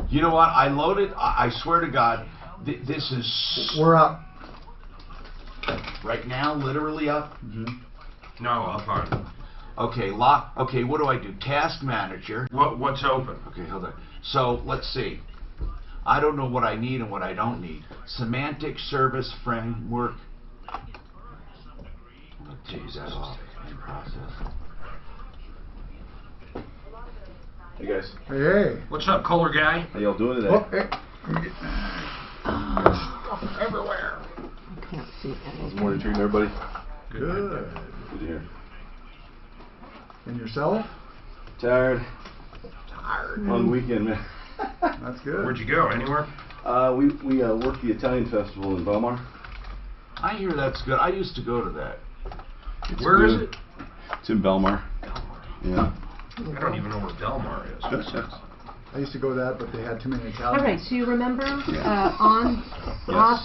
You know what? I loaded. I swear to God, this is. We're up. Right now, literally up. No, up on. Okay, lock. Okay, what do I do? Task manager. What's open? Okay, hold on. So let's see. I don't know what I need and what I don't need. Semantic service framework. Geez, that's off in process. Hey guys. Hey. What's up, Kohler guy? How y'all doing today? Oh, hey. Stuff everywhere. I can't see How's the anything. morning treating everybody? Good. Good to hear. And yourself? Tired. Tired. Long weekend, man. That's good. Where'd you go? Anywhere? We worked the Italian festival in Belmar. I hear that's good. I used to go to that. Where is good. it? It's in Belmar. Yeah. I don't even know where Belmar is. I used to go to that, but they had too many All Italians. right, so you remember on, off,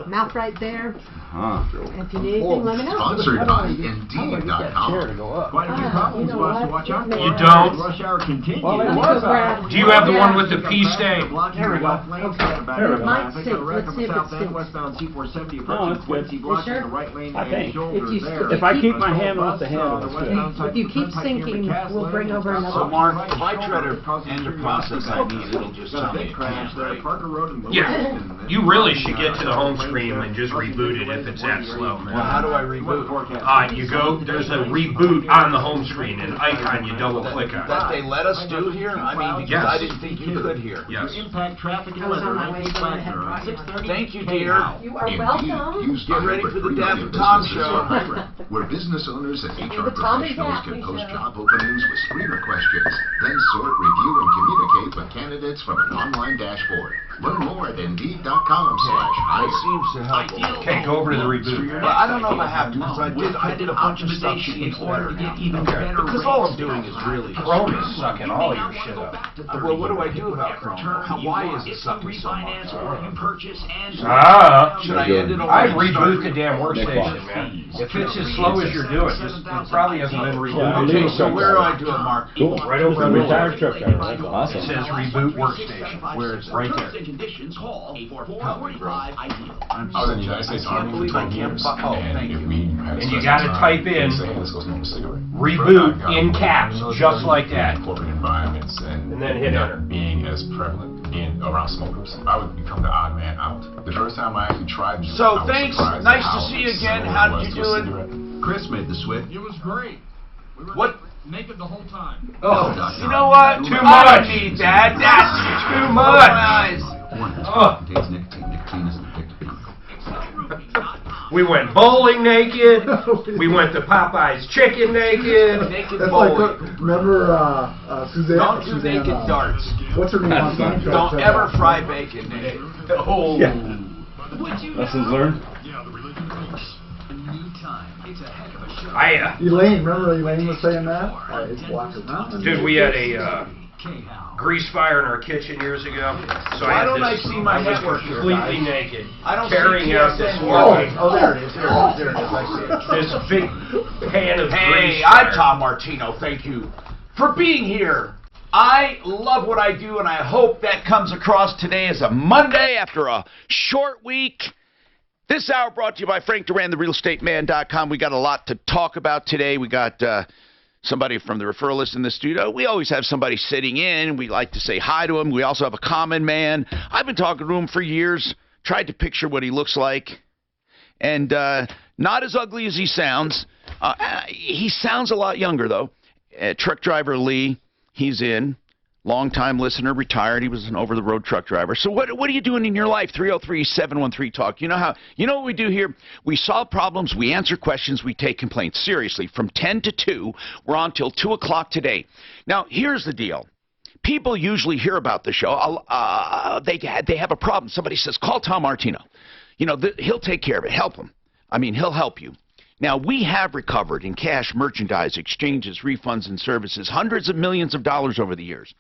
mouth right there. Huh. If you need anything, let me know. Sponsored by Indeed.com. Quite a few problems you know for us to what? watch out for. You don't? Rush hour continues. Let me go grab. Do you have the one with the P stain? Here we go. It might stink. Let's see if it stinks. Westbound C470 No, approaching it's good. Quincy, blocking sure? the right lane I and think. shoulder If you there. st- If I keep keep- my hand off the handle, it's good. If you keep sinking, we'll bring over another So, one. Mark, if I try to end the process I need, it'll just tell Got a me big it crash can't, there, right? Parker Road and Yeah. You really should get to the home screen and just reboot it if it's that slow, Well, how man. do I reboot? You go, there's a reboot on the home screen, an icon you double click on. That they let us do here? I mean, because I didn't think you could here. Yes. Impact traffic and I was weather. on my way to go ahead and brought you one. Thank you, dear. You are welcome. Use Get ready for the Dap and Tom show. where business owners and HR The Tom and professionals Daphne can post show. job openings with screener questions, then sort, review, and communicate with candidates from an online dashboard. Learn more at Indeed.com/hire. That seems to help. Okay, go over to the reboot. Well, I don't know if I have to, because I did a bunch of stuff seems better now. Okay. Because all I'm doing is really Chrome is sucking all your shit up. Well, what do I do about Chrome? Why is it sucking so much? Should I end it or I restart? reboot the damn workstation, man. If it's as slow as you're doing, it probably hasn't been rebooted. Okay, so where do I do it, Mark? Cool. Right over on the Retired truck driver. That's It awesome. says reboot workstation. Where is it? Right there. Help me, bro. I'm I was in the United States I can't Army for believe I 20 can't years, oh, thank and if you. we had a And you certain gotta time, type in they'd say, hey, let's go smoke a cigarette. Reboot But I've in got caps, just like that. Corporate environments and And then hit that enter. being as prevalent, being around smokers, I would become the odd man out. The first time I actually tried it, So, I was thanks. surprised Nice at to how see you again. similar How it did was you to do a it? cigarette. Chris made the switch. It was great. We were What? naked the whole time. Oh, you know what? Too I much. don't need that. That's Too Open much. my eyes. Ugh. Contains nicotine. Nicotine is an addictive chemical. We went bowling naked. We went to Popeye's chicken naked. Naked That's like, bowling. remember Suzanne? Don't do Suzanne, naked darts. What's her name on Seinfeld? Don't said ever that. fry bacon naked. Oh. Yeah. Lessons learned. Elaine, remember Elaine was saying that? It's blocked around. Dude, we had a grease fire in our kitchen years ago. So Why I had don't I this, see my I was network here, completely guys? naked, I don't carrying see out this TSN. working. Oh, there it is. There it is. There it is. I see it. This big pan of Hey, grease I'm fire. Tom Martino. Thank you for being here. I love what I do, and I hope that comes across today as a Monday after a short week. This hour brought to you by Frank Duran, therealestateman.com. We got a lot to talk about today. We got somebody from the referral list in the studio. We always have somebody sitting in. We like to say hi to him. We also have a common man. I've been talking to him for years, tried to picture what he looks like. And not as ugly as he sounds. He sounds a lot younger, though. Truck driver Lee, he's in. Long-time listener, retired. He was an over-the-road truck driver. So what are you doing in your life? 303-713-TALK. You know what we do here? We solve problems. We answer questions. We take complaints. Seriously, from 10 to 2, we're on till 2 o'clock today. Now, here's the deal. People usually hear about the show. They have a problem. Somebody says, call Tom Martino. He'll take care of it. Help him. I mean, he'll help you. Now, we have recovered in cash, merchandise, exchanges, refunds, and services hundreds of millions of dollars over the years.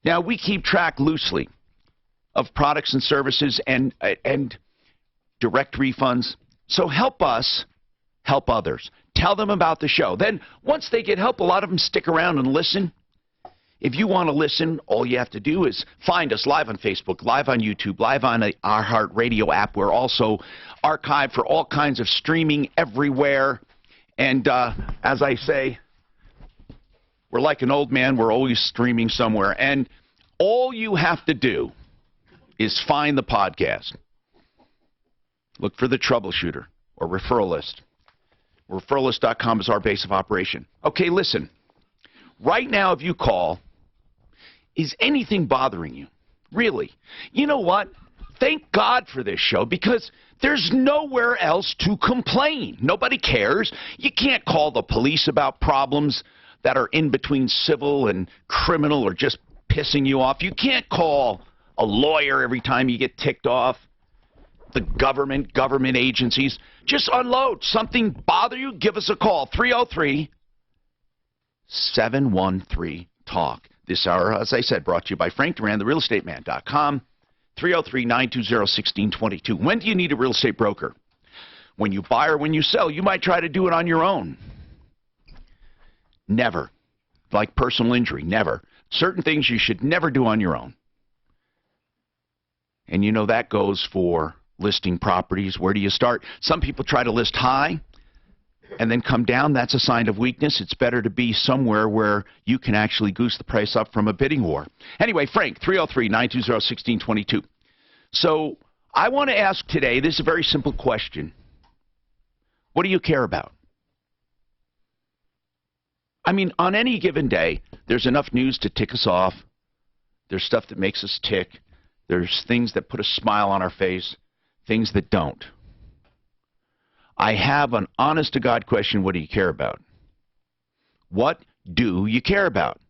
Now, we keep track loosely of products and services and direct refunds. So help us help others. Tell them about the show. Then, once they get help, a lot of them stick around and listen. If you want to listen, all you have to do is find us live on Facebook, live on YouTube, live on the iHeartRadio app. We're also archived for all kinds of streaming everywhere. And as I say, we're like an old man. We're always streaming somewhere. And all you have to do is find the podcast. Look for the Troubleshooter or Referral List. Referrallist.com is our base of operation. Okay, listen. Right now, if you call, is anything bothering you? Really? You know what? Thank God for this show, because there's nowhere else to complain. Nobody cares. You can't call the police about problems that are in between civil and criminal or just pissing you off. You can't call a lawyer every time you get ticked off. The government agencies. Just unload. Something bother you? Give us a call. 303-713-TALK. This hour, as I said, brought to you by Frank Duran, therealestateman.com. 303-920-1622. When do you need a real estate broker? When you buy or when you sell. You might try to do it on your own. Never. Like personal injury, never. Certain things you should never do on your own. And you know that goes for listing properties. Where do you start? Some people try to list high and then come down. That's a sign of weakness. It's better to be somewhere where you can actually goose the price up from a bidding war. Anyway, Frank, 303-920-1622. So I want to ask today, this is a very simple question. What do you care about? I mean, on any given day, there's enough news to tick us off. There's stuff that makes us tick. There's things that put a smile on our face, things that don't. I have an honest-to-God question. What do you care about? What do you care about?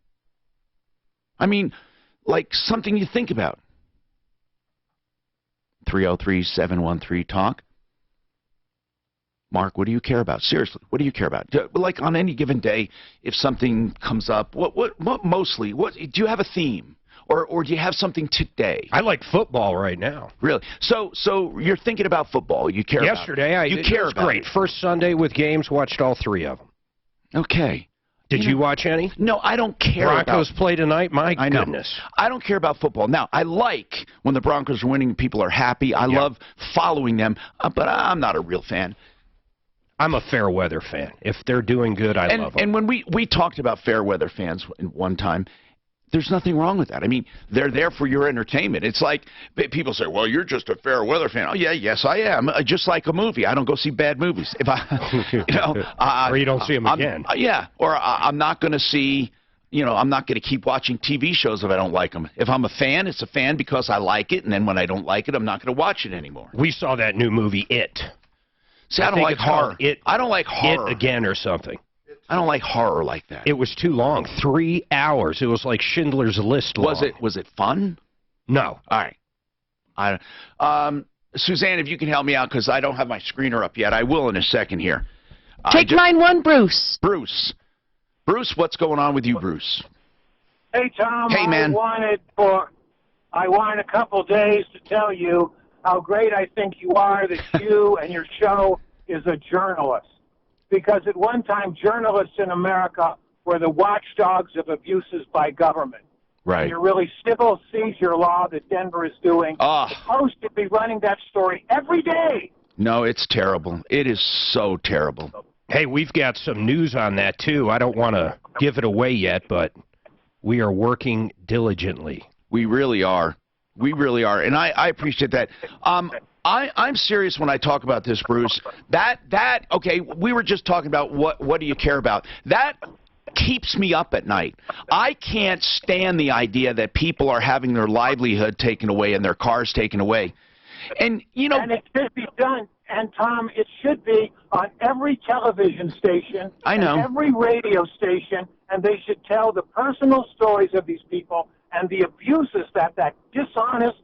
I mean, like something you think about. 303-713-TALK. Mark, what do you care about? Seriously, what do you care about? Like on any given day, if something comes up, what mostly, do you have a theme? Or do you have something today? I like football right now. Really? So you're thinking about football. You care Yesterday, about it. You care it was about great. it. First Sunday with games, watched all 3 of them. Okay. Did you watch any? No, I don't care Broncos play tonight? My I know. goodness. I don't care about football. Now, I like when the Broncos are winning, people are happy. I love following them, but I'm not a real fan. I'm a fair weather fan. If they're doing good, I love them. And when we talked about fair weather fans one time, there's nothing wrong with that. I mean, they're there for your entertainment. It's like people say, well, you're just a fair weather fan. Oh, yeah, yes, I am. Just like a movie. I don't go see bad movies. If I, or you don't see them again. Yeah, or I'm not going to see, I'm not going to keep watching TV shows if I don't like them. If I'm a fan, it's a fan because I like it, and then when I don't like it, I'm not going to watch it anymore. We saw that new movie, It. See, I don't like horror. I don't like horror. It Again or something. I don't like horror like that. It was too long. 3 hours. It was like Schindler's List long. Was it fun? No. All right. Suzanne, if you can help me out, because I don't have my screener up yet. I will in a second here. Take line 1, Bruce. Bruce, what's going on with you, Bruce? Hey, Tom. Hey, man. I wanted a couple days to tell you how great I think you are, that you and your show is a journalist. Because at one time, journalists in America were the watchdogs of abuses by government. Right. And your really civil seizure law that Denver is doing, the Post should be running that story every day. No, it's terrible. It is so terrible. Hey, we've got some news on that, too. I don't want to give it away yet, but we are working diligently. We really are. We really are. And I appreciate that. I'm serious when I talk about this, Bruce. Okay, we were just talking about what do you care about. That keeps me up at night. I can't stand the idea that people are having their livelihood taken away and their cars taken away. And, And it should be done. And, Tom, it should be on every television station. I know. And every radio station. And they should tell the personal stories of these people and the abuses that dishonest,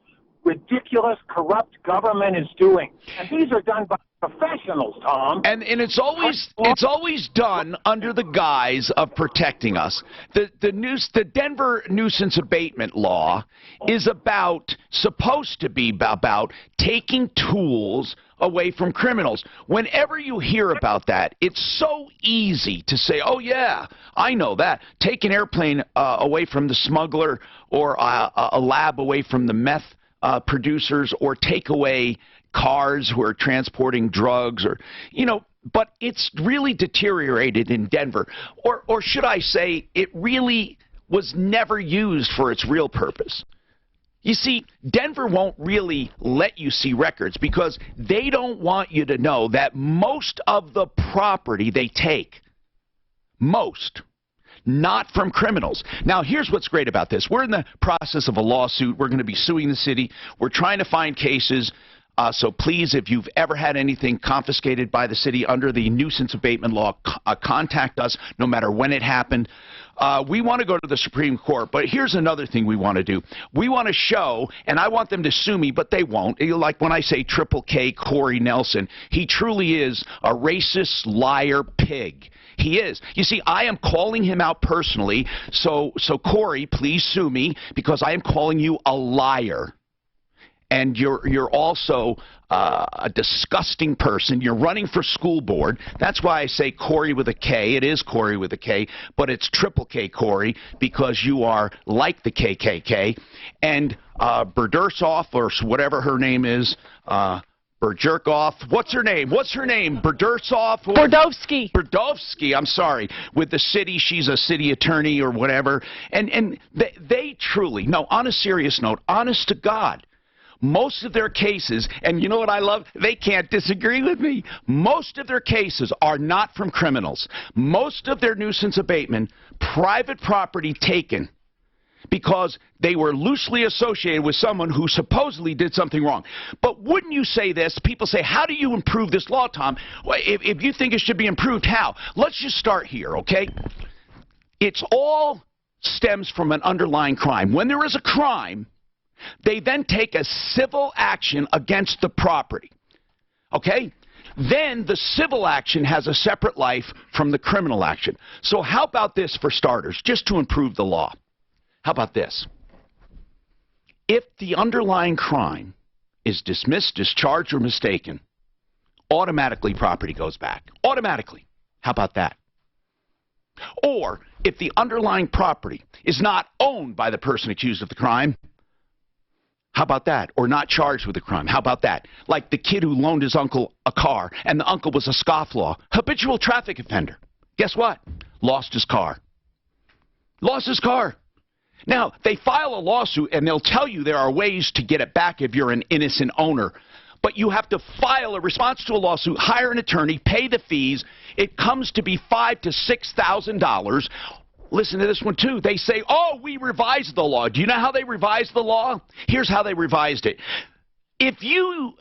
ridiculous, corrupt government is doing. And these are done by professionals, Tom. And it's always done under the guise of protecting us. The Denver nuisance abatement law is supposed to be about taking tools away from criminals. Whenever you hear about that, it's so easy to say, oh, yeah, I know that. Take an airplane away from the smuggler, or a lab away from the meth producers, or take away cars who are transporting drugs, or, you know, but it's really deteriorated in Denver. Or should I say, it really was never used for its real purpose. You see, Denver won't really let you see records because they don't want you to know that most of the property they take, most, not from criminals. Now, here's what's great about this. We're in the process of a lawsuit. We're going to be suing the city. We're trying to find cases. So please, if you've ever had anything confiscated by the city under the nuisance abatement law, contact us no matter when it happened. We want to go to the Supreme Court, but here's another thing we want to do. We want to show, and I want them to sue me, but they won't. Like when I say Triple K Corey Nelson, he truly is a racist, liar, pig. He is. You see, I am calling him out personally, so Corey, please sue me, because I am calling you a liar. And you're also a disgusting person. You're running for school board. That's why I say Corey with a K. It is Corey with a K, but it's Triple K Corey because you are like the KKK. And Berdersoff, or whatever her name is, Berjerkoff. What's her name? What's her name? Berdersoff? Bordovsky. Bordovsky, I'm sorry. With the city, she's a city attorney or whatever. And they truly, no, on a serious note, honest to God, most of their cases, and you know what I love? They can't disagree with me. Most of their cases are not from criminals. Most of their nuisance abatement, private property taken because they were loosely associated with someone who supposedly did something wrong. But wouldn't you say this? People say, how do you improve this law, Tom? Well, if you think it should be improved, how? Let's just start here, okay? It's all stems from an underlying crime. When there is a crime, they then take a civil action against the property, okay? Then the civil action has a separate life from the criminal action. So how about this for starters, just to improve the law? How about this? If the underlying crime is dismissed, discharged, or mistaken, automatically property goes back. Automatically. How about that? Or if the underlying property is not owned by the person accused of the crime, how about that? Or not charged with a crime. How about that? Like the kid who loaned his uncle a car, and the uncle was a scofflaw, habitual traffic offender. Guess what? Lost his car. Lost his car. Now, they file a lawsuit, and they'll tell you there are ways to get it back if you're an innocent owner. But you have to file a response to a lawsuit, hire an attorney, pay the fees. It comes to be $5,000 to $6,000. Listen to this one, too. They say, oh, we revised the law. Do you know how they revised the law? Here's how they revised it. If you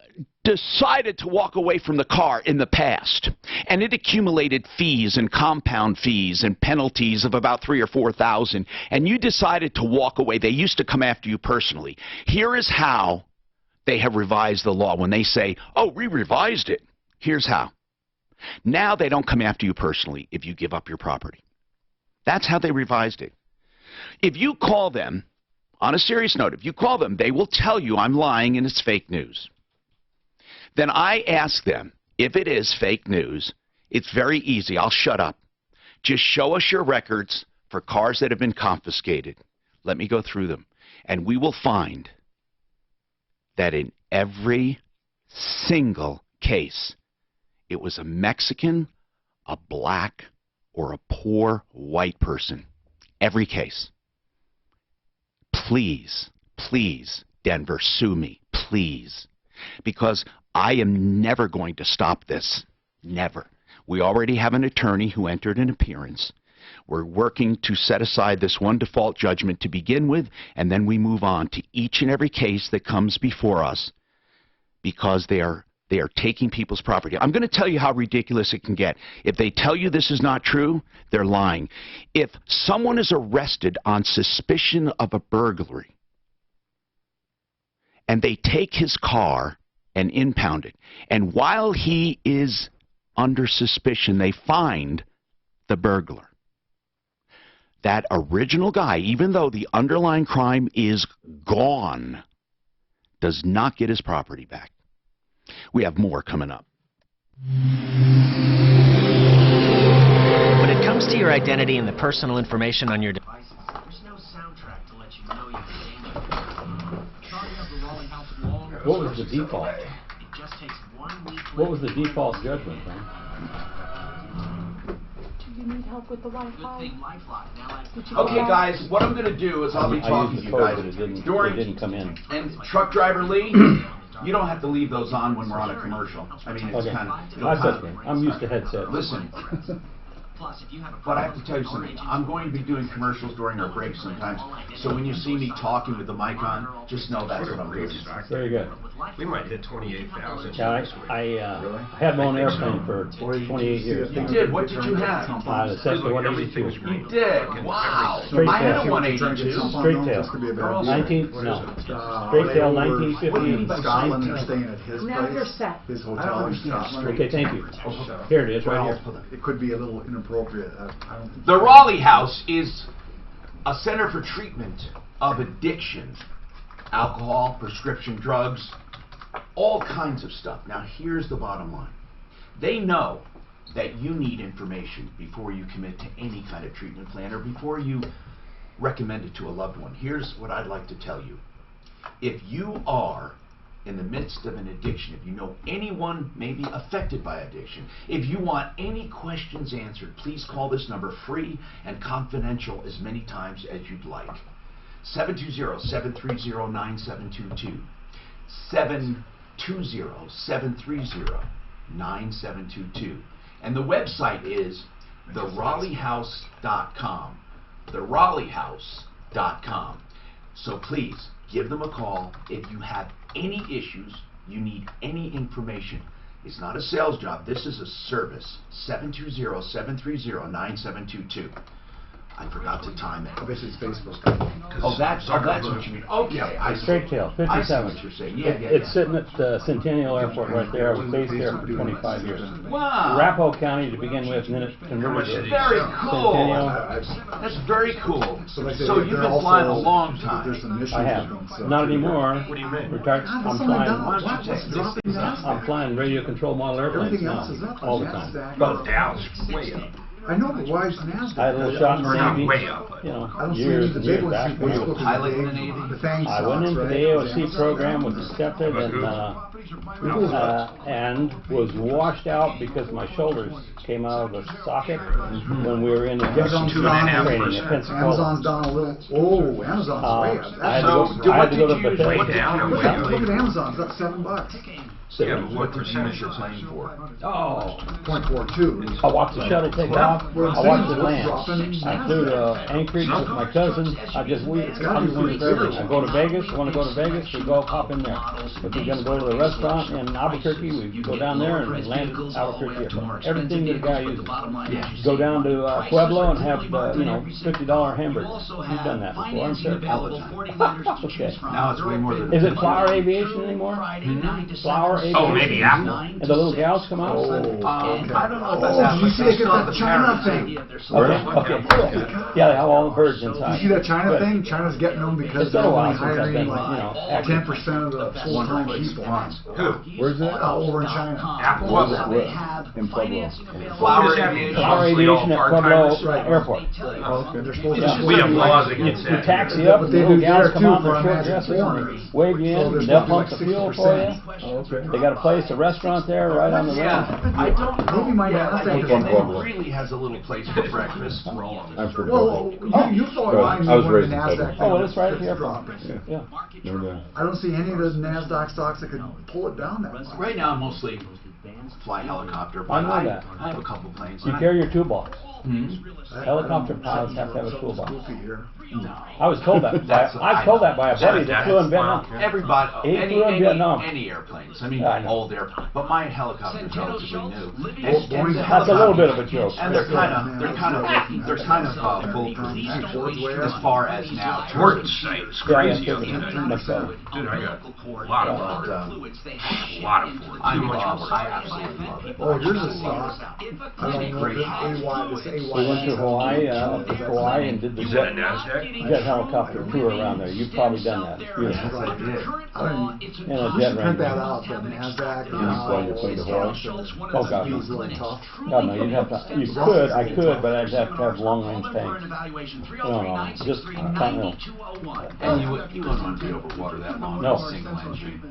decided to walk away from the car in the past, and it accumulated fees and compound fees and penalties of about $3,000 or $4,000, and you decided to walk away, they used to come after you personally. Here is how they have revised the law. When they say, oh, we revised it, here's how. Now they don't come after you personally if you give up your property. That's how they revised it. If you call them, on a serious note, if you call them, they will tell you I'm lying and it's fake news. Then I ask them, if it is fake news, it's very easy. I'll shut up. Just show us your records for cars that have been confiscated. Let me go through them. And we will find that in every single case, it was a Mexican, a black, or a poor white person. Every case. Please, please, Denver, sue me. Please. Because I am never going to stop this. Never. We already have an attorney who entered an appearance. We're working to set aside this one default judgment to begin with, and then we move on to each and every case that comes before us because they are taking people's property. I'm going to tell you how ridiculous it can get. If they tell you this is not true, they're lying. If someone is arrested on suspicion of a burglary, and they take his car and impound it, and while he is under suspicion, they find the burglar, that original guy, even though the underlying crime is gone, does not get his property back. We have more coming up. When it comes to your identity and the personal information on your devices, there's no soundtrack to let you know you've been dangerous. What was the default? It just takes 1 week. What was the default judgment, Frank? Do you need help with the Wi-Fi? Okay, guys, what I'm going to do is I'll be talking to you guys It didn't come in. And truck driver Lee, you don't have to leave those on when we're on a commercial. I mean, it's Okay. kind That's of. okay. I'm used to headsets. Listen, but I have to tell you something. I'm going to be doing commercials during our breaks sometimes. So when you see me talking with the mic on, just know that's what I'm doing. Very good. We might hit 28,000. Yeah, I had my own airplane for 28 years. You did? What did you have? The Cessna 182. You did? Wow. Straight I had a tail. 182. Straight tail. This could be a bad 19, no. Straight tail, 1950. Scotland, they're staying at his Now you're place, set. his hotel in Scotland. Okay, thank you. Here it is, right here. It could be a little inappropriate. I don't think The Raleigh House is a center for treatment of addiction, alcohol, prescription drugs, all kinds of stuff. Now here's the bottom line. They know that you need information before you commit to any kind of treatment plan or before you recommend it to a loved one. Here's what I'd like to tell you. If you are in the midst of an addiction, if you know anyone may be affected by addiction, if you want any questions answered, please call this number free and confidential as many times as you'd like. 720-730-9722. 720-730-9722. And the website is theraleighouse.com. Theraleighouse.com. So please give them a call if you have any issues, you need any information. It's not a sales job, this is a service. 720-730-9722. I forgot to time it. this is Facebook. Oh, that's what you mean. Okay, I see. Straight tail, I see 57. what you're saying. Yeah, It's sitting at Centennial Airport right there. I was based there for 25 years. Wow. Arapahoe County to begin with, and then it converted to Very cool. Centennial. That's very cool. So they say So you've been flying a long There's time. some issues. I have. with them, so- Not anymore. What do you mean? Retired. God, I'm that's only flying. down. What? What's dropping NASDAQ? I'm flying radio control model airplanes Everything now, else is up. all the time. NASDAQ. But Dow's way up. I know, but why is NASDAQ? I had a little shot in the Or not Navy, way up, but- you know, I don't see years any of the and big years ones. back. When you look at Pilot in the the Navy. The FANG I went into the AOC program, was accepted, and was washed out because my shoulders came out of the socket when we were in ejection Amazon's down training at Amazon's Pensacola. down a little. Oh, Amazon's way up. I had to So, go, I had what to go to did you use? Bethesda. What did you use? Look at Amazon, it's up $7. Yeah, but what percentage you're playing for? Oh, 0.42. I watched the shuttle take off. I watched it land. I flew to Anchorage with my cousin. I just I'm going to I go to Vegas. Want to go to Vegas? We go hop in there. If we're going to go to the restaurant in Albuquerque, we go down there and land at Albuquerque Airport. Everything that a guy uses. Go down to Pueblo and have $50 hamburgers. You've done that before, I'm sure. Okay. Now it's way more than. Is it Flower Aviation anymore? Flower Aviation. Oh, maybe Apple. And the little gals come out. I don't know if that's Oh, you see they Apple. get that China thing? Okay. Yeah, they have all the birds inside. You see that China Good. thing? China's getting them because It's been they're a while only since I've hiring been, like active. 10% of the full-time people. Who? Where's that? Over in China. Apple. In Pueblo. Flower aviation. Flower Aviation at Pueblo Airport. They're supposed Yeah. to. We have laws against You that. taxi up, But the they little do gals there come too out in for their a short magic dresses wand. and wave you So in, there's they'll supposed pump to the be fuel like for you. 6%. They got a place, a restaurant there right on the road. Yeah, I don't know. Maybe my Yeah, last I think actor- it really has a little place for breakfast. Well, you saw it lying I was when raised the in NASDAQ. Federal. Oh, well, it's right at the airport. dropping. Yeah. I don't see any of those NASDAQ stocks that could pull it down that much. Right now, I'm mostly fly helicopter, but I know that. I have a couple planes. You carry your toolbox. Hmm? Helicopter pilots have to have a toolbox. Goofy here. No. I was told that. I was told that by a buddy that flew in Vietnam. Everybody, He flew in Vietnam. any airplanes. I mean, I know. old airplanes. But my helicopter's relatively new. Boeing's the That's a little bit of a joke. And they're kind of bulletproof as far as now. Torrance site. It's crazy Yeah, up yeah, there. much better. Dude, I got a lot of Ford. A lot of Ford. I Too mean, much I Ford. absolutely love it. Oh, here's a stock. I don't know if it's AY, this We went to Hawaii, up to Hawaii, and did the jet helicopter tour around there. You've probably done that. Yes, I did. In a You jet should range. print that out, the NASDAQ and While you're going to Hawaii. Oh God, He no. was really tough. God, no, you'd have to. You could, I could, but I'd have to have long range tanks. No, just continental. And you wouldn't want to be over water that long. No. Single engine.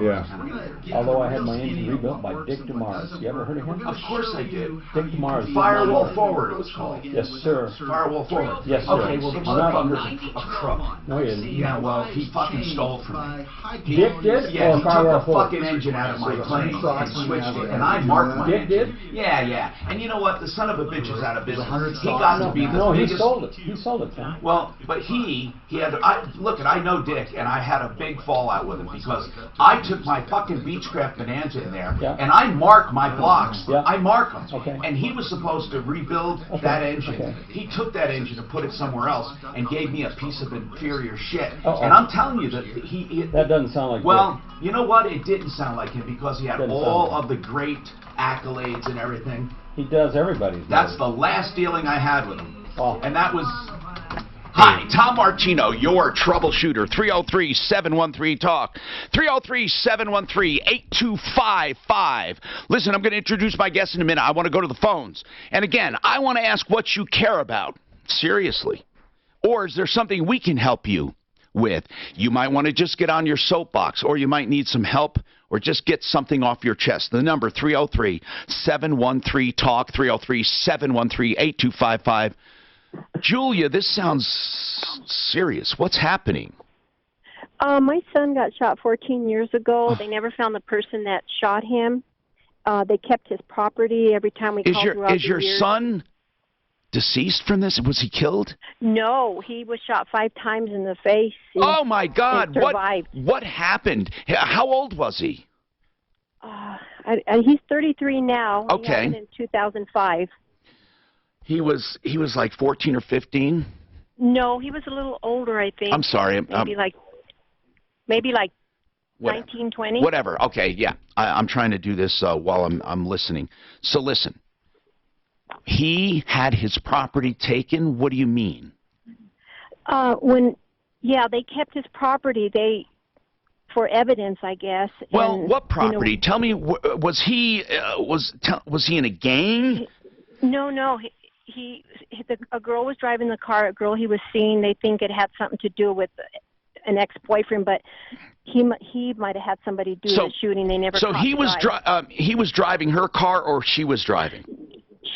Yeah. Although I had my engine rebuilt by Dick DeMars. You ever heard of him? Of course I did. Dick DeMars. Firewall Forward it was called. Yes, sir. Firewall Forward. Yes, sir. Okay, well the I'm not motherfucker's a crook. No, he didn't. Yeah, well, he fucking stole from me. Dick did? Yeah, Or he took Firewall the Forward? fucking engine out of my plane and switched it, and I marked my Dick engine. did? Yeah. And you know what? The son of a bitch is out of business. 100 He got to be the No, he biggest... sold it. He sold it, man. Well, but he had, I know Dick, and I had a big fallout with him because I took my fucking Beechcraft Bonanza in there, Yeah. and I mark my blocks. Yeah. I mark them. Okay. And he was supposed to rebuild that engine. Okay. He took that engine and put it somewhere else and gave me a piece of inferior shit. Uh-oh. And I'm telling you that he That doesn't sound like well, you know what? It didn't sound like him because he had Doesn't all sound of the great accolades and everything. He does everybody's. That's the last dealing I had with him. Oh. And that was... Hi, Tom Martino, your troubleshooter. 303-713-TALK. 303-713-8255. Listen, I'm going to introduce my guest in a minute. I want to go to the phones. And again, I want to ask what you care about. Seriously. Or is there something we can help you with? You might want to just get on your soapbox, or you might need some help, or just get something off your chest. The number, 303-713-TALK, 303-713-8255. Julia, this sounds serious. What's happening? My son got shot 14 years ago. They never found the person that shot him. They kept his property every time we called throughout Is your the years. son deceased from this? Was he killed? No, he was shot 5 times in the face. Oh, my God. And survived. What happened? How old was he? He's 33 now. Okay. He happened in 2005. He was like 14 or 15? No, he was a little older, I think. I'm sorry. Maybe like Whatever. 19, 20. Whatever. Okay, yeah. I'm trying to do this while I'm listening. So listen. He had his property taken? What do you mean? They kept his property. For evidence, I guess. Well, and, what property? Tell me, was he in a gang? No. A girl was driving the car. A girl he was seeing. They think it had something to do with an ex-boyfriend, but he might have had somebody do the shooting. They never. So he was driving her car, or she was driving?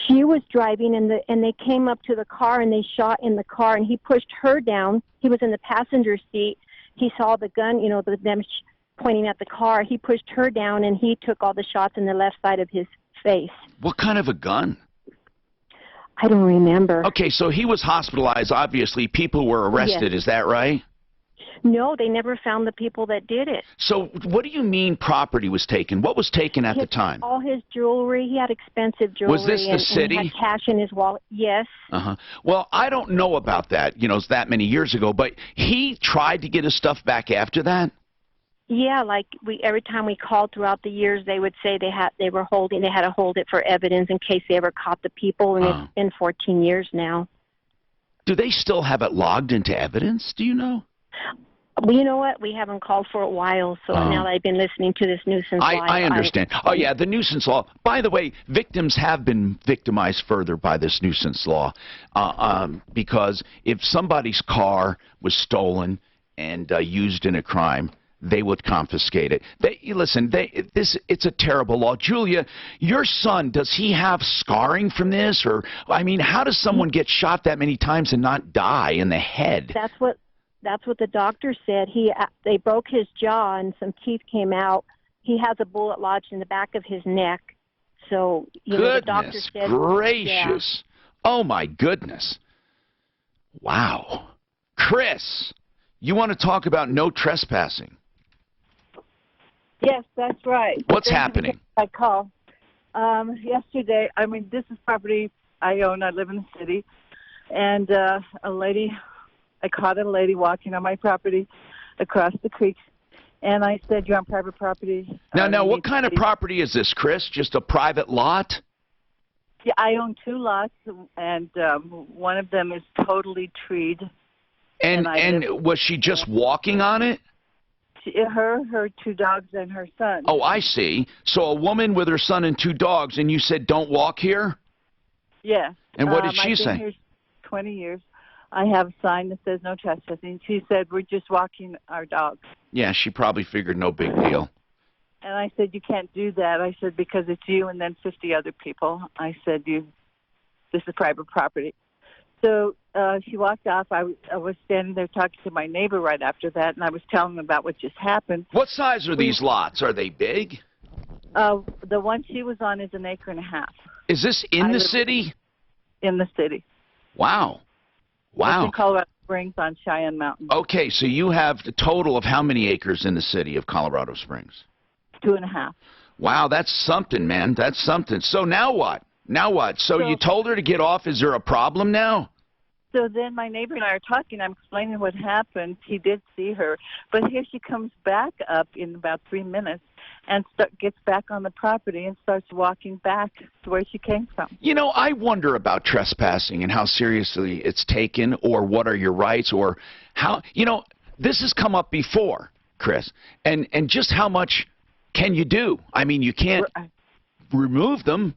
She was driving, and they came up to the car and they shot in the car, and he pushed her down. He was in the passenger seat. He saw the gun, them pointing at the car. He pushed her down, and he took all the shots in the left side of his face. What kind of a gun? I don't remember. Okay, so he was hospitalized. Obviously, people were arrested. Yes. Is that right? No, they never found the people that did it. So what do you mean property was taken? What was taken at the time? All his jewelry. He had expensive jewelry. Was this the city? And he had cash in his wallet. Yes. Uh-huh. Well, I don't know about that, it's that many years ago, but he tried to get his stuff back after that? Yeah, every time we called throughout the years, they would say they had to hold it for evidence in case they ever caught the people, and it's been 14 years now. Do they still have it logged into evidence? Do you know? Well, you know what? We haven't called for a while, so now that I've been listening to this nuisance law. I understand. The nuisance law. By the way, victims have been victimized further by this nuisance law because if somebody's car was stolen and used in a crime, they would confiscate it. It's a terrible law. Julia, your son, does he have scarring from this? Or, how does someone get shot that many times and not die in the head? That's what the doctor said. They broke his jaw and some teeth came out. He has a bullet lodged in the back of his neck. So, the doctor said... Gracious. Yeah. Oh, my goodness. Wow. Chris, you want to talk about no trespassing? Yes, that's right. What's happening? I call. Yesterday, this is property I own. I live in the city. And I caught a lady walking on my property across the creek, and I said, "You're on private property." Now, what kind of property is this, Chris? Just a private lot? Yeah, I own 2 lots, and one of them is totally treed. And was she just walking on it? Her 2 dogs, and her son. Oh, I see. So a woman with her son and 2 dogs, and you said don't walk here? Yeah. And what did she I've say? been here 20 years. I have a sign that says no trespassing. She said, we're just walking our dogs. Yeah, she probably figured no big deal. And I said, you can't do that. I said, because it's you and then 50 other people. I said, this is private property. So she walked off. I was standing there talking to my neighbor right after that, and I was telling him about what just happened. What size are these lots? Are they big? The one she was on is 1.5 acres. Is this in the city? In the city. Wow. It's Wow. in Colorado Springs on Cheyenne Mountain. Okay, so you have a total of how many acres in the city of Colorado Springs? 2.5. Wow, that's something, man. That's something. So now what? Now what? So you told her to get off. Is there a problem now? So then my neighbor and I are talking. I'm explaining what happened. He did see her. But here she comes back up in about 3 minutes and gets back on the property and starts walking back to where she came from. You know, I wonder about trespassing and how seriously it's taken, or what are your rights, or how, you know, this has come up before, Chris, and just how much can you do? I mean, you can't remove them.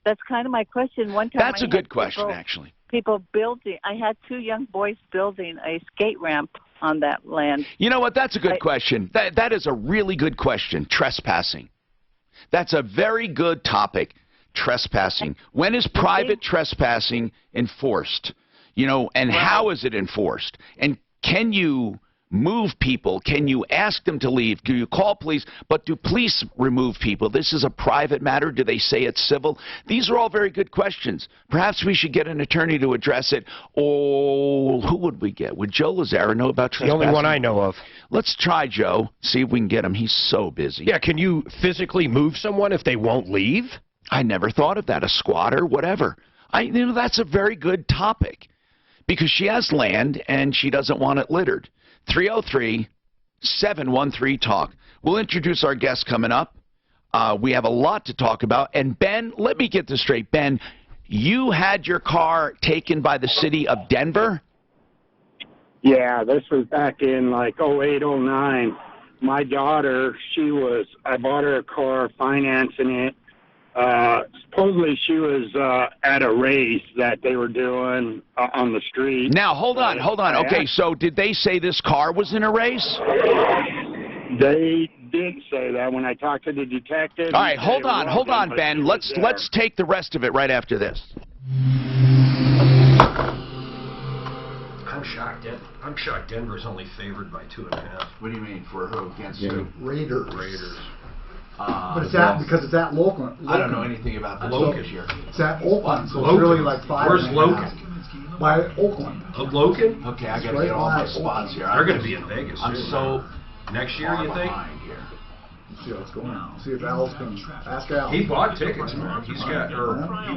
That's kind of my question. One time That's a good question, actually. People building, I had 2 young boys building a skate ramp on that land. You know what? That's a good question. That is a really good question. Trespassing. That's a very good topic. Trespassing. When is private trespassing enforced? You know, and how is it enforced? And can you move people? Can you ask them to leave? Do you call police? But do police remove people? This is a private matter. Do they say it's civil? These are all very good questions. Perhaps we should get an attorney to address it. Oh, who would we get? Would Joe Lazara know about trespassing? The only one I know of. Let's try Joe. See if we can get him. He's so busy. Yeah, can you physically move someone if they won't leave? I never thought of that. A squatter, whatever. You know, that's a very good topic, because she has land and she doesn't want it littered. 303-713-TALK. We'll introduce our guest coming up. We have a lot to talk about. And Ben, let me get this straight. Ben, you had your car taken by the city of Denver? Yeah, this was back in like 08, 09. My daughter, I bought her a car, financing it. Supposedly she was at a race that they were doing on the street. Now, hold on. Okay, so did they say this car was in a race? They did say that when I talked to the detective. All right, hold on, Ben. Let's take the rest of it right after this. I'm shocked. I'm shocked Denver's only favored by 2.5. What do you mean, for who? Against who? Raiders. But it's because it's at Logan. I don't know anything about the Logan here. It's at Oakland, so it's really like 5. Where's Logan? By Oakland. Logan? Okay, I got to get all my spots here. They're going to be in Vegas. I'm so next year, you think? Let's see what's going on. See if Al's can ask Al. He bought tickets, man. He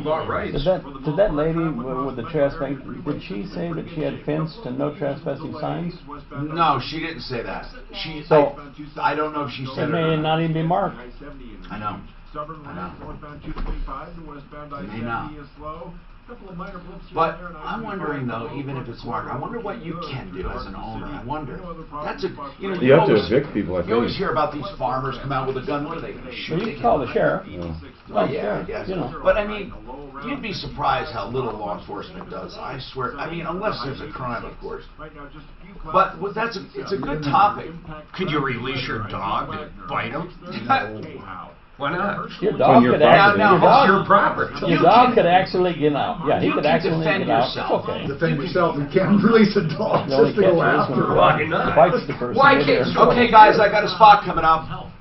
bought rights. Did that lady with the trespassing, did she say that she had fenced and no trespassing signs? No, she didn't say that. I don't know if she said it. It may not even be marked. I know. May not. But I'm wondering, though, even if it's marked, I wonder what you can do as an owner. I wonder. That's you have to evict people, I think. You always hear about these farmers come out with a gun. What are they going to shoot? Well, you can call the sheriff. Well, yeah, I guess. You know. But, I mean, you'd be surprised how little law enforcement does. I swear. I mean, unless there's a crime, of course. But it's a good topic. Could you release your dog to bite him? Why not? Your dog could actually. Your property. Your dog could actually get out. Yeah, he could actually get out. Okay. Defend yourself. You can't release a dog just to go after him. Why not? Bites the person. Why can't? Okay, guys, I got a spot coming up.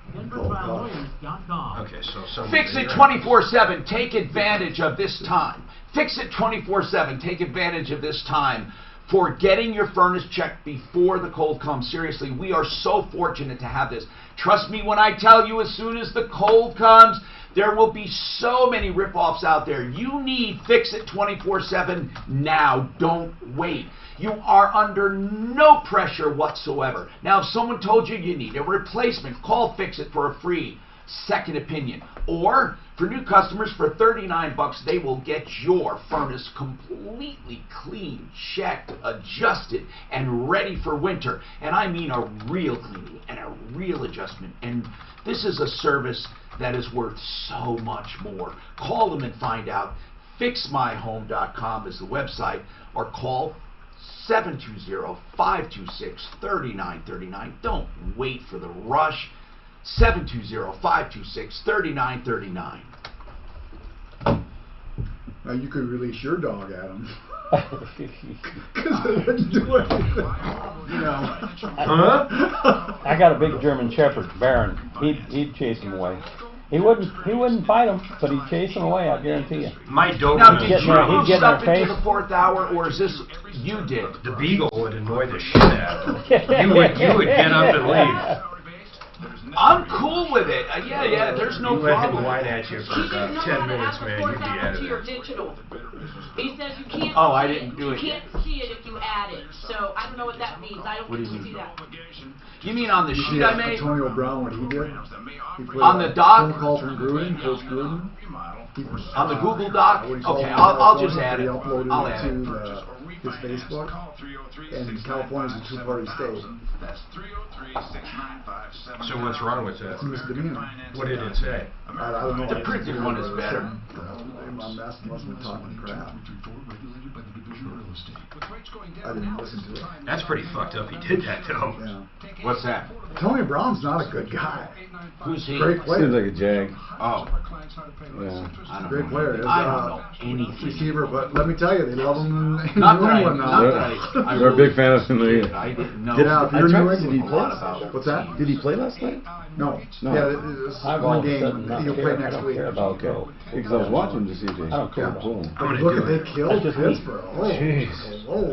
Okay, so Fix It 24/7. Take advantage of this time. Fix It 24/7. Take advantage of this time for getting your furnace checked before the cold comes. Seriously, we are so fortunate to have this. Trust me when I tell you, as soon as the cold comes, there will be so many rip-offs out there. You need Fix It 24/7 now. Don't wait. You are under no pressure whatsoever. Now, if someone told you you need a replacement, call Fix It for a free second opinion. Or for new customers, for $39, they will get your furnace completely clean, checked, adjusted, and ready for winter. And I mean a real cleaning and a real adjustment. And this is a service that is worth so much more. Call them and find out. FixMyHome.com is the website, or call 720-526-3939. Don't wait for the rush. 720-526-3939. Now you could release your dog at him. Because it wouldn't do anything. You know. I got a big German Shepherd, Baron. He'd chase him away. He wouldn't fight him, but he'd chase him away, I guarantee you. My Doberman. Now, did you move he'd get stuff in their into the 4th hour, or is this you did? The Beagle would annoy the shit out of him. You would get up and leave. I'm cool with it. Yeah, there's no You let him problem. whine at you for about 10 minutes, man. You'd be out of there. Digital. He says you can't. Oh, I didn't do it You yet. can't see it if you add it. So I don't know what that means. I don't What do get you to mean? see that. You mean on the sheet Yeah, I made? Antonio Brown, what he did. He put On a the doc? phone call from Gruden, Coach Gruden. On the Google Doc? What he called Okay, it, I'll just add he it. uploaded I'll it add to it. his Facebook. And California's a two-party state. So what's wrong with that? It's a misdemeanor. What did it say? I don't know. The printed one is better. My master must have been talking crap. I didn't listen to it. That's pretty fucked up. He did that though. Yeah. What's that? Tony Brown's not a good guy. Who's he? Great player. Seems like a jag. Oh. Yeah. I don't Great know. player. His, I don't know anything. Receiver, but let me tell you, they love him in New Not that I- England not now. that I They're a really big fan of him. did. I didn't know. Yeah, if you're in New Did he England, play? what's that? Did he play last night? No. No. Yeah, it's I've one all of a game. sudden not He'll care. play I next don't week. care about Okay. Because I was watching to see if they I don't care about pull him. I'm gonna Look, do they it. killed That's just me. Pittsburgh. Oh.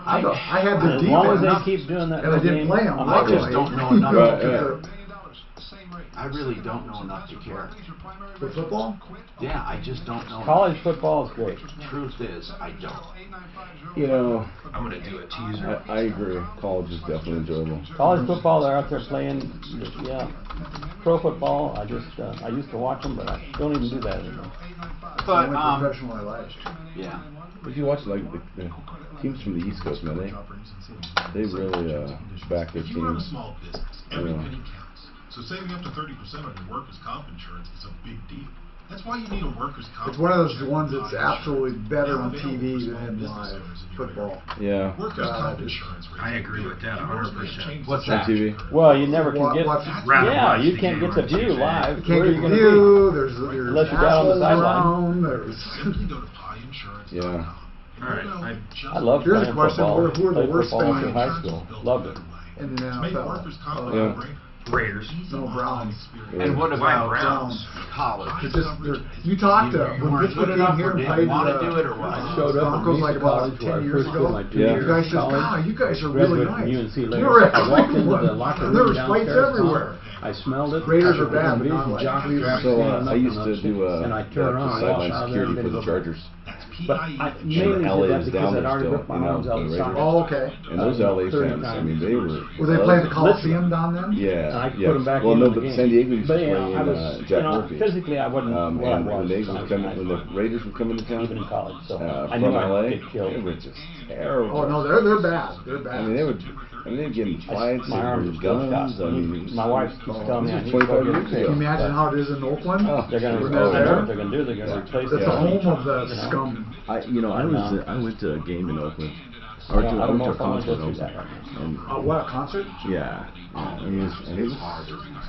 I had the As defense. long as they keep doing that and I didn't game, play him. I'm I not just gonna- don't know enough. Right, to yeah. care. I really don't know enough to care. For football? Yeah, I just don't know. College football is great. Truth is, I don't. You know, I'm gonna do a teaser. I agree. College is definitely enjoyable. College football, they're out there playing. Yeah, pro football. I used to watch them, but I don't even do that anymore. But professional I like. yeah. If you watch like the teams from the East Coast, man, they really back their If you run a teams. small business, every penny counts. So saving up to 30% on your workers' comp insurance is a big deal. That's why you need a workers' comp. It's one of those ones that's absolutely better on TV than in live football. Yeah. Workers' comp insurance. I agree with that 100%. What's On that? TV. Well, you never can get. Rather Yeah, watch you the can't game get the on view TV. live. You can't Where are get you the going to view. There's Unless you're down on the assholes sideline. around. There's. Simply go to pieInsurance.com. Yeah. All right. be? I love Here's a playing question, football. who are the Played worst football fans? through high school. Loved it. In the Make NFL. workers' comp Yeah. Raiders. No, Browns. And what Why about Browns? college? You talked to You when weren't Pittsburgh good enough, came here or and didn't played want to do it, or what? I showed up at Broncos like Mesa about College where I 10 years first ago. did my 2 Yeah. You years guys of said, college. "God, you guys are really Graduated from nice." UNC You later. were at I walked into Cleveland. the locker room There was fights downstairs. everywhere. I smelled it. Raiders I are bad, somebody not from like jockey Cleveland. So wrapped I used to do and I turned around and sideline walked out security there for the and Chargers. But I mainly LA did that is because down I'd there already still, ripped my you know, arms out of the the socket. Oh, okay. And those LA fans, I mean, they were. Were they playing the Coliseum down then? Yeah. And I put yeah. them back well, in no, the but game. San Diego used to But play yeah, I was, Jack you know, Murphy. physically I wasn't what I And was. when they would come, when the Raiders would come into town, even in college, so I from knew LA, I'd get killed. they were just terrible. Oh no, they're bad. They're bad. I mean, they would. I mean, they'd get in fights. My arms with are still guns. shot. I mean, My wife keeps telling me I this need was to go 25 get years Can you ago. imagine how it is in Oakland? They're going to. When Oh, they're you know there? what they're going to do? They're going to replace That's it. the home of the You know? scum. I went to a game in Oakland. I don't know if I want to go through that right now. And What, a concert? yeah, I mean, it was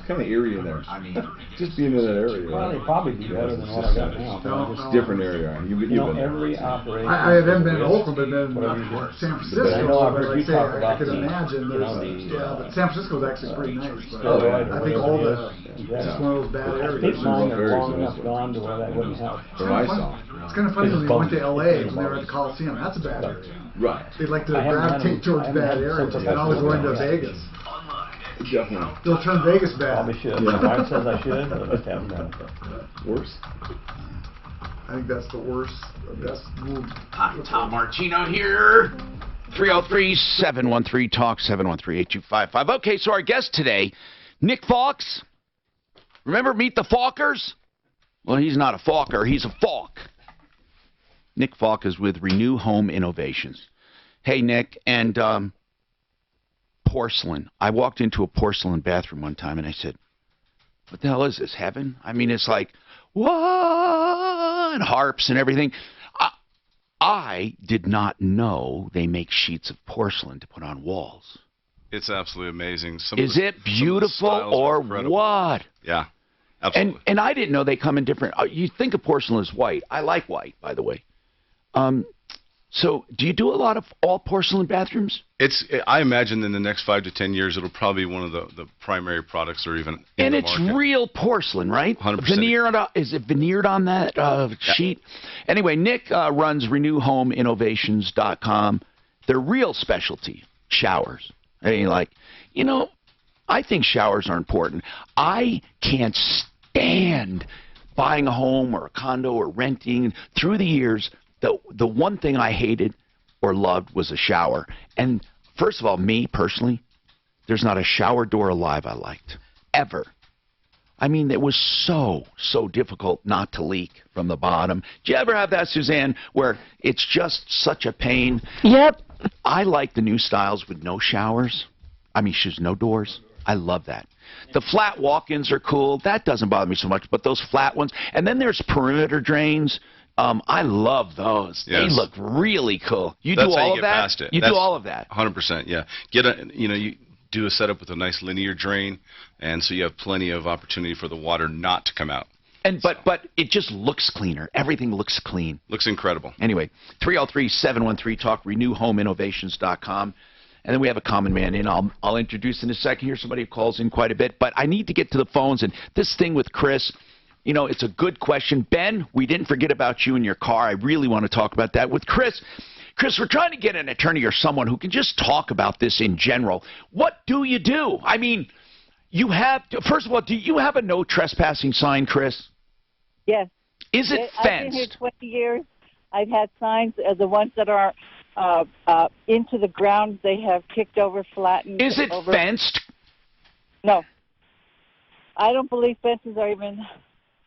kind of eerie in there. I mean, just being in that area. Well, they'd probably be better than what I got now. No, It's a different area. You've You know, been there. every operation. I haven't been in Oakland, but been Whatever you in do. San I Francisco. know I've but heard like you say, talk I about could the, imagine you know, there's, the, yeah, but San Francisco's actually pretty nice. But Steroid or I think whatever all it the, is. it's just one of those bad areas. People mine are long in enough this gone to where that wouldn't help. From I saw. It's kind of funny when they went to LA when they were at the Coliseum. That's a bad area. Right. They like to I haven't had gravitate them- towards I haven't bad had areas. some And always going to professional Vegas. Definitely. They'll turn Vegas bad. Probably should. Yeah. My wife says I should, but I just haven't done it. Worse. I think that's the worst, best move. Hi, Tom Martino here. 303-713-TALK, 713-8255. Okay, so our guest today, Nick Fox. Remember Meet the Falkers? Well, he's not a Falker. He's a Falk. Nick Falk is with Renew Home Innovations. Hey, Nick, and porcelain. I walked into a porcelain bathroom one time, and I said, what the hell is this, heaven? I mean, it's like, what? And harps and everything. I did not know they make sheets of porcelain to put on walls. It's absolutely amazing. Is it beautiful or what? Yeah, absolutely. And I didn't know they come in different. You think of porcelain as white. I like white, by the way. So, do you do a lot of all porcelain bathrooms? I imagine in the next 5 to 10 years, it'll probably be one of the primary products or even in and the it's market. Real porcelain, right? 100%. Veneered, is it veneered on that sheet? Anyway, Nick runs RenewHomeInnovations.com. Their real specialty, showers. I mean, I think showers are important. I can't stand buying a home or a condo or renting. Through the years, the one thing I hated or loved was a shower. And first of all, me personally, there's not a shower door alive I liked, ever. I mean, it was so difficult not to leak from the bottom. Do you ever have that, Suzanne, where it's just such a pain? Yep. I like the new styles with no showers. I mean, no doors. I love that. The flat walk-ins are cool. That doesn't bother me so much, but those flat ones. And then there's perimeter drains. I love those. Yes. They look really cool. You That's do how all you of get that? past it. You do all of that? 100%, yeah. You do a setup with a nice linear drain, and so you have plenty of opportunity for the water not to come out. And but it just looks cleaner. Everything looks clean. Looks incredible. Anyway, 303-713-TALK, RenewHomeInnovations.com. And then we have a common man in. I'll introduce in a second here somebody who calls in quite a bit. But I need to get to the phones. And this thing with Chris, it's a good question. Ben, we didn't forget about you in your car. I really want to talk about that. With Chris, we're trying to get an attorney or someone who can just talk about this in general. What do you do? I mean, first of all, do you have a no trespassing sign, Chris? Yes. Is it fenced? I've been here 20 years. I've had signs, the ones that are into the ground, they have kicked over, flattened. Is it fenced? No. I don't believe fences are even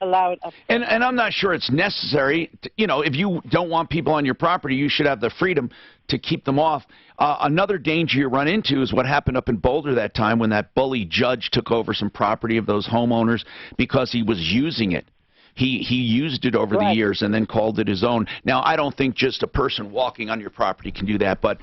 allowed up. And I'm not sure it's necessary. If you don't want people on your property, you should have the freedom to keep them off. Another danger you run into is what happened up in Boulder that time when that bully judge took over some property of those homeowners because he was using it. He used it over the years and then called it his own. Now, I don't think just a person walking on your property can do that, but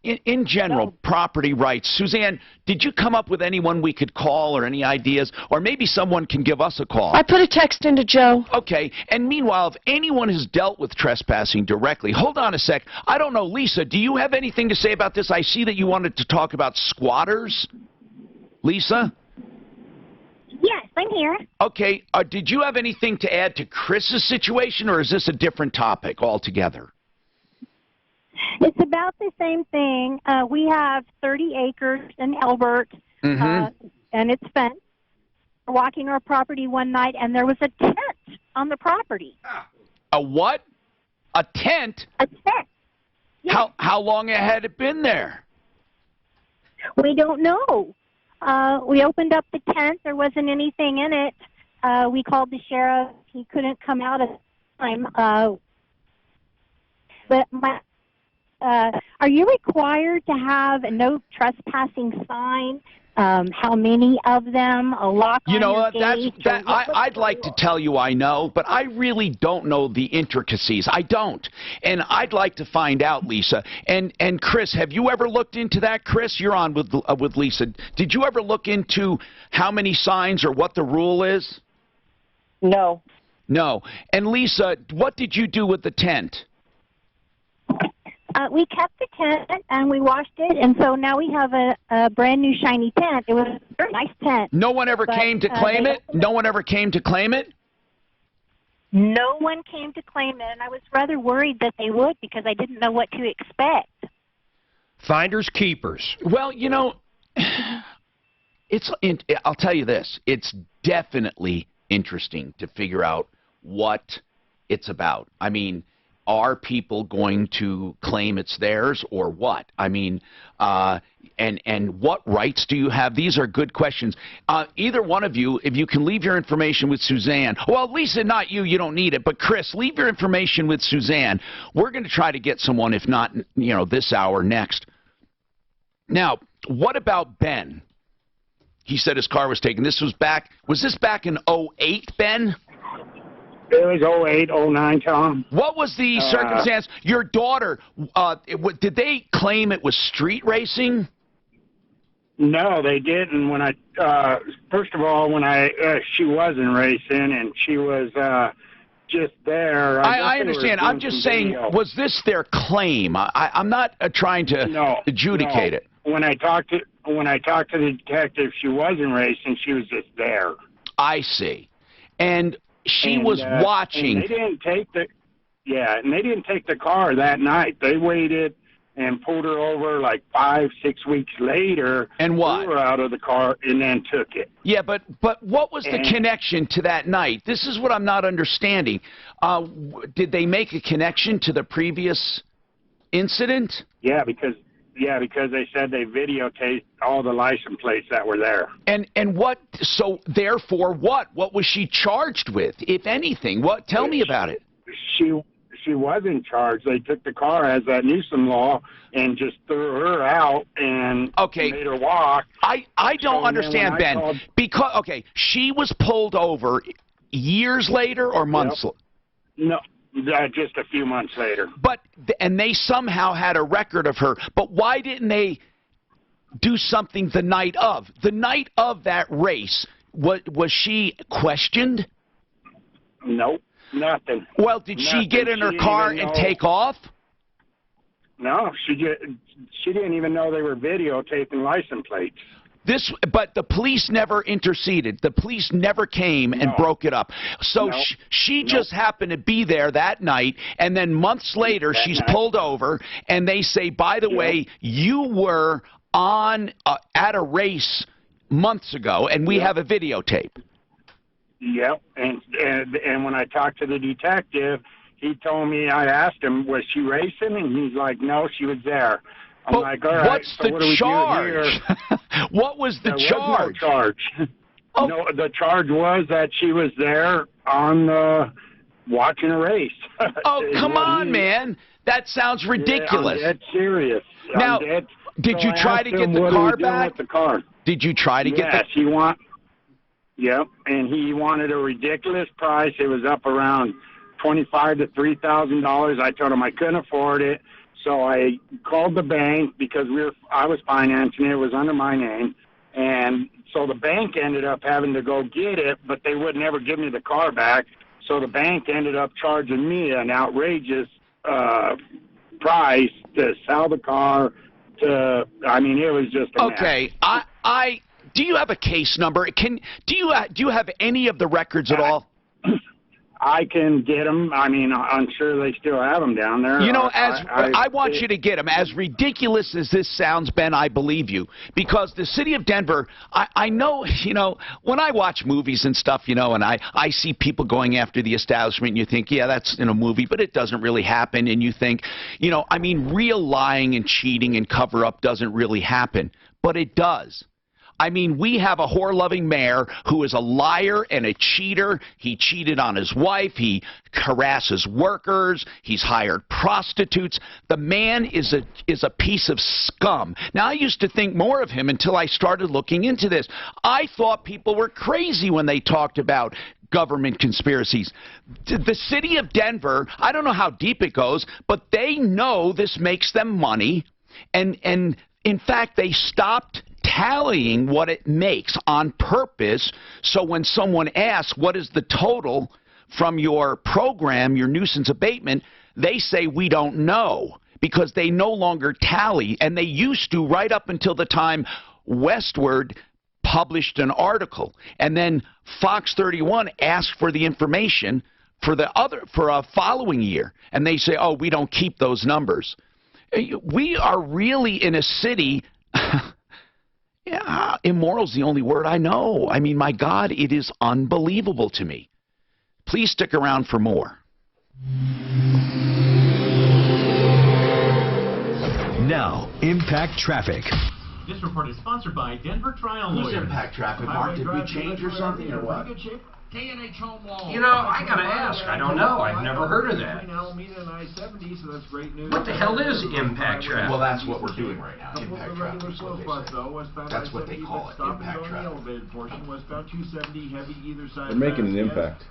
in general, property rights. Suzanne, did you come up with anyone we could call or any ideas? Or maybe someone can give us a call. I put a text into Joe. Okay, and meanwhile, if anyone has dealt with trespassing directly, hold on a sec. I don't know, Lisa, do you have anything to say about this? I see that you wanted to talk about squatters. Lisa? Yes, I'm here. Okay, did you have anything to add to Chris's situation, or is this a different topic altogether? It's about the same thing. We have 30 acres in Elbert, and it's fenced. We're walking our property one night, and there was a tent on the property. A what? A tent? A tent. Yes. How long had it been there? We don't know. We opened up the tent. There wasn't anything in it. We called the sheriff. He couldn't come out at the time. Are you required to have a no trespassing sign? How many of them? A lock on your gate? I'd like to tell you I know, but I really don't know the intricacies. I don't. And I'd like to find out, Lisa. And Chris, have you ever looked into that? Chris, you're on with Lisa. Did you ever look into how many signs or what the rule is? No. No. And Lisa, what did you do with the tent? We kept the tent and we washed it, and so now we have a brand new shiny tent. It was a very nice tent. No one ever came to claim it? No one ever came to claim it? No one came to claim it, and I was rather worried that they would because I didn't know what to expect. Finders keepers. Well, I'll tell you this. It's definitely interesting to figure out what it's about. I mean, are people going to claim it's theirs or what? I mean, and what rights do you have? These are good questions. Either one of you, if you can leave your information with Suzanne, well, Lisa, not you, you don't need it, but Chris, leave your information with Suzanne. We're going to try to get someone, if not, this hour, next. Now, what about Ben? He said his car was taken. Was this back in 08, Ben? It was 08, 09, Tom. What was the circumstance? Your daughter, did they claim it was street racing? No, they didn't. When first of all, she wasn't racing and she was just there. I understand. I'm just saying, was this their claim? I'm not trying to adjudicate it. When I talked to the detective, she wasn't racing. She was just there. I see. And she was watching. And they didn't take the car that night. They waited and pulled her over like 5-6 weeks later. And what? Threw her out of the car and then took it. Yeah, but what was the connection to that night? This is what I'm not understanding. Did they make a connection to the previous incident? Yeah, because they said they videotaped all the license plates that were there. And what? So therefore, what? What was she charged with, if anything? What? Tell me about it. She wasn't charged. They took the car as that Newsom law and just threw her out and made her walk. I don't understand, Ben. Because she was pulled over years later or months. No. Just a few months later. And they somehow had a record of her. But why didn't they do something the night of? The night of that race, was she questioned? Nope, nothing. Well, did she get in her car and take off? No, she didn't even know they were videotaping license plates. But the police never interceded. The police never came and broke it up. So she just happened to be there that night, and then months later she's pulled over, and they say, by the way, you were on at a race months ago, and we have a videotape. Yep, and when I talked to the detective, he told me, I asked him, was she racing? And he's like, no, she was there. I'm like, all right, what's the charge? What was the charge? No charge. No, the charge was that she was there on watching a race. Come on, man. That sounds ridiculous. Yeah, I'm dead serious. Now, did you try to get the car back? Did you try to get the... Yep, and he wanted a ridiculous price. It was up around $2,500 to $3,000. I told him I couldn't afford it. So I called the bank because I was financing it. It was under my name. And so the bank ended up having to go get it, but they would never give me the car back. So the bank ended up charging me an outrageous price to sell the car. It was just a mess. Do you have a case number? Do you have any of the records at all? I can get them. I'm sure they still have them down there. I want you to get them. As ridiculous as this sounds, Ben, I believe you. Because the city of Denver, I know, when I watch movies and stuff, and I see people going after the establishment, and you think, yeah, that's in a movie, but it doesn't really happen. And you think, real lying and cheating and cover-up doesn't really happen. But it does. We have a whore-loving mayor who is a liar and a cheater. He cheated on his wife. He harasses workers. He's hired prostitutes. The man is a piece of scum. Now, I used to think more of him until I started looking into this. I thought people were crazy when they talked about government conspiracies. The city of Denver, I don't know how deep it goes, but they know this makes them money. And in fact, they stopped tallying what it makes on purpose, so when someone asks what is the total from your program, your nuisance abatement, they say we don't know, because they no longer tally. And they used to, right up until the time Westward published an article, and then Fox 31 asked for the information for a following year, and they say, oh, we don't keep those numbers. We are really in a city Yeah, immoral is the only word I know. My God, it is unbelievable to me. Please stick around for more. Now, Impact Traffic. This report is sponsored by Denver Trial Who's Lawyers. Impact Traffic, Mark? Did we change or something or what? K&H Home Law. You know, I gotta ask. I don't know. I've never heard of that. What the hell is Impact Traffic? Well, that's what we're doing right now. Impact Traffic is what they say. That's what they call it, Impact Traffic. They're making an impact.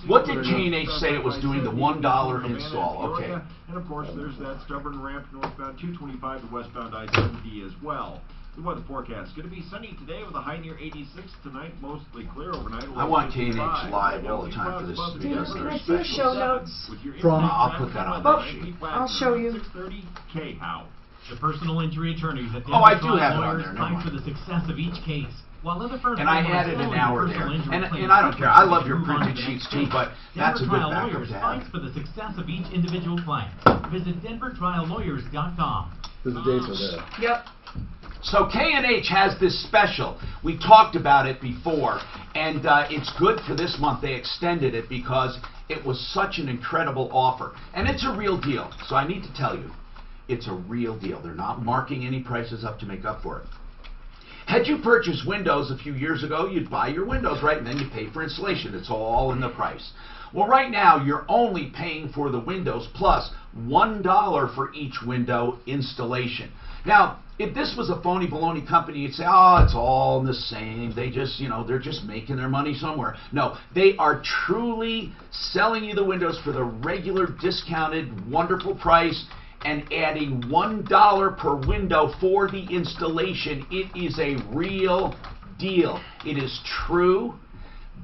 What did K&H say it was doing? The $1 install. Okay. And of course, there's that stubborn ramp northbound 225 to westbound I-70 as well. The weather forecast going to be sunny today with a high near 86 tonight, mostly clear overnight. I want K&H live all the time for this because Can they're I see your show notes? I'll put that on the sheet. I'll show you. 630 K-How. The personal injury attorneys at Oh, I Denver do have it Trial on Lawyers there. Never fight mind. for the success of each case. While other firms And I rely added an solely on hour personal there. injury claims And I don't care. I love your to move on printed to the sheets next too, case, but that's a Denver good Trial backup Lawyers to fights have. for the success of each individual client. Visit DenverTrialLawyers.com. There's the dates are there. Yep. So K&H has this special. We talked about it before, and it's good for this month. They extended it because it was such an incredible offer. And it's a real deal. So I need to tell you, it's a real deal. They're not marking any prices up to make up for it. Had you purchased windows a few years ago, you'd buy your windows, right? And then you pay for installation. It's all in the price. Well, right now, you're only paying for the windows plus $1 for each window installation. Now, if this was a phony baloney company, you'd say, oh, it's all the same. They just, they're just making their money somewhere. No, they are truly selling you the windows for the regular discounted, wonderful price and adding $1 per window for the installation. It is a real deal. It is true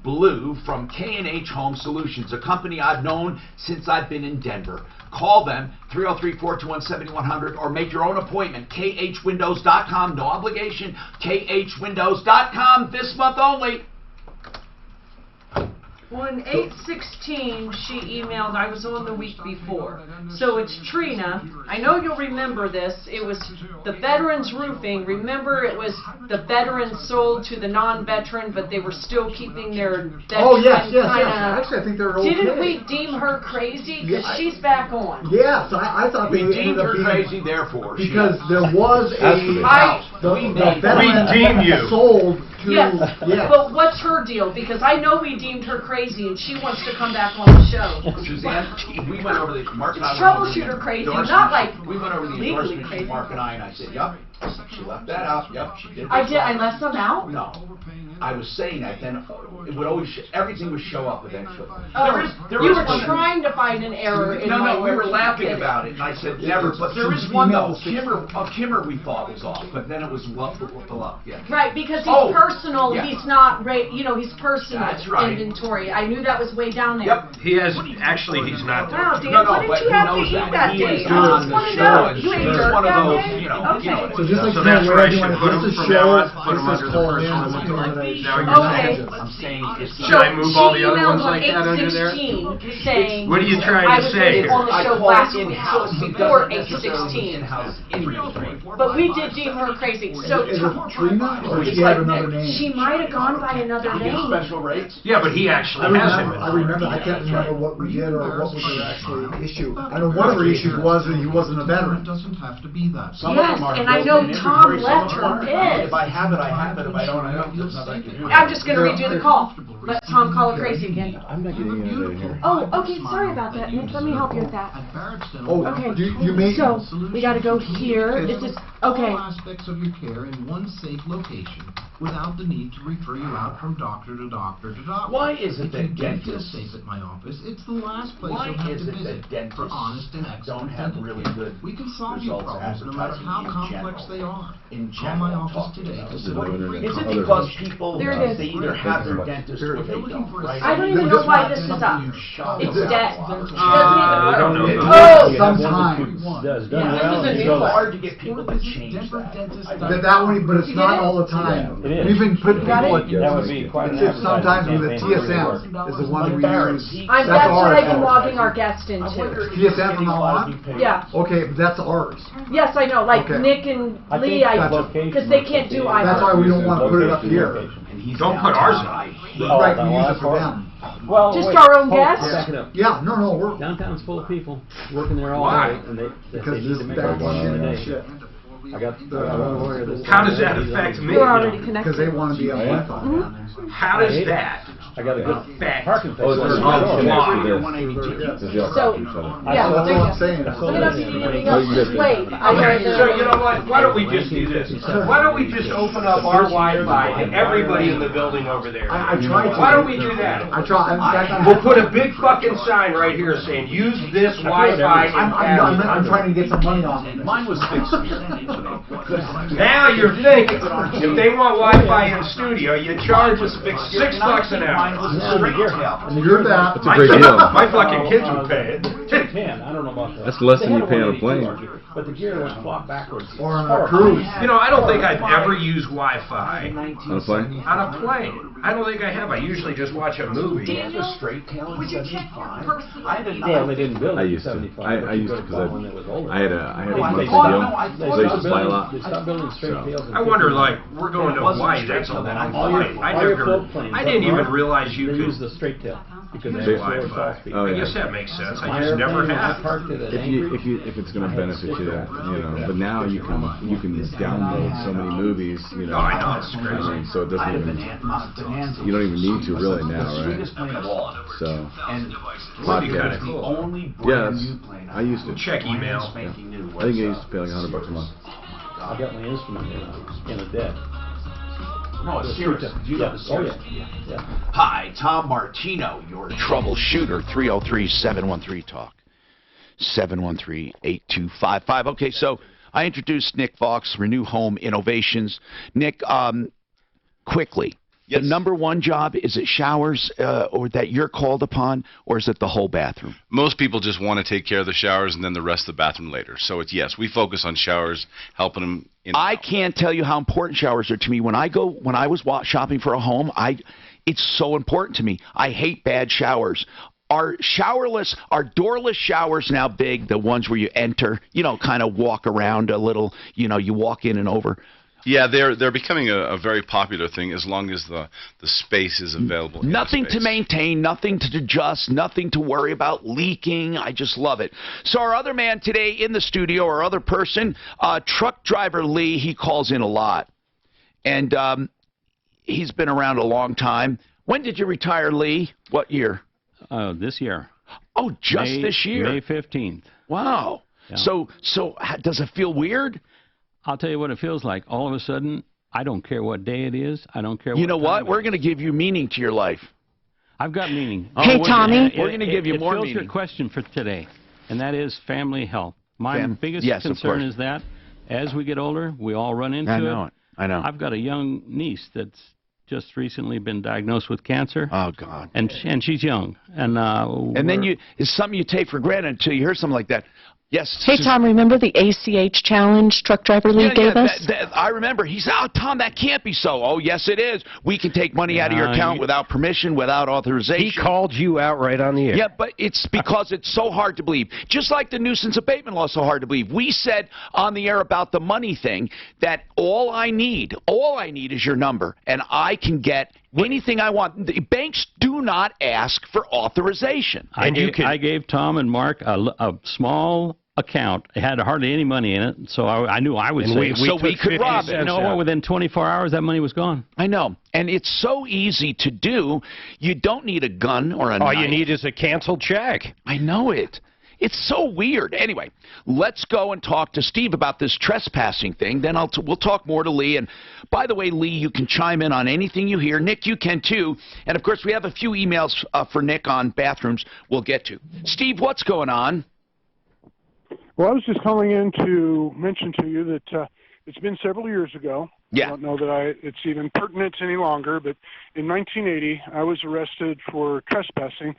blue from K&H Home Solutions, a company I've known since I've been in Denver. Call them, 303-421-7100, or make your own appointment, khwindows.com, no obligation, khwindows.com, this month only. Well, in 8/16, she emailed, I was on the week before. So it's Trina. I know you'll remember this. It was the Veterans Roofing. Remember, it was the veterans sold to the non-veteran, but they were still keeping their veteran. Oh, yes. Actually, I think they're okay. Didn't we deem her crazy? Because she's back on. Yes, I thought we they deemed her crazy, therefore. Because there was we deem you sold to... Yes, yes. But what's her deal? Because I know we deemed her crazy, and she wants to come back on the show. Suzanne, we went over the... Mark and I Troubleshooter crazy, not like we went over the legally endorsement crazy. sheet, Mark and I said, yup, she left that out, yup, she did. I did. I left some out. No, I was saying that. Then it would always everything would show up eventually. Oh, there you is were one- trying to find an error in my No, we were work. laughing about it, and I said never. But there is one though. Kimmer we thought was off, but then it was yeah. Right, because he's personal. Yeah. He's not he's personal. That's right. Inventory. I knew that was way down there. Yep. He has, actually, he's not. Wow, Dan, No, what did but you he have to knows eat that. that He day? is I on just the want to show, know. and You ate he's dirt one of that those, day? you know, Okay. So just like So that's where I should put this him is from show, now on, put him this is under the call in, personal this is injury. elimination. Now you're Okay. I'm saying it's Should I move all the other ones like She that emailed under there? on 8/16 saying What are you trying I to was say? on the I show call last it week, in-house. so It before doesn't necessarily 8/16. in-house inventory. But we did deem her crazy. So Is it Trina or does she have another name? she might have gone by another You get name. special rates. Yeah, but he actually has him. I remember. I can't remember what we did or what was the actual issue. I know one of the issues was that he wasn't a veteran. It doesn't have to be that. Some Yes, of them are and I built know in Tom inventory, some left of them her aren't. pissed. If I have it, I have it. If I don't, I don't. There's nothing I can do. I'm just going to redo the call. Let Tom call her crazy again. I'm not getting it out of here. Oh, okay, sorry about that, Nick. Let me help you with that. Oh, Okay. you made... So, we gotta go here. This is, okay. All aspects of your care in one safe location without the need to refer you out from doctor to doctor to doctor. Why is it If that you don't feel dentists? safe at my office, it's the last place Why you'll have is to it visit that dentists for honest and excellent don't have dental really care. good We can solve your results problems no matter advertising how in complex general? they are. In Call my general, office today to This is set up no a internet. free Is it Other because ones. people There it is. they either have their dentist or they don't? Right? I don't even know why this is up. It's dead. She doesn't even I don't know. Oh! Sometimes. Does Yeah, well. this is a It's new one. hard to get people to change that. That one, but it's not all the time. It is. We've been putting got people it? at... That would be quite an It's sometimes with the advertising TSM campaign. is the one we use. That's That's what ours. I've been logging our guests into. TSM from now on? Yeah. Okay, but that's ours. Yes, I know. Like Okay. Nick and I Lee, think I Gotcha. because they can't do either. That's why we don't want to put it up here. And he's Don't put ours downtown. on. Oh, Right, that's can use well, it for them. Well, Just wait, our own hold- guests? Back it up. Yeah, no, we're Downtown's full of people working there all Why? day, and they because need this to make back money shit today. shit. I got one lawyer that's How does that affect me? You're already connected. Because they want to be on Wi-Fi. How does that I got a good affect? parking place. Oh, it's There's not no connected law. to this. So, yeah, That's there all you I'm saying. Let me know if you need anything else. you Just did. wait. Okay, so you know what? Why don't we just do this? Why don't we just open up our Wi-Fi to everybody in the building over there? I tried to. Why don't we do that? I try. In fact, We'll put a big fucking sign right here saying, use this Wi-Fi. I'm trying to get some money off of it. Mine was fixed. Now you're thinking, if they want Wi-Fi in the studio, you charge us $6 an hour. You're that. That's a great deal. My fucking kids would pay it. I don't know about that. That's less They than had you pay on a 182 plane. larger, but the gear went flop backwards. Or on a cruise. You know, I don't think I've ever used Wi-Fi On a plane? on a plane. I don't think I have. I usually just watch a movie. Would you check your personal Well, they didn't build I it in used to. 75. I used to because when it was older. I had a They monthly stopped- deal. they So I used to stopped fly a building- lot. They stopped building straight tails. in I wonder, 50. like, we're going to Hawaii. That's a long All your- flight. all your float planes I up didn't even north, realize you they use could the straight tail because they They- have slower Wi-Fi. stall speed. Oh, I yeah. guess that makes sense. My I just never airplane, when I have. parked it at Anchorage, If it's going to benefit you, but now you can download so many movies, Oh, I know, it's crazy. I mean, so it doesn't even you don't even need to really now, right? So That'd be kind of cool. yes, I used to Check email. Yeah. I think I used to pay like $100 a month. I got my instrument in a deck. No, it's serious. You got the Oh, serious. yeah. Hi, Tom Martino, your troubleshooter. 303-713-TALK. 713-8255. Okay, so I introduced Nick Fox, Renew Home Innovations. Nick, quickly, Yes. the number one job, is it showers or that you're called upon, or is it the whole bathroom? Most people just want to take care of the showers and then the rest of the bathroom later. So it's yes, we focus on showers, helping them. I can't tell you how important showers are to me. When I was shopping for a home, it's so important to me. I hate bad showers. Are doorless showers now big? The ones where you enter, kind of walk around a little, you walk in and over. Yeah, they're becoming a very popular thing as long as the space is available. Nothing to maintain, nothing to adjust, nothing to worry about leaking. I just love it. So our other man today in the studio, our other person, truck driver Lee, he calls in a lot. And he's been around a long time. When did you retire, Lee? What year? This year. Oh, just this year. May 15th. Wow. Yeah. So does it feel weird? I'll tell you what it feels like. All of a sudden, I don't care what day it is. I don't care. You know what? We're going to give you meaning to your life. I've got meaning. Hey, Tommy. We're going to give you more fills meaning. your question for today, and that is family health. My biggest yes, of concern course. is that as we get older, we all run into it. I know. I've got a young niece that's just recently been diagnosed with cancer. Oh God. And she's young. And then it's something you take for granted until you hear something like that. Yes. Hey, Tom, remember the ACH challenge truck driver Lee gave us? I remember. He said, "Oh, Tom, that can't be so." Oh, yes, it is. We can take money out of your account without permission, without authorization. He called you out right on the air. Yeah, but it's because it's so hard to believe. Just like the nuisance abatement law is so hard to believe. We said on the air about the money thing that all I need is your number, and I can get anything I want. The banks do not ask for authorization. I gave Tom and Mark a small account. It had hardly any money in it, so I knew I was safe. So we could rob it. You know what? Within 24 hours, that money was gone. I know. And it's so easy to do. You don't need a gun or a knife. All you need is a canceled check. I know it. It's so weird. Anyway, let's go and talk to Steve about this trespassing thing. Then we'll talk more to Lee. And by the way, Lee, you can chime in on anything you hear. Nick, you can too. And of course, we have a few emails for Nick on bathrooms we'll get to. Steve, what's going on? Well, I was just calling in to mention to you that it's been several years ago. Yeah. I don't know that it's even pertinent any longer, but in 1980, I was arrested for trespassing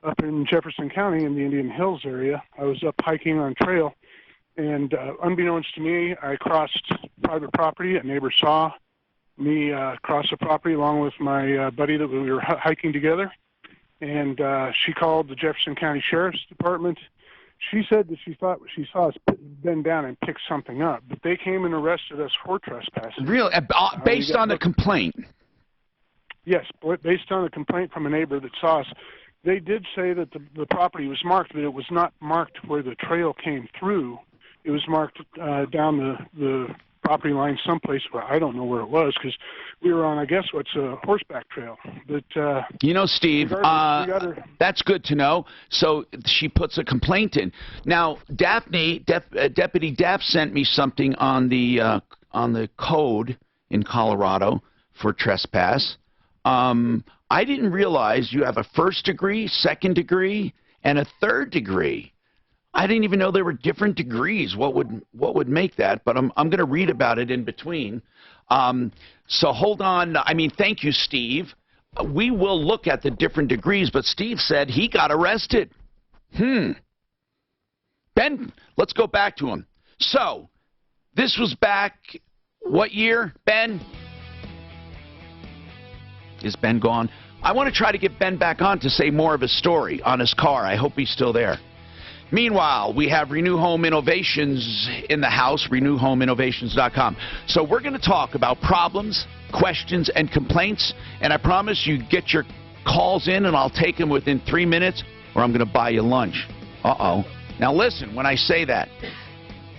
up in Jefferson County in the Indian Hills area. I was up hiking on trail, and unbeknownst to me, I crossed private property. A neighbor saw me cross the property along with my buddy that we were hiking together, and she called the Jefferson County Sheriff's Department. She said that she thought she saw us bend down and pick something up, but they came and arrested us for trespassing. Really? Based on a complaint? Yes, based on a complaint from a neighbor that saw us. They did say that the property was marked, but it was not marked where the trail came through. It was marked down the property line someplace where I don't know where it was, because we were on, I guess, what's a horseback trail. But you know, Steve, that's good to know. So she puts a complaint in. Now, Deputy Daff sent me something on the code in Colorado for trespass. I didn't realize you have a 1st degree, 2nd degree, and a 3rd degree. I didn't even know there were different degrees. What would make that? But I'm going to read about it in between. So hold on. I mean, thank you, Steve. We will look at the different degrees, but Steve said he got arrested. Ben, let's go back to him. So this was back what year, Ben? Is Ben gone? I want to try to get Ben back on to say more of his story on his car. I hope he's still there. Meanwhile, we have Renew Home Innovations in the house, renewhomeinnovations.com. So we're going to talk about problems, questions, and complaints. And I promise you get your calls in, and I'll take them within 3 minutes, or I'm going to buy you lunch. Uh-oh. Now listen, when I say that,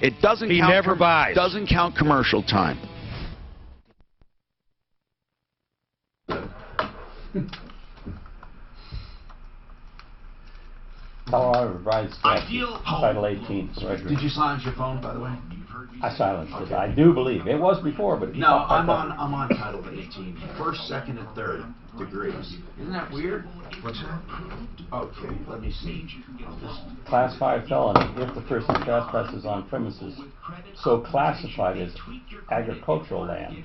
it doesn't doesn't count commercial time. Colorado Revised Statute, Title 18. Right. Did you silence your phone, by the way? I silenced it. I do believe it was before, but no, I'm on Title 18. 1st, 2nd, and 3rd degrees. Isn't that weird? What's that? Okay, let me see. Class 5 felony if the person trespasses on premises so classified as agricultural land.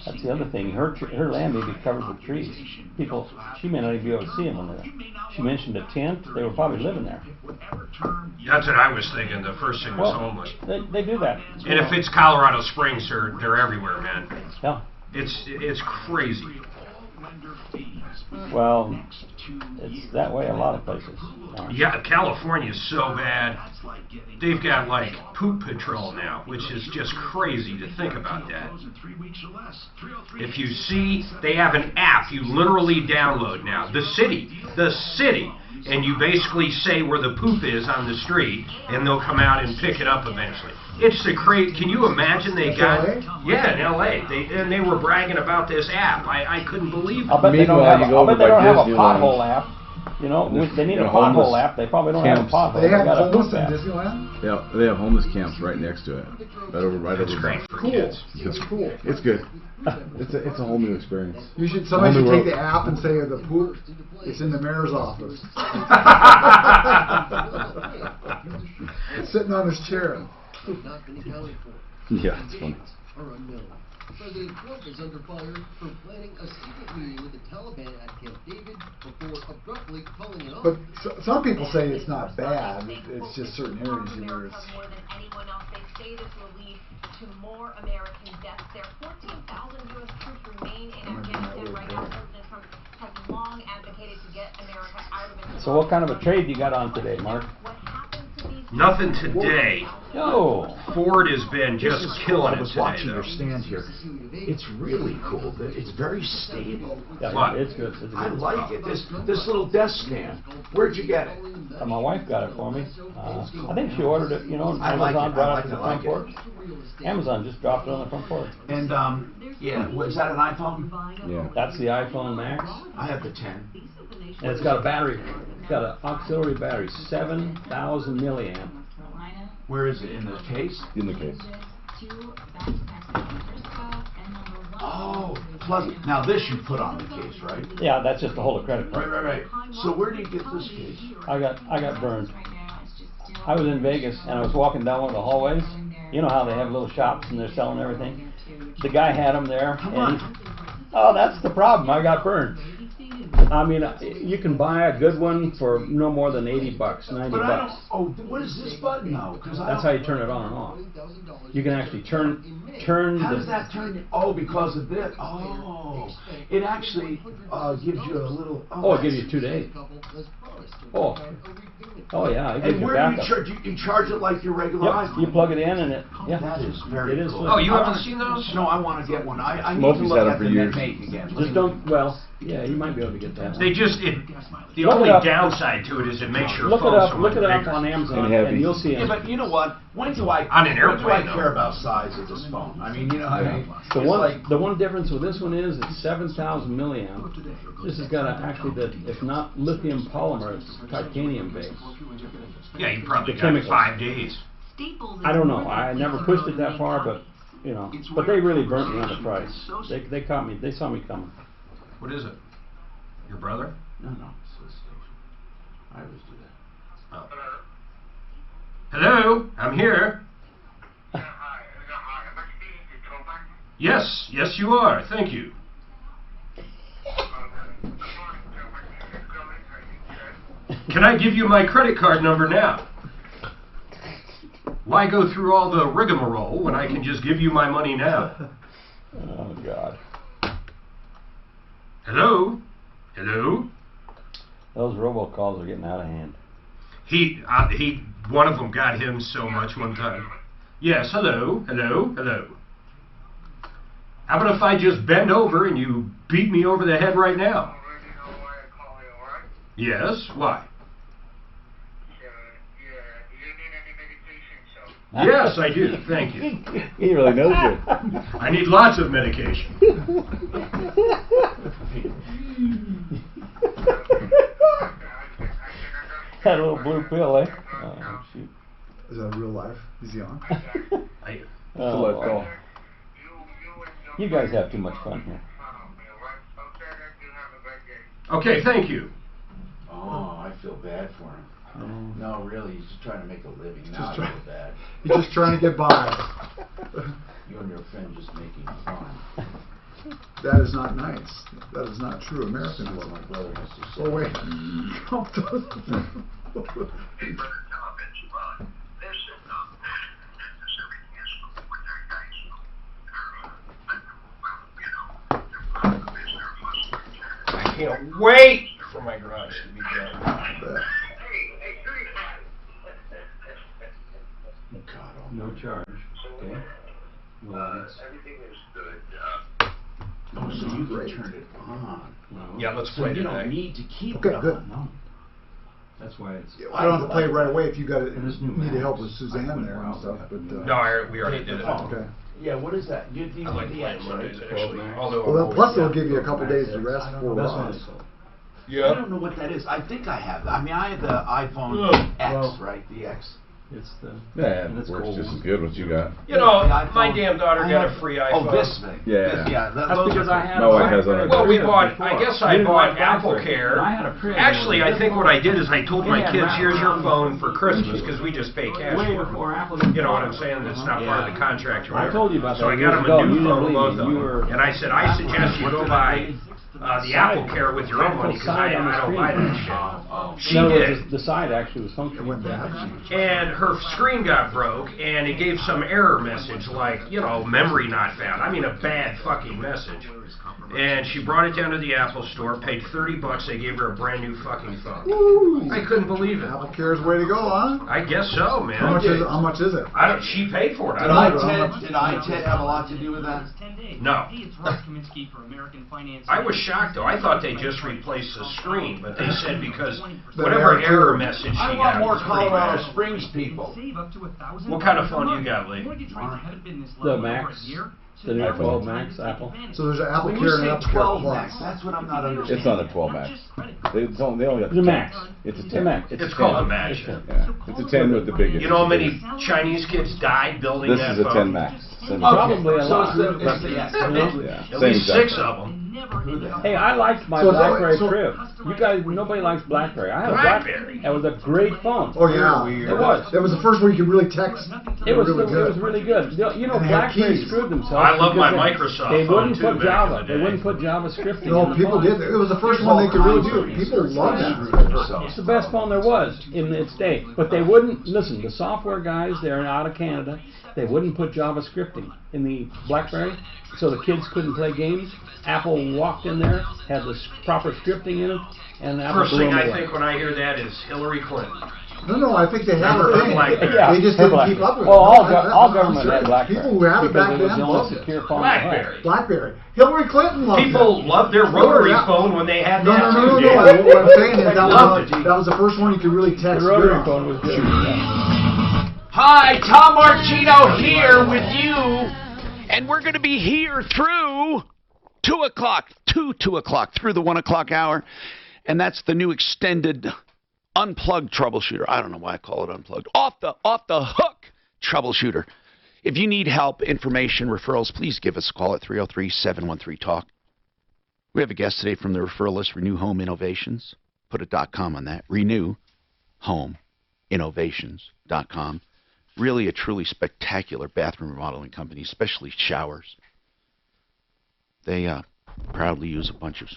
That's the other thing. Her land may be covered with trees. She may not even be able to see them in there. She mentioned a tent. They were probably living there. That's what I was thinking. The first thing was homeless. They do that. And if it's Colorado Springs, they're everywhere, man. Yeah. It's crazy. Well, it's that way a lot of places. Yeah, California's so bad. They've got like poop patrol now, which is just crazy to think about that. If you see, they have an app you literally download now. The city. And you basically say where the poop is on the street, and they'll come out and pick it up eventually. It's the crazy. Can you imagine they got? Yeah, in L.A. They were bragging about this app. I couldn't believe it. I'll bet they don't have a pothole app. You know, they need a pothole app. They probably don't have a pothole. They have homeless in Disneyland? Yeah, they have homeless camps right next to it. Right over great for cool. kids. It's cool. It's good. It's a whole new experience. Somebody should take the app and say the poop. It's in the mayor's office. It's sitting on his chair. Yeah, it's funny. President Trump is under fire for planning a secret meeting with the Taliban at Camp David before abruptly calling it off. But some people say it's not bad. It's just certain areas where it's. More than anyone else, they say this will lead to more American deaths. There 14,000 U.S. troops remain in Afghanistan right now. President Trump has long advocated to get America out of it. So what kind of a trade you got on today, Mark? Nothing today. No. Ford has been just killing it today. I was watching your stand here. It's really cool. It's very stable. Yeah, it's good. I like it. This little desk stand. Where'd you get it? My wife got it for me. I think she ordered it. You know, Amazon brought it to the front porch. Amazon just dropped it on the front porch. And yeah, is that an iPhone? Yeah. That's the iPhone Max. I have the 10. And it's got a battery. It's got an auxiliary battery, 7,000 milliamp. Where is it? In the case? In the case. Oh, plus, now this you put on the case, right? Yeah, that's just to hold a credit card. Right. So where do you get this case? I got burned. I was in Vegas and I was walking down one of the hallways. You know how they have little shops and they're selling everything. The guy had them there. Oh, that's the problem. I got burned. I mean, you can buy a good one for no more than $80, $90. Oh, what is this button though? That's how you turn it on and off. You can actually turn. How does that turn? Oh, because of this. Oh, it actually gives you a little. Oh, it gives you 2 days. Oh yeah. And where do you charge? You charge it like your regular iPhone? You plug it in and it. Yeah. That is very cool. Oh, you haven't seen those? No, I want to get one. I need Smokey's to look had 'em at for them years. and make again. Just don't. Well, yeah, you might be able to get that. They just the Look only it up. downside to it is it makes your Look phone it up. so Look much it up bigger. on Amazon, And heavy. and you'll see Yeah, it. but you know what? When do I On an airplane, when do I though. care about size of this phone? I mean, you know, I mean, The it's one, like the one difference with this one is it's 7,000 milliamp. This has got it's not lithium polymer, it's titanium base. Yeah, you probably The got chemicals. 5 days. I don't know. I never pushed it that far, but you know. But they really burnt me on the price. They caught me. They saw me coming. What is it? Your brother? no. I always do that. Oh. Hello, I'm here. Yes, yes you are. Thank you. Can I give you my credit card number now? Why go through all the rigmarole when I can just give you my money now? Oh God. Hello? Hello? Those robocalls are getting out of hand. One of them got him so much one time. Yes, hello, hello, hello. How about if I just bend over and you beat me over the head right now? Yes, why? Yes, I do, thank you. He really knows you. I need lots of medication. That little blue pill, eh? Oh, shoot. Is that real life? Is he on? Oh, you guys have too much fun here. Okay, thank you. Oh, I feel bad for him. No, really, he's just trying to make a living. Now I feel bad. He's just trying to get by. You and your friend just making fun. That is not nice. That is not true. American That's what my brother has to say. Oh wait. I can't wait for my garage to be done. No charge. Okay. Everything is good. Oh, so you can turn it on. Yeah, let's So play you today. don't need to keep Okay, it good. on. No. That's why it's. I don't have to play it right away if you got it. And this new Need to Max, help with Suzanne I there and wouldn't stuff. want But No, we already did it. Oh, okay. Yeah, what is that? You I like playing DX, Mondays right? actually. Although Well, I'm plus always- it'll give you a couple days to rest for That's Ross. what it's I don't know what that is. I think I have. I mean, I have the iPhone X, well, right? The X. It's the. Yeah, and it it's works cold. just as good what you got. You know, The iPhone. my damn daughter I got a have- free iPhone. Oh, this thing. Yeah. This, yeah. That's Those because are I had My a wife has BlackBerry one. Well, we Priv bought, before. I guess We I didn't bought like Apple BlackBerry. Care. And I had a Priv. Actually, I think what I did is I told It my had kids, wrapped here's your around phone for Christmas, windshield. because we just pay cash Way for before it. Apple did. You know what I'm saying? It's not part of the contract or I whatever. told you about So that I got years them a ago. You new didn't phone, believe both me. of You them. were- And I said, I suggest you go buy the Apple Care with your own money, because I don't buy that shit. She No, did. the side actually was functioning. And her screen got broke, and it gave some error message like, you know, memory not found. I mean, a bad fucking message. And she brought it down to the Apple store, paid $30. They gave her a brand new fucking phone. Woo. I couldn't believe it. Apple Care's way to go, huh? I guess so, man. How much is it? How much is it? I don't. She paid for it. Did I don't know. iTed have a lot to do with that? No. I was shocked though. I thought they just replaced the screen, but they said because whatever error message she I got want more was pretty Colorado bad. Springs people. What kind of phone you got, Lee? The Max. The new 12 Max Apple. So there's an Apple When Care you and say an Apple 12 Care Max, Plus. that's what I'm not understanding. It's not a 12 Max. They only got The Max. It's a The 10. Max. It's called a Max. Yeah. It's a 10 with the biggest. You know how many Chinese kids died building This that is a phone? 10 Max. Probably a So lot. it's the X. Yeah. At Same least exact 6 of them. Hey, I liked my So is that- BlackBerry so- Priv. You guys, nobody likes BlackBerry. I had a BlackBerry? That was a great phone. Oh yeah, It was. That was the first one you could really text. It was really good. really good. You know, And it had BlackBerry keys. screwed themselves. I love my because Microsoft They phone, wouldn't too, put back in Java. the They day. wouldn't put JavaScript in No, the people phone. did. It was the first one they could really do. People loved it. It's the best phone there was in its day. But they wouldn't, listen, the software guys, they're out of Canada, they wouldn't put JavaScripting in the BlackBerry, so the kids couldn't play games. Apple walked in there, had the proper scripting in it, and that First thing I away. think when I hear that is Hillary Clinton. No, I think they have a thing. Yeah, They just didn't keep up with it. Well, No, all I'm government serious. had BlackBerry. People who had it back because it was then the only loved it. secure phone. BlackBerry. BlackBerry. Hillary Clinton loved People it. loved their rotary phone when they had No, that no, no, too. no. Dave. What I'm saying is Loved it. that was the first one you could really text. The rotary good on. phone was good. Hi, Tom Martino here with you, and we're going to be here through 2 o'clock, 2 o'clock, through the 1 o'clock hour, and that's the new extended unplugged troubleshooter. I don't know why I call it unplugged. Off the hook troubleshooter. If you need help, information, referrals, please give us a call at 303-713-TALK. We have a guest today from the referral list, Renew Home Innovations. Put a .com on that. RenewHomeInnovations.com. Really a truly spectacular bathroom remodeling company, especially showers. They proudly use a bunch of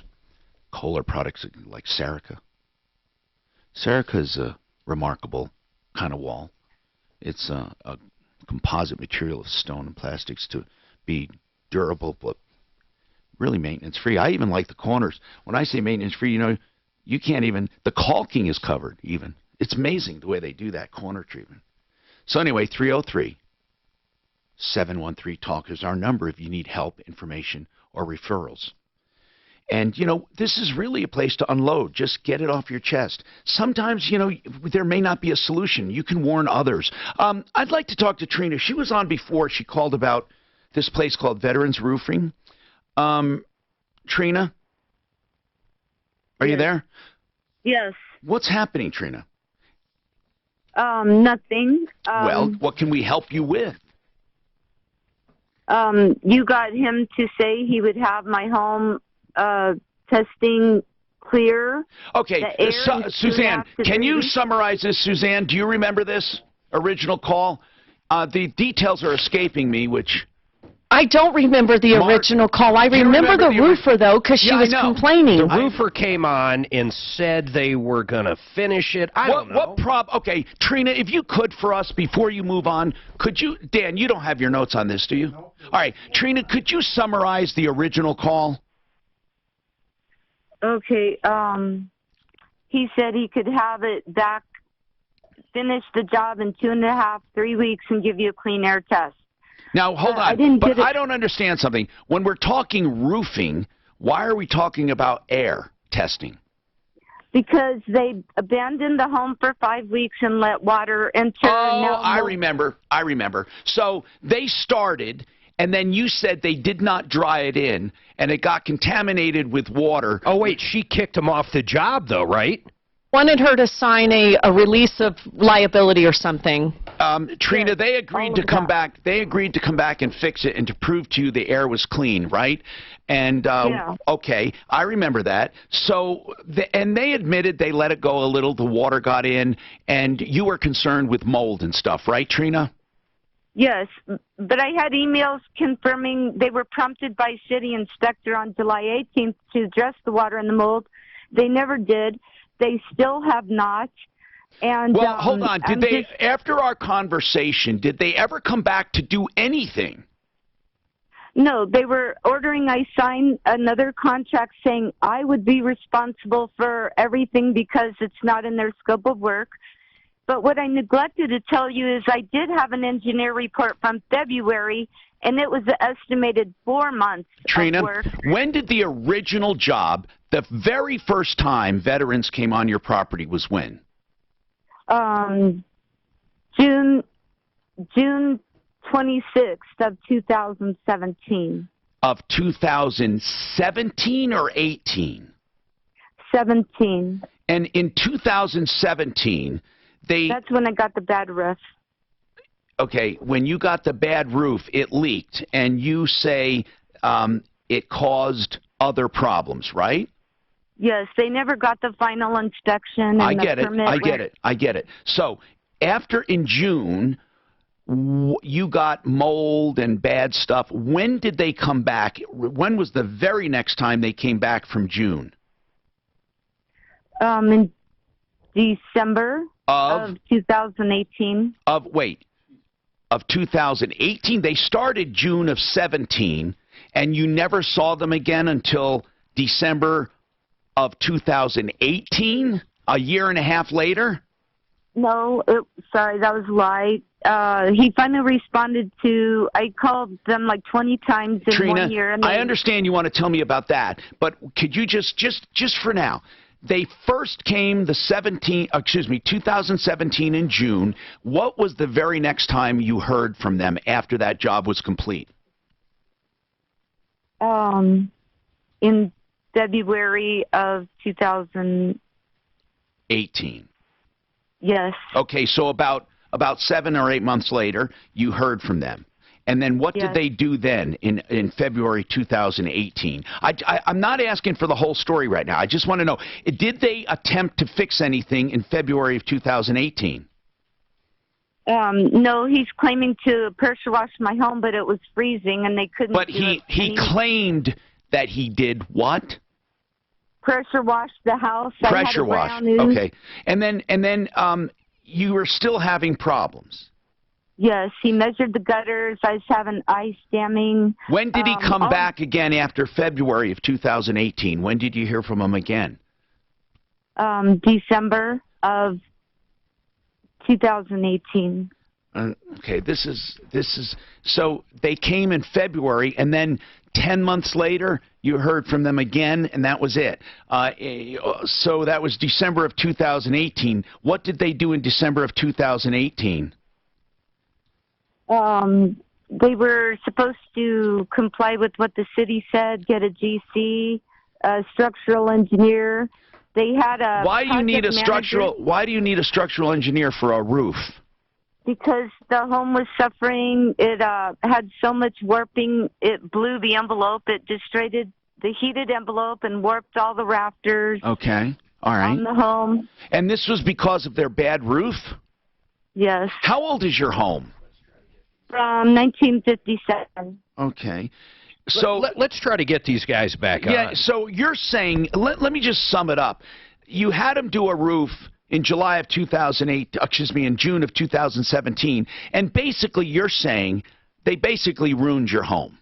Kohler products like Serica. Serica is a remarkable kind of wall. It's a composite material of stone and plastics to be durable, but really maintenance-free. I even like the corners. When I say maintenance-free, you know, you can't even, the caulking is covered even. It's amazing the way they do that corner treatment. So anyway, 303-713-TALK is our number if you need help, information, or referrals. And, you know, this is really a place to unload. Just get it off your chest. Sometimes, you know, there may not be a solution. You can warn others. I'd like to talk to Trina. She was on before. She called about this place called Veterans Roofing. Trina? Are you there? Yes. What's happening, Trina? Nothing. Well, what can we help you with? You got him to say he would have my home testing clear. Okay, Suzanne, can you summarize this? Suzanne, do you remember this original call? The details are escaping me, which... I don't remember the original call. I remember the roofer, though, because she was complaining. The roofer came on and said they were going to finish it. I don't know. Okay, Trina, if you could for us, before you move on, could you... Dan, you don't have your notes on this, do you? No. All right, Trina, could you summarize the original call? Okay, he said he could have it back, finish the job in 2.5, 3 weeks, and give you a clean air test. Now, hold on, but I don't understand something. When we're talking roofing, why are we talking about air testing? Because they abandoned the home for 5 weeks and let water enter. Oh, I remember. So they started, and then you said they did not dry it in, and it got contaminated with water. Oh, wait, she kicked him off the job, though, right? Wanted her to sign a release of liability or something. Trina, they agreed to come back. They agreed to come back and fix it and to prove to you the air was clean, right? And okay, I remember that. So, and they admitted they let it go a little. The water got in, and you were concerned with mold and stuff, right, Trina? Yes, but I had emails confirming they were prompted by city inspector on July 18th to address the water and the mold. They never did. They still have not. And well, hold on. Did they, after our conversation, did they ever come back to do anything? No, they were ordering I sign another contract saying I would be responsible for everything because it's not in their scope of work. But what I neglected to tell you is I did have an engineer report from February, and it was an estimated 4 months Trina, of work. When did the original job, the very first time veterans came on your property, was when? June 26th of 2017. Of 2017 or 18? 17. And in 2017, That's when I got the bad roof. Okay, when you got the bad roof, it leaked, and you say it caused other problems, right? Yes, they never got the final inspection. And I get it. So after in June, you got mold and bad stuff. When did they come back? When was the very next time they came back from June? In December of 2018. Of 2018. They started June of 17, and you never saw them again until December of 2018, a year and a half later? No, sorry, that was a lie. He finally responded to, I called them like 20 times in Trina, 1 year. And I understand you want to tell me about that, but could you just for now, they first came 2017 in June. What was the very next time you heard from them after that job was complete? In February of 2018. Yes. Okay, so about 7 or 8 months later, you heard from them. And then what did they do then in February 2018? I'm not asking for the whole story right now. I just want to know, did they attempt to fix anything in February of 2018? No, he's claiming to pressure wash my home, but it was freezing and they couldn't. But he claimed that he did what? Pressure wash the house. Pressure wash. Okay. And then you were still having problems. Yes, he measured the gutters. I was having ice damming. When did he come back again after February of 2018? When did you hear from him again? December of 2018. Okay, this is so they came in February, and then 10 months later you heard from them again, and that was it. So that was December of 2018. What did they do in December of 2018? They were supposed to comply with what the city said, get a GC, a structural engineer. They had a Why do you need a structural engineer for a roof? Because the home was suffering. It had so much warping. It blew the envelope. It destroyed the heated envelope and warped all the rafters. Okay. All right. On the home. And this was because of their bad roof? Yes. How old is your home? From 1957. Okay. So let's try to get these guys back on. Yeah, so you're saying, let me just sum it up. You had them do a roof in July of 2008, in June of 2017, and basically you're saying they basically ruined your home.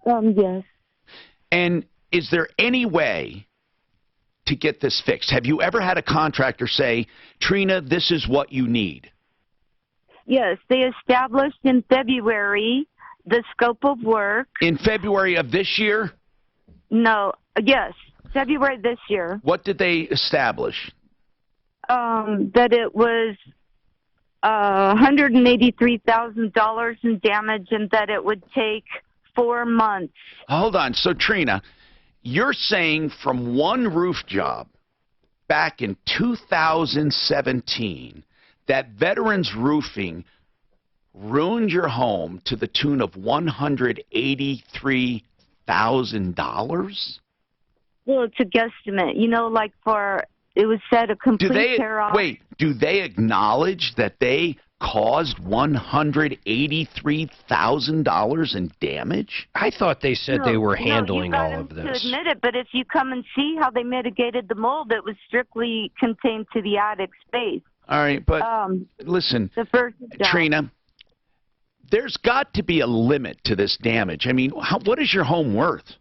Yes. And is there any way to get this fixed? Have you ever had a contractor say, Trina, this is what you need? Yes, they established in February the scope of work. In February of this year? No, yes, February this year. What did they establish? That it was $183,000 in damage and that it would take 4 months. Hold on. So, Trina, you're saying from one roof job back in 2017 that Veterans Roofing ruined your home to the tune of $183,000? Well, it's a guesstimate. You know, like it was said a complete tear-off. Wait, do they acknowledge that they caused $183,000 in damage? I thought they said they were handling all of this. To admit it, but if you come and see how they mitigated the mold, it was strictly contained to the attic space. All right, but listen, Trina, there's got to be a limit to this damage. I mean, what is your home worth?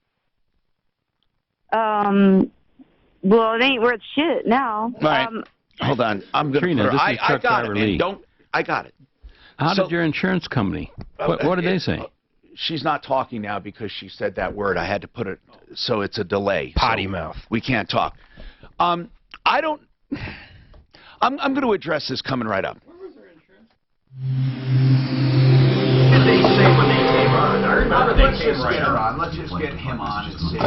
Well, it ain't worth shit now. All right, hold on. I'm going to. I got it, man. I got it. How did your insurance company? What did they say? She's not talking now because she said that word. I had to put it so it's a delay. Potty mouth. We can't talk. I don't. I'm going to address this coming right up. What did they say when they came on? I remember they came right on. Let's just get him on and see.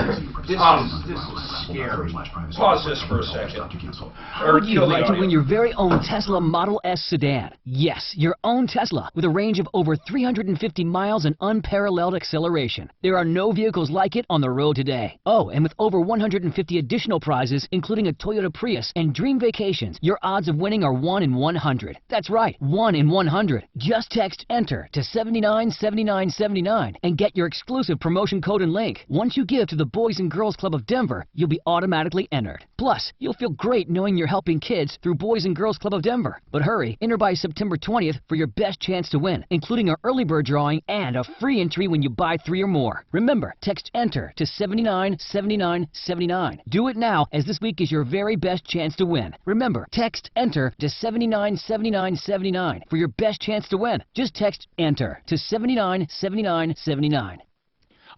This is scary. Pause this for a second. How would you like to win your very own Tesla Model S sedan? Yes, your own Tesla with a range of over 350 miles and unparalleled acceleration. There are no vehicles like it on the road today. Oh, and with over 150 additional prizes, including a Toyota Prius and Dream Vacations, your odds of winning are 1 in 100. That's right, 1 in 100. Just text ENTER to 797979 and and get your exclusive promotion code and link. Once you give to the Boys and Girls Club of Denver, you'll be automatically entered. Plus, you'll feel great knowing you're helping kids through Boys and Girls Club of Denver. But hurry, enter by September 20th for your best chance to win, including our early bird drawing and a free entry when you buy 3 or more. Remember, text ENTER to 797979. Do it now, as this week is your very best chance to win. Remember, text ENTER to 797979 for your best chance to win. Just text ENTER to 797979.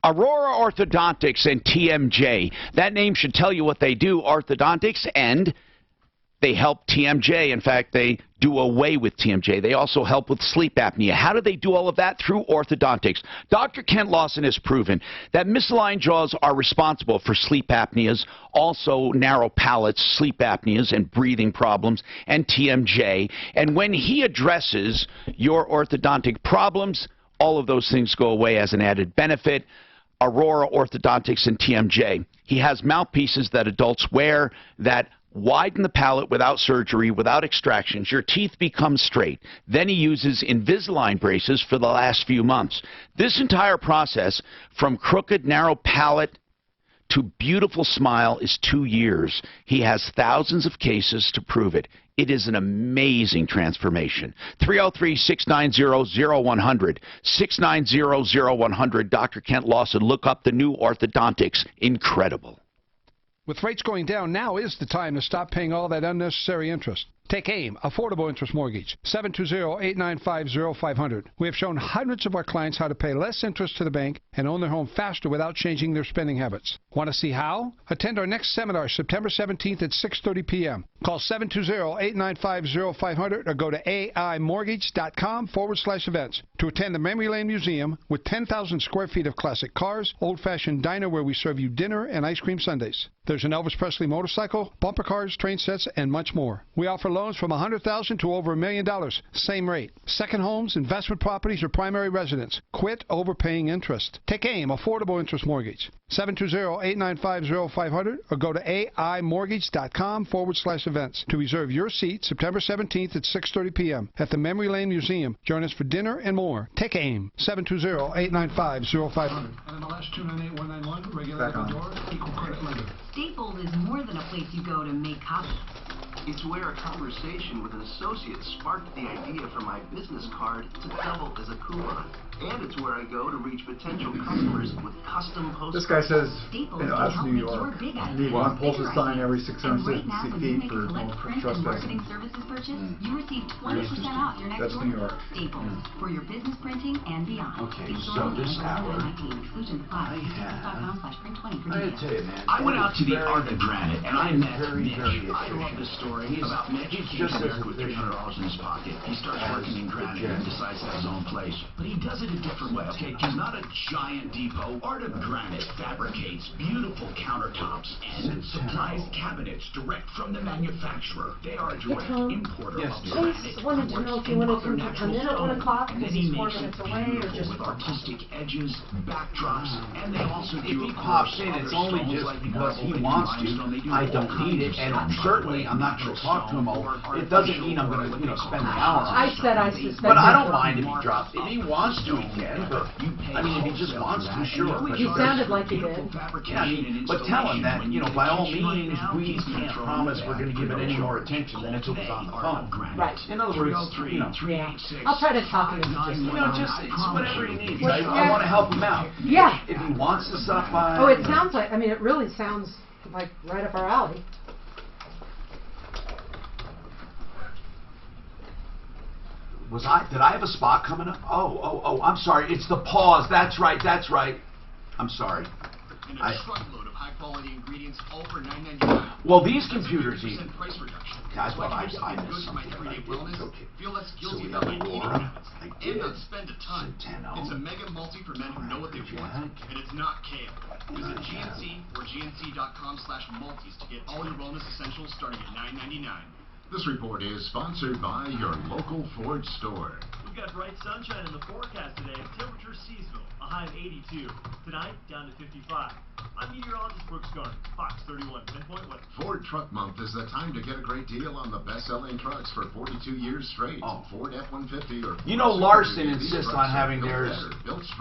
Aurora Orthodontics and TMJ. That name should tell you what they do, orthodontics, and they help TMJ. In fact, they do away with TMJ. They also help with sleep apnea. How do they do all of that? Through orthodontics. Dr. Kent Lawson has proven that misaligned jaws are responsible for sleep apneas, also narrow palates, sleep apneas, and breathing problems, and TMJ. And when he addresses your orthodontic problems, all of those things go away as an added benefit. Aurora Orthodontics and TMJ. He has mouthpieces that adults wear that widen the palate without surgery, without extractions. Your teeth become straight. Then he uses Invisalign braces for the last few months. This entire process, from crooked, narrow palate to beautiful smile, is 2 years. He has thousands of cases to prove it. It is an amazing transformation. 303-690-0100. 690-0100. Dr. Kent Lawson. Look up the new orthodontics. Incredible. With rates going down, now is the time to stop paying all that unnecessary interest. Take AIM, Affordable Interest Mortgage, 720-895-0500. We have shown hundreds of our clients how to pay less interest to the bank and own their home faster without changing their spending habits. Want to see how? Attend our next seminar September 17th at 6:30 p.m. Call 720-895-0500 or go to aimortgage.com/events to attend the Memory Lane Museum with 10,000 square feet of classic cars, old-fashioned diner where we serve you dinner and ice cream sundaes. There's an Elvis Presley motorcycle, bumper cars, train sets, and much more. We offer loans from $100,000 to over $1 million. Same rate. Second homes, investment properties, or primary residence. Quit overpaying interest. Take AIM, Affordable Interest Mortgage. 720-895-0500 or go to aimortgage.com/events to reserve your seat September 17th at 6:30 p.m. at the Memory Lane Museum. Join us for dinner and more. Take AIM. 720-895-0500. And LS 298-191, regular door, equal credit lender. Staples is more than a place you go to make coffee. It's where a conversation with an associate sparked the idea for my business card to double as a coupon. And it's where I go to reach potential customers with custom postcards. This guy says, that's New York. You need one postal sign every 660 feet for trespassing. You receive 20% off your next That's New York. Staples for your business printing and beyond. Okay, so this hour, I tell you, man, I went out to the Art of Granite and I met Mitch. I love this story about Mitch. He's just with $300 in his pocket. He starts working in granite and decides to have his own place. But he does it a different way, okay? He's not a giant depot. Art of Granite fabricates beautiful countertops and supplies cabinets direct from the manufacturer. They are a direct importer of granite. I just wanted to know if you wanted him to come in at 1 o'clock because he's 4 minutes away, or just with artistic edges, backdrops, and they also if he pops in, it's only just because he wants to. I don't need it, and certainly I'm not going to talk to him over. It doesn't mean I'm going to, spend the hour on it. I suspect. But I don't mind if he drops. If he wants to, he can. But I mean, if he just wants to, sure. But You sounded like you did. Yeah, but tell him that, by all means, we can't promise we're going to give it any more attention than if it was on the phone. Right. In other words, I'll try to talk to him. Just it's whatever he needs. I want to help him out. Yeah. If he wants to stop by. Oh, it sounds like, it really sounds like right up our alley. Did I have a spot coming up? Oh, I'm sorry. It's the pause. That's right. I'm sorry. And a truckload of high-quality ingredients, all for $9.99. Well, these computers even. Price reduction. Guys, well, I Good missed for my something. everyday wellness. Okay. Feel less So guilty we about have my eating Aurora. habits. I did. And not spend a ton. It's a mega multi for men who know what they want, and it's not kale. Visit GNC or gnc.com/multis to get all your wellness essentials starting at $9.99. This report is sponsored by your local Ford store. We've got bright sunshine in the forecast today. Temperature seasonal, a high of 82. Tonight, down to 55. I'm meteorologist Brooks Garden, Fox 31, 10.1. Ford Truck Month is the time to get a great deal on the best-selling trucks for 42 years straight. Ford F-150 or... You know Larson insists on having theirs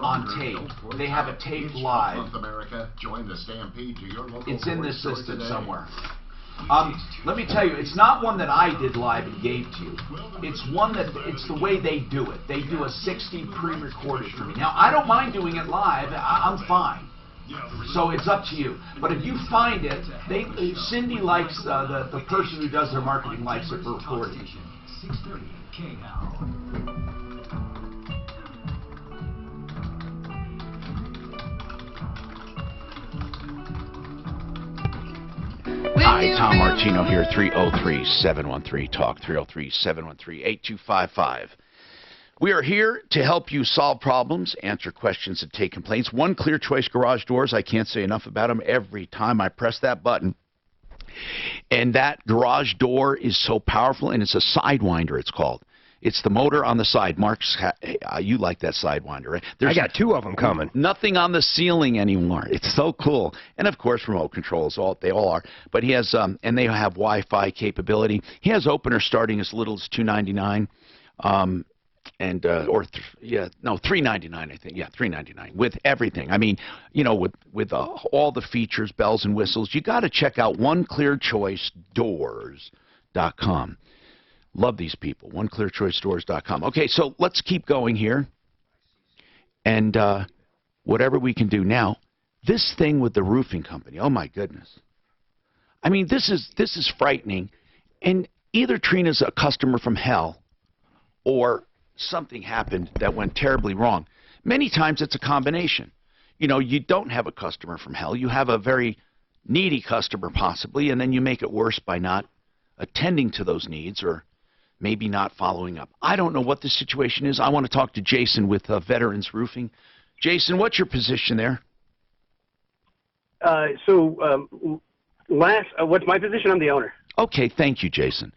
on tape. They have it taped live. America, join the stampede to your local It's in Ford this store system today. somewhere. Let me tell you, it's not one that I did live and gave to you. It's one that, it's the way they do it. They do a 60 pre-recorded for me. Now, I don't mind doing it live. I'm fine. So it's up to you. But if you find it, Cindy likes, the person who does their marketing likes it for recording. 630 KHOW. Hi, Tom Martino here, 303-713-TALK, 303-713-8255. We are here to help you solve problems, answer questions, and take complaints. One Clear Choice Garage Doors, I can't say enough about them. Every time I press that button, and that garage door is so powerful, and it's a Sidewinder, it's called. It's the motor on the side. Mark's, you like that Sidewinder, right? I got two of them coming. Nothing on the ceiling anymore. It's so cool. And, of course, remote controls. They all are. But he has, and they have Wi-Fi capability. He has openers starting as little as $299. $399, I think. Yeah, $399 with everything. I mean, you know, with all the features, bells and whistles. You got to check out OneClearChoiceDoors.com. Love these people. OneClearChoiceDoors.com. Okay, so let's keep going here. And whatever we can do now. This thing with the roofing company. Oh my goodness. I mean, this is frightening. And either Trina's a customer from hell, or something happened that went terribly wrong. Many times it's a combination. You know, you don't have a customer from hell. You have a very needy customer possibly, and then you make it worse by not attending to those needs or maybe not following up. I don't know what the situation is. I want to talk to Jason with Veterans Roofing. Jason, what's your position there? What's my position? I'm the owner. Okay, thank you, Jason.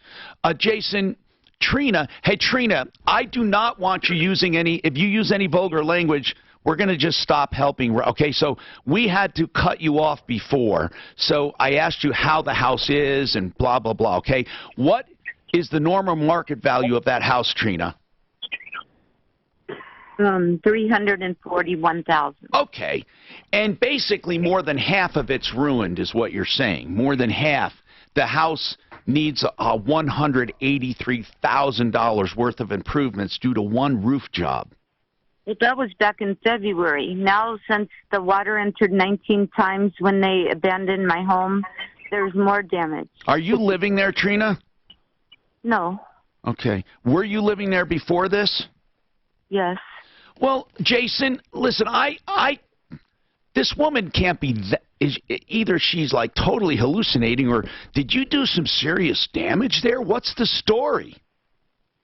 Jason, Trina, hey, Trina, I do not want you using any, if you use any vulgar language, we're going to just stop helping. Okay, so we had to cut you off before. So I asked you how the house is and blah, blah, blah, okay? What is the normal market value of that house, Trina? $341,000. Okay, and basically more than half of it's ruined is what you're saying. More than half. The house needs $183,000 worth of improvements due to one roof job. Well, that was back in February. Now, since the water entered 19 times when they abandoned my home, there's more damage. Are you living there, Trina? No. Okay. Were you living there before this? Yes. Well, Jason, listen, this woman can't be either she's like totally hallucinating, or did you do some serious damage there? What's the story?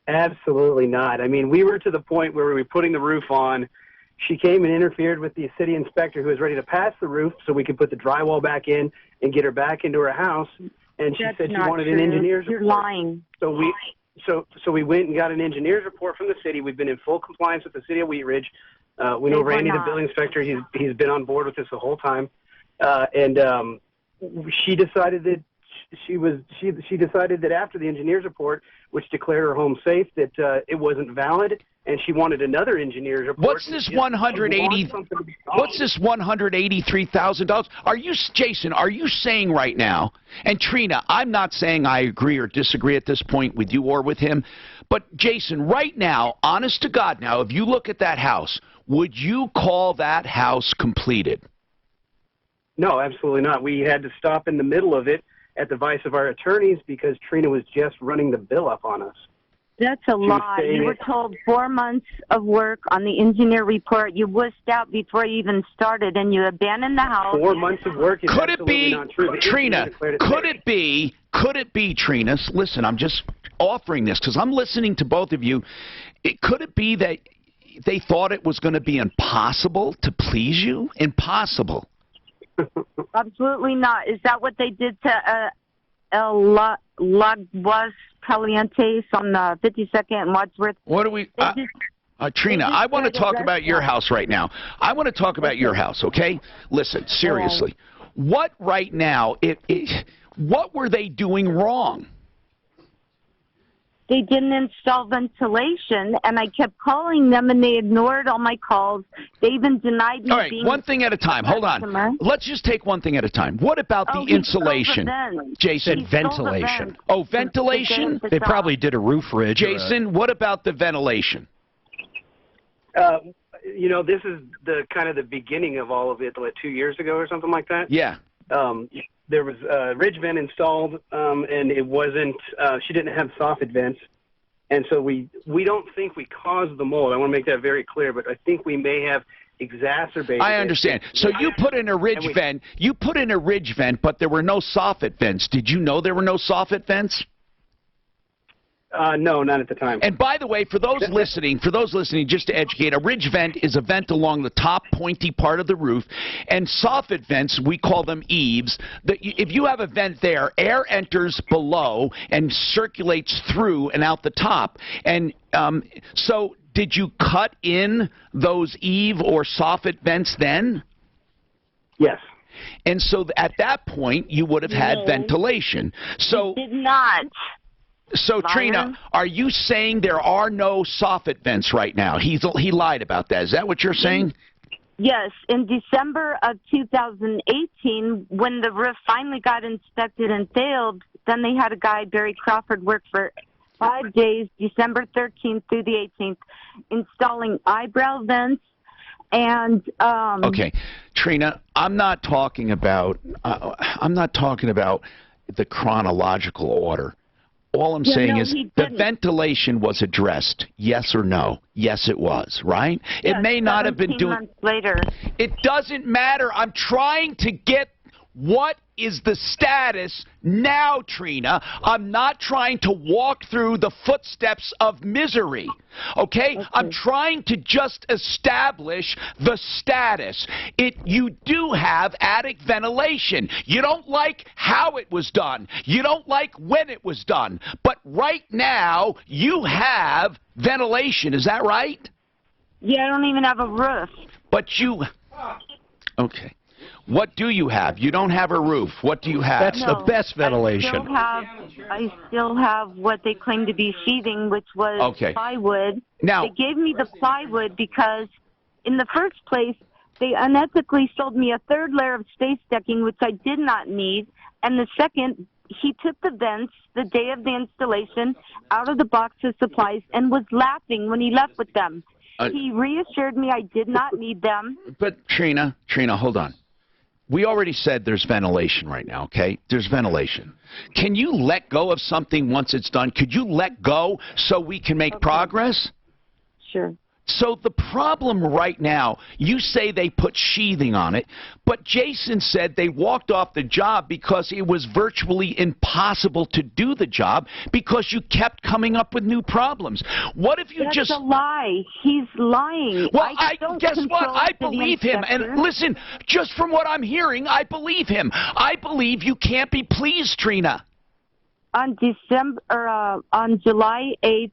Absolutely not. I mean, we were to the point where we were putting the roof on. She came and interfered with the city inspector who was ready to pass the roof so we could put the drywall back in and get her back into her house. And she said she wanted an engineer's report. You're lying. So we went and got an engineer's report from the city. We've been in full compliance with the city of Wheat Ridge. We know Randy, the building inspector. He's been on board with this the whole time. She decided that she decided that after the engineer's report, which declared her home safe, that it wasn't valid, and she wanted another engineer's report. What's this $183,000? Are you, Jason? Are you saying right now? And Trina, I'm not saying I agree or disagree at this point with you or with him, but Jason, right now, honest to God, now, if you look at that house, would you call that house completed? No, absolutely not. We had to stop in the middle of it at the advice of our attorneys because Trina was just running the bill up on us. That's a lie. You were told 4 months of work on the engineer report. You wussed out before you even started, and you abandoned the house. 4 months of work is could it absolutely be, not true. Trina, could it be, Trina, listen, I'm just offering this because I'm listening to both of you. Could it be that they thought it was going to be impossible to please you? Impossible. Absolutely not. Is that what they did to Laguas Calientes on the 52nd and Wadsworth? What do we... Trina, I want to talk about your house right now. I want to talk about your house, okay? Listen, seriously. What right now, what were they doing wrong? They didn't install ventilation, and I kept calling them, and they ignored all my calls. They even denied me. All right, one thing at a time. Hold on. Let's just take one thing at a time. What about the insulation? Jason, ventilation. Oh, ventilation? They probably did a roof ridge. Jason, what about the ventilation? You know, this is the kind of the beginning of all of it, like 2 years ago or something like that. Yeah. There was a ridge vent installed, and it wasn't. She didn't have soffit vents, and so we don't think we caused the mold. I want to make that very clear, but I think we may have exacerbated. I understand. So you put in a ridge vent. You put in a ridge vent, but there were no soffit vents. Did you know there were no soffit vents? No, not at the time. And by the way, for those listening, just to educate, a ridge vent is a vent along the top pointy part of the roof, and soffit vents, we call them eaves. If you have a vent there, air enters below and circulates through and out the top. And so did you cut in those eave or soffit vents then? Yes. And so at that point, you would have had ventilation. So did not. So, Trina, are you saying there are no soffit vents right now? He lied about that. Is that what you're saying? Yes. In December of 2018, when the roof finally got inspected and failed, then they had a guy, Barry Crawford, work for 5 days, December 13th through the 18th, installing eyebrow vents and Okay, Trina, I'm not talking about the chronological order. All I'm saying is the ventilation was addressed, yes or no? Yes, it was, right? Yes, it may not have been doing. Months later. It doesn't matter. I'm trying to get what is the status now, Trina. I'm not trying to walk through the footsteps of misery, okay? I'm trying to just establish the status. You do have attic ventilation. You don't like how it was done. You don't like when it was done. But right now, you have ventilation. Is that right? Yeah, I don't even have a roof. But you... Okay. What do you have? You don't have a roof. What do you have? That's the best ventilation. I still have what they claim to be sheathing, which was plywood. Now, they gave me the plywood because, in the first place, they unethically sold me a third layer of space decking, which I did not need. And the second, he took the vents the day of the installation out of the box of supplies and was laughing when he left with them. He reassured me I did not need them. But, Trina, hold on. We already said there's ventilation right now, okay? There's ventilation. Can you let go of something once it's done? Could you let go so we can make progress? Sure. So the problem right now, you say they put sheathing on it, but Jason said they walked off the job because it was virtually impossible to do the job because you kept coming up with new problems. What if you That's a lie. He's lying. Well, guess what? I believe him. And listen, just from what I'm hearing, I believe him. I believe you can't be pleased, Trina. On July 8th,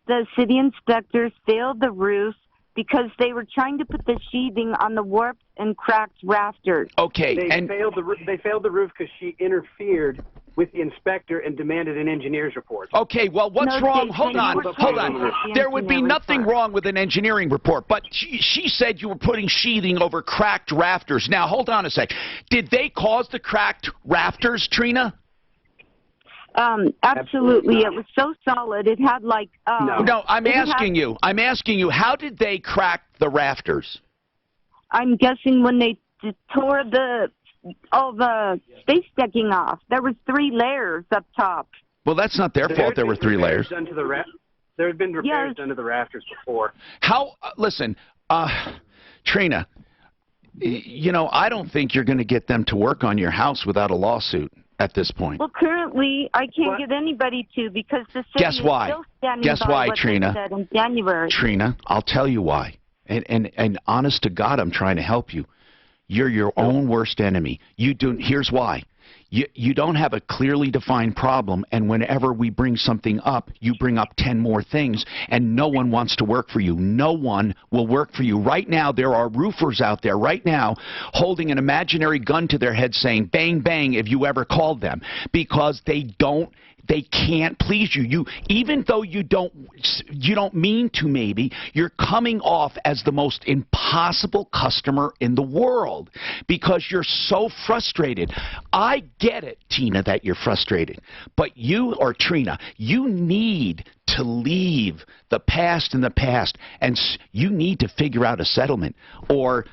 the city inspectors failed the roof because they were trying to put the sheathing on the warped and cracked rafters. Okay, they failed the roof because she interfered with the inspector and demanded an engineer's report. Okay, well, what's wrong? Hold on. There would be nothing wrong with an engineering report, but she said you were putting sheathing over cracked rafters. Now, hold on a sec. Did they cause the cracked rafters, Trina? Absolutely. It was so solid. It had like... No, I'm asking you. How did they crack the rafters? I'm guessing when they tore all the space decking off. There was 3 layers up top. Well, that's not their fault. There were 3 layers. There had been repairs done to the rafters before. Listen, Trina, you know, I don't think you're going to get them to work on your house without a lawsuit at this point. Well, currently, I can't get anybody to because the city is still standing by what they said in January. Trina, I'll tell you why. And honest to God, I'm trying to help you. You're your own worst enemy. Here's why. You don't have a clearly defined problem, and whenever we bring something up, you bring up 10 more things, and no one wants to work for you. No one will work for you. Right now, there are roofers out there right now holding an imaginary gun to their head saying, bang, bang, if you ever called them, because they can't please you. Even though you don't mean to, maybe, you're coming off as the most impossible customer in the world because you're so frustrated. I get it, Tina, that you're frustrated, but you, or Trina, you need to leave the past in the past, and you need to figure out a settlement, or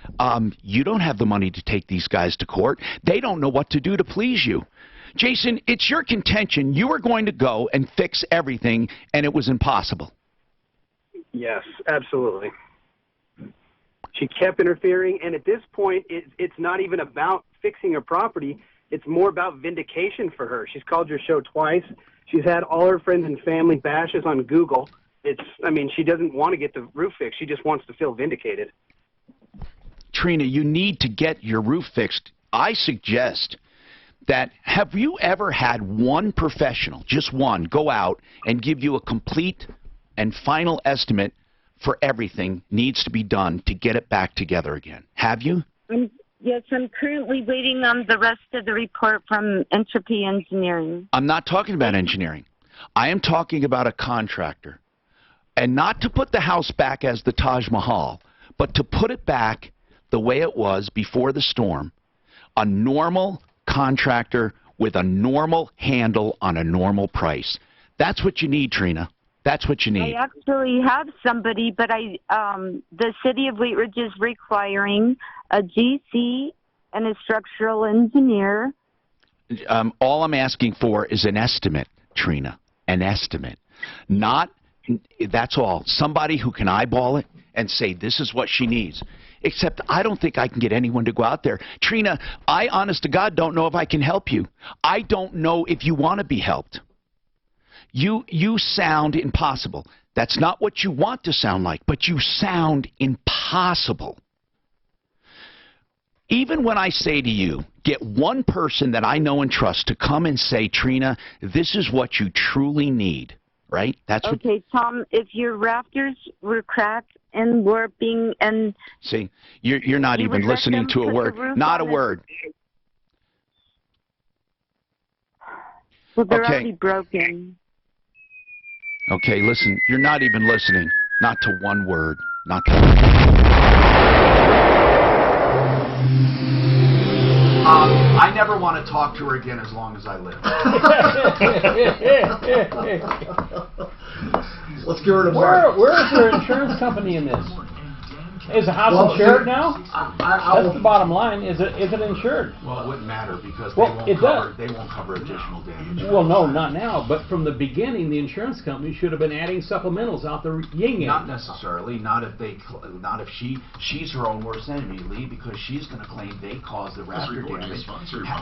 you don't have the money to take these guys to court. They don't know what to do to please you. Jason, it's your contention you were going to go and fix everything, and it was impossible. Yes, absolutely. She kept interfering, and at this point, it's not even about fixing her property. It's more about vindication for her. She's called your show twice. She's had all her friends and family bashes on Google. She doesn't want to get the roof fixed. She just wants to feel vindicated. Trina, you need to get your roof fixed. I suggest that, have you ever had one professional, just one, go out and give you a complete and final estimate for everything needs to be done to get it back together again? Have you? Yes, I'm currently waiting on the rest of the report from Entropy Engineering. I'm not talking about engineering. I am talking about a contractor. And not to put the house back as the Taj Mahal, but to put it back the way it was before the storm. A normal contractor with a normal handle on a normal price. That's what you need, Trina. That's what you need. I actually have somebody, but the city of Wheat Ridge is requiring a GC and a structural engineer. All I'm asking for is an estimate, Trina. An estimate. Not, that's all. Somebody who can eyeball it and say, this is what she needs. Except I don't think I can get anyone to go out there. Trina, I, honest to God, don't know if I can help you. I don't know if you want to be helped. You sound impossible. That's not what you want to sound like, but you sound impossible. Even when I say to you, get one person that I know and trust to come and say, Trina, this is what you truly need, right? That's okay, Tom, if your rafters were cracked and warping and... See, you're not even listening to a word. Not a word. Well, they're already broken. Okay, listen, you're not even listening. Not to one word. Not to... I never want to talk to her again as long as I live. Let's give her to Mark. Where's her insurance company in this? Is the house insured now? That's the bottom line. Is it insured? Well, it wouldn't matter because they won't cover additional damage. Well, no, not now. But from the beginning, the insurance company should have been adding supplementals out the yin-yang. Not necessarily. Not if she's her own worst enemy, Lee, because she's going to claim they caused the rafter damage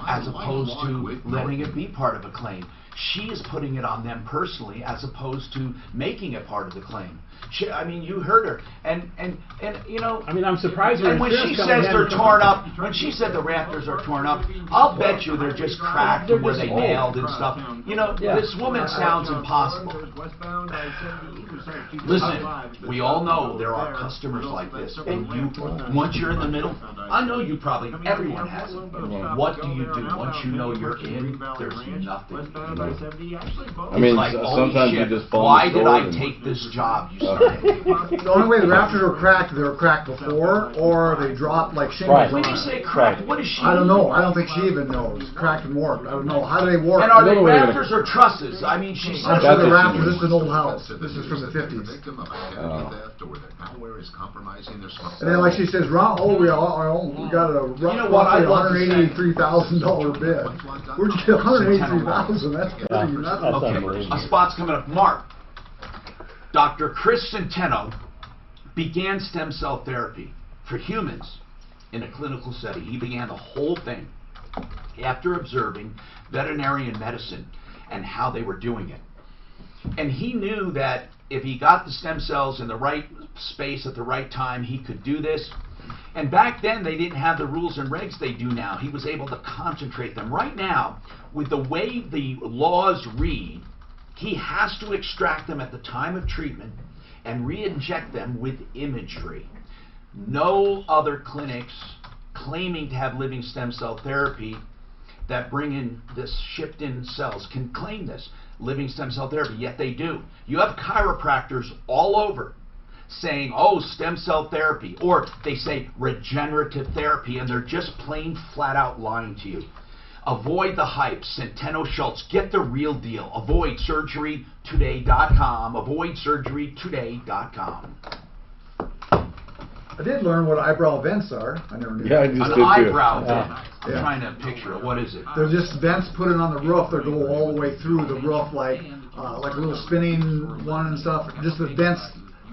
as opposed to letting it be part of a claim. She is putting it on them personally as opposed to making it part of the claim. You heard her, and you know. I'm surprised. And when she says they're torn up, when she said the rafters are torn up, I'll bet you they're just cracked where they nailed and stuff. You know, this woman sounds impossible. Listen, we all know there are customers like this, and once you're in the middle, I know you probably, everyone has it. What do you do once you know you're in? There's nothing. Sometimes you just fall. Why did I take this job? The only way the rafters are cracked, they were cracked before, or they dropped like shingles. When you say cracked, what is she? I don't know. I don't think she even knows. Cracked and warped. I don't know. How do they warp? And are they rafters or trusses? She said. I'm sure the rafters. This is an old house. This is from the 50s. And then, like she says, we got a roughly $183,000 bid. Where'd you get $183,000? That's pretty nuts. Okay, a spot's coming up. Mark. Dr. Chris Centeno began stem cell therapy for humans in a clinical setting. He began the whole thing after observing veterinarian medicine and how they were doing it. And he knew that if he got the stem cells in the right space at the right time, he could do this. And back then, they didn't have the rules and regs they do now. He was able to concentrate them. Right now, with the way the laws read, he has to extract them at the time of treatment and re-inject them with imagery. No other clinics claiming to have living stem cell therapy that bring in this shipped in cells can claim this living stem cell therapy, yet they do. You have chiropractors all over saying, oh, stem cell therapy, or they say regenerative therapy, and they're just plain flat out lying to you. Avoid the hype. Centeno Schultz, get the real deal. AvoidSurgeryToday.com. AvoidSurgeryToday.com. I did learn what eyebrow vents are. I never knew. Yeah, I just that. did too. Eyebrow Yeah. vent. I'm trying to picture it. What is it? They're just vents put in on the roof. They go all the way through the roof, like a little spinning one and stuff. Just the vents,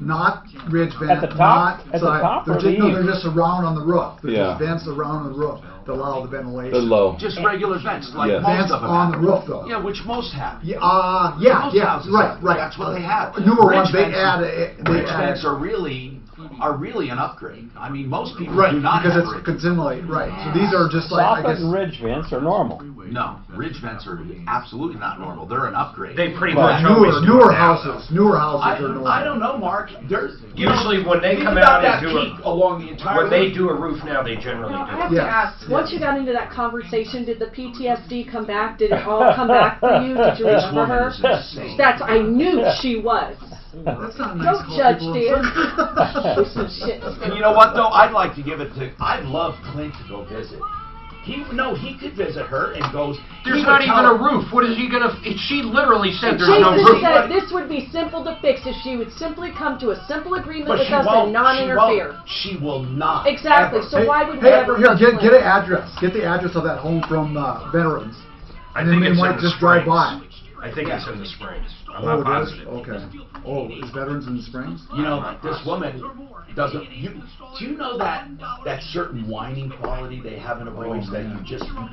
not ridge vents. At the top? Not At the side. top They're or just, the no, eaves? they're just around on the roof. They're Yeah. just vents around the roof to allow the ventilation. They're low. Just regular vents, like Yes. most Vents of them on have. the roof, though. Yeah, which most have. Yeah, Most yeah, houses right, have. right. That's what they have. Newer Ridge ones, they vents- add Ridge vents are really an upgrade. I mean, most people right, do not because have it's ridge. continually, right. So these are just like, I Soffit guess, and ridge vents are normal. No, ridge vents are absolutely not normal. They're an upgrade. They pretty but much always do newer it now, houses are normal. I don't know, Mark. There's Usually when they think come about out and that do peak it, along the entire when they roof. do a roof now, they generally Now, I do have it. to Yes, ask, yes. once you got into that conversation, did the PTSD come back? Did it all come back for you? Did you This remember woman her? is insane. That's, I knew she was. That's not nice. Don't to call judge, people dear. insane. There's some shit. And you know what though? I'd like to give it to. I'd love Clint to go visit. He could visit her and goes. There's he not would even tell a her- roof. What is he gonna? She literally said And there's no Jason roof. said this would be simple to fix if she would simply come to a simple agreement But with she us won't. and non-interfere. She will not. Exactly. ever. So why would we Hey, ever here, touch get Clint? an address. Get the address of that home from veterans. I And think then it's they in might the just drive by. Springs. I think it's in the Springs. I'm Oh, not it is? positive. Okay. Oh, is Veterans in the Springs? You know, this woman doesn't. Do you know that certain whining quality they have in a voice that you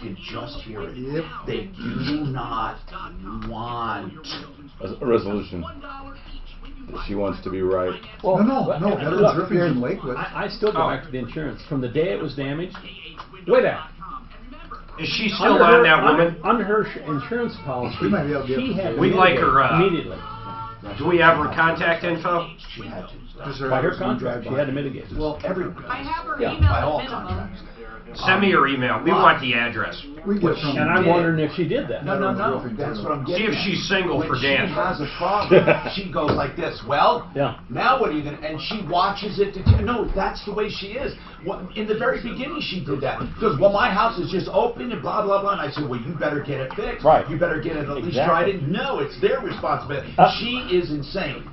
can just hear it. Yep. They do not want. A resolution. She wants to be right. Well, No, Veterans look, Roofing's in Lakewood. I still go back to the insurance. From the day it was damaged, way back. Is she still on that woman? Under her insurance policy, We might be able to get she had to We like mitigate her, immediately. Do we have her contact info? She had to. Is By her there contract, she had to mitigate. Well, everybody. I have her Yeah, email by at all minimum. contracts. Send me your email. We want the address. We get from And I'm wondering if she did that. No. That's what I'm See getting if at. she's single When for she Dan. has a problem, she goes like this. Well, Yeah. now what are you gonna? And she watches it. No, that's the way she is. In the very beginning, she did that. Because well, my house is just open and blah blah blah. And I said, well, you better get it fixed. Right. You better get it at least Exactly. tried. No, it's their responsibility. She is insane.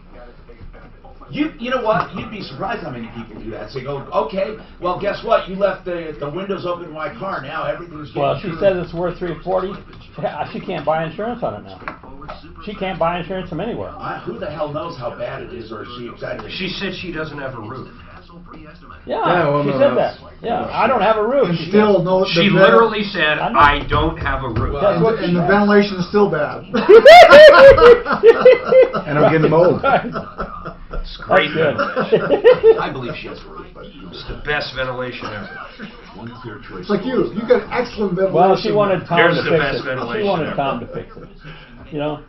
You know what? You'd be surprised how many people do that. They go, okay, well, guess what? You left the windows open in my car. Now everything's getting Well, she through. says it's worth $340. She can't buy insurance on it now. She can't buy insurance from anywhere. Who the hell knows how bad it is, or is she exaggerating? She said she doesn't have a roof. Yeah, well, she no, said that. that's- Yeah, I don't have a roof. And still, no. She literally said, I don't have a roof. That's what And the ventilation is still bad. And I'm getting mold. It's great That's ventilation. I believe she has a roof, but It's the best ventilation ever. one clear choice. It's like you. You got excellent ventilation. Well, she wanted Tom There's to the fix best it. She ventilation wanted ever. Tom to fix it. You know?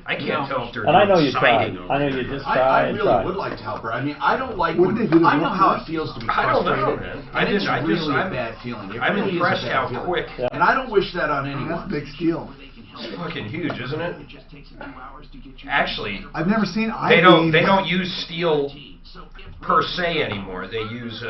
I can't tell if they're And I know doing you tried. siding over I know there. you just I tried and really tried. would like to help her. I mean, I don't like. Wouldn't they do the I know roof how first? it feels to be I don't know, frustrated. man. And it's I just- really a I'm- bad feeling. It I'm really is a impressed bad how feeling. quick. Yeah. And I don't wish that on That's anyone. big steel. It's fucking huge, isn't it? Actually, I've never seen they I-beam. don't use steel per se anymore. They use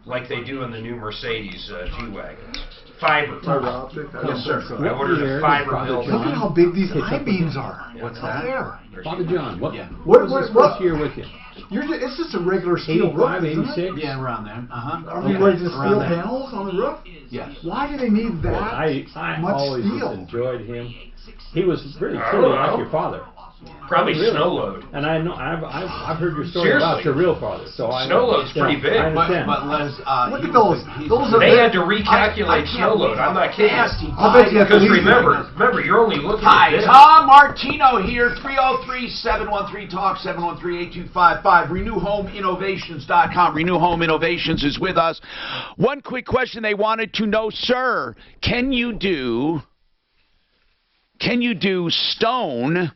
like they do in the new Mercedes G-Wagons. Fiber. Fiber optic. Yes, sir. I ordered a fiber Look building. at how big these I-beams are. What's Up that? there. Father John, what What- was his what- first year with you? It's just a regular steel roof, 85, isn't it? 86? Yeah, around there. Are we Okay. like just Around steel there. panels on the roof? Yes. Why do they need that I much always steel? just enjoyed him. He was really truly like your father. Probably Really? snow load. And I know I've heard your story Seriously. about your real father. So Snow load's pretty big. I understand. But Les, Look at those. Those are They had to recalculate snow load. I'm not kidding. I'll bet you Because remember, you're only looking Hi, at this. Tom Martino here, 303-713-TALK, 713-8255, RenewHomeInnovations.com. Renew Home Innovations is with us. One quick question they wanted to know, sir, can you do stone,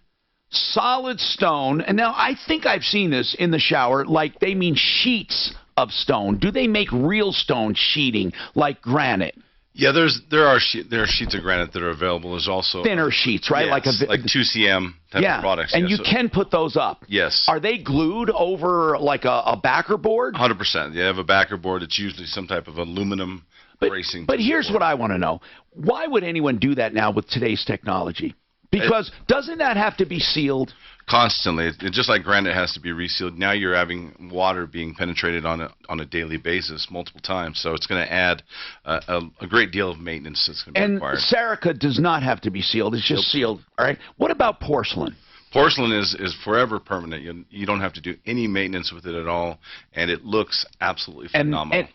solid stone, and now I think I've seen this in the shower, like they mean sheets of stone. Do they make real stone sheeting like granite? Yeah, there are sheets of granite that are available. There's also Thinner sheets, right? Yes, like 2cm type of products. And yeah, you can put those up. Yes. Are they glued over like a backer board? 100%. They have a backer board. It's usually some type of aluminum bracing. But here's what I want to know. Why would anyone do that now with today's technology? Because doesn't that have to be sealed? Constantly. Just like granite has to be resealed, now you're having water being penetrated on a daily basis multiple times. So it's going to add a great deal of maintenance that's going to be required. And Serica does not have to be sealed. It's just sealed. All right. What about porcelain? Porcelain is forever permanent. You don't have to do any maintenance with it at all, and it looks absolutely phenomenal.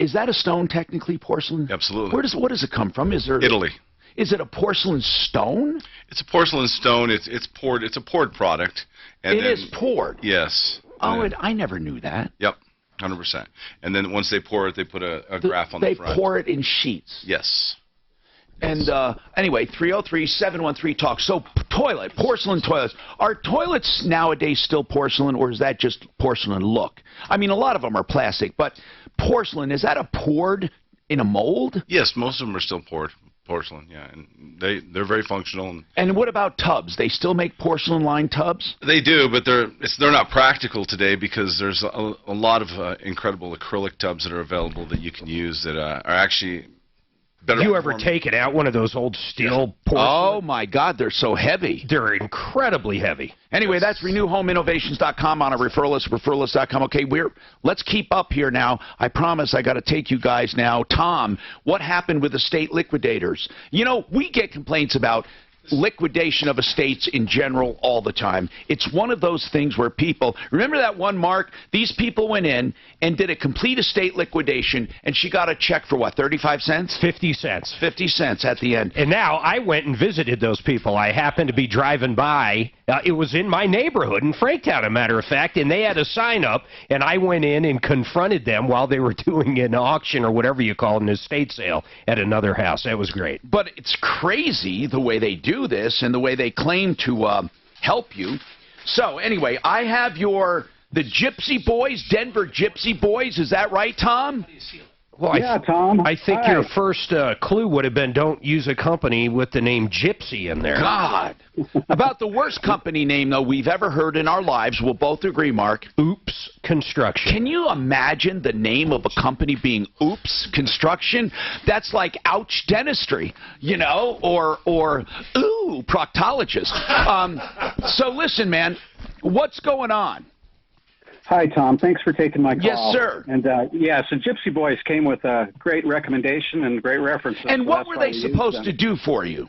Is that a stone technically, porcelain? Absolutely. What does it come from? Italy. Is it a porcelain stone? It's a porcelain stone. It's poured. It's a poured product. And it is poured. Yes. Oh, I never knew that. Yep, 100%. And then once they pour it, they put a graph on the front. They pour it in sheets. Yes. And anyway, 303-713-TALK. So porcelain toilets. Are toilets nowadays still porcelain, or is that just porcelain look? I mean, a lot of them are plastic, but porcelain, is that a poured in a mold? Yes, most of them are still poured. Porcelain, yeah, and they're very functional. And what about tubs? They still make porcelain-lined tubs? They do, but they're not practical today because there's a lot of incredible acrylic tubs that are available that you can use that are actually better. You ever taken out one of those old steel porcelain? Oh my God, they're so heavy. They're incredibly heavy. Anyway, that's RenewHomeInnovations.com on a referral list, Okay, let's keep up here now. I promise I got to take you guys now. Tom, what happened with the state liquidators? You know, we get complaints about liquidation of estates in general all the time. It's one of those things where people, remember that one, Mark? These people went in and did a complete estate liquidation, and she got a check for what, 35 cents? 50 cents. 50 cents at the end. And now I went and visited those people. I happened to be driving by. It was in my neighborhood in Franktown, a matter of fact, and they had a sign up, and I went in and confronted them while they were doing an auction or whatever you call it, an estate sale at another house. That was great. But it's crazy the way they do this and the way they claim to help you. So anyway, I have the Gypsy Boys, Denver Gypsy Boys. Is that right, Tom? Well, yeah, Tom. I think your first clue would have been don't use a company with the name Gypsy in there. God. About the worst company name, though, we've ever heard in our lives. We'll both agree, Mark. Oops Construction. Can you imagine the name of a company being Oops Construction? That's like Ouch Dentistry, you know, or Ooh Proctologist. So listen, man, what's going on? Hi, Tom. Thanks for taking my call. Yes, sir. And, so Gypsy Boys came with a great recommendation and great references. And what were they supposed to do for you?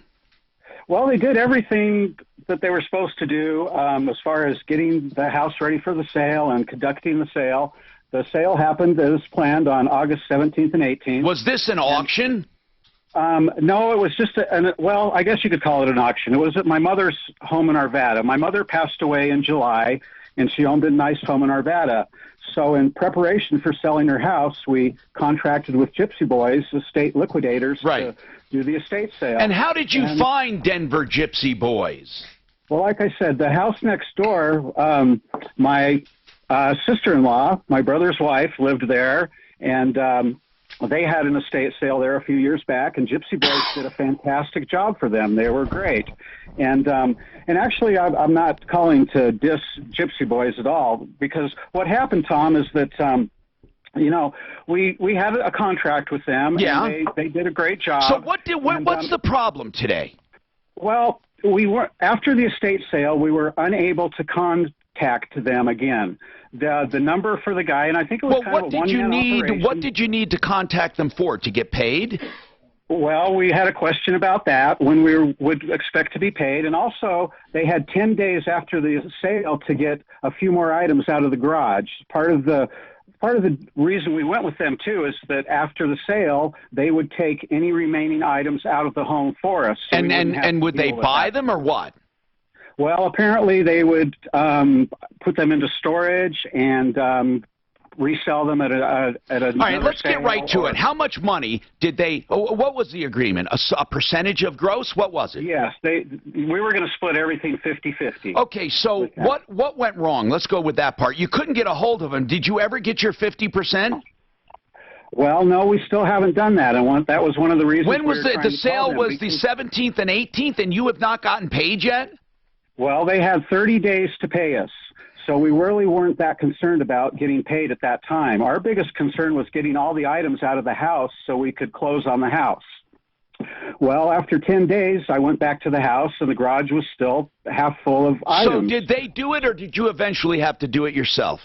Well, they did everything that they were supposed to do as far as getting the house ready for the sale and conducting the sale. The sale happened as planned on August 17th and 18th. Was this an auction? No, it was just well, I guess you could call it an auction. It was at my mother's home in Arvada. My mother passed away in July, and she owned a nice home in Arvada. So in preparation for selling her house, we contracted with Gypsy Boys, estate liquidators, to do the estate sale. And how did you find Denver Gypsy Boys? Well, like I said, the house next door, my sister-in-law, my brother's wife, lived there, and they had an estate sale there a few years back, and Gypsy Boys did a fantastic job for them. They were great. And actually, I'm not calling to diss Gypsy Boys at all, because what happened, Tom, is that, we had a contract with them, and they did a great job. So what's the problem today? Well, after the estate sale, we were unable to contact them again. The number for the guy, and I think it was kind of a one-man operation. What did you need to contact them for? To get paid? Well, we had a question about that, when we would expect to be paid, and also they had 10 days after the sale to get a few more items out of the garage. Part of the reason we went with them too is that after the sale, they would take any remaining items out of the home for us. So and would they buy them or what? Well, apparently they would put them into storage and resell them at a All right, let's get right to it. How much money did they? What was the agreement? A percentage of gross? What was it? Yes, we were going to split everything 50-50. Okay, so what went wrong? Let's go with that part. You couldn't get a hold of them. Did you ever get your 50%? Well, no, we still haven't done that. That was one of the reasons. When was the sale? Was the 17th and 18th, and you have not gotten paid yet? Well, they had 30 days to pay us. So we really weren't that concerned about getting paid at that time. Our biggest concern was getting all the items out of the house so we could close on the house. Well, after 10 days, I went back to the house, and the garage was still half full of items. So did they do it, or did you eventually have to do it yourself?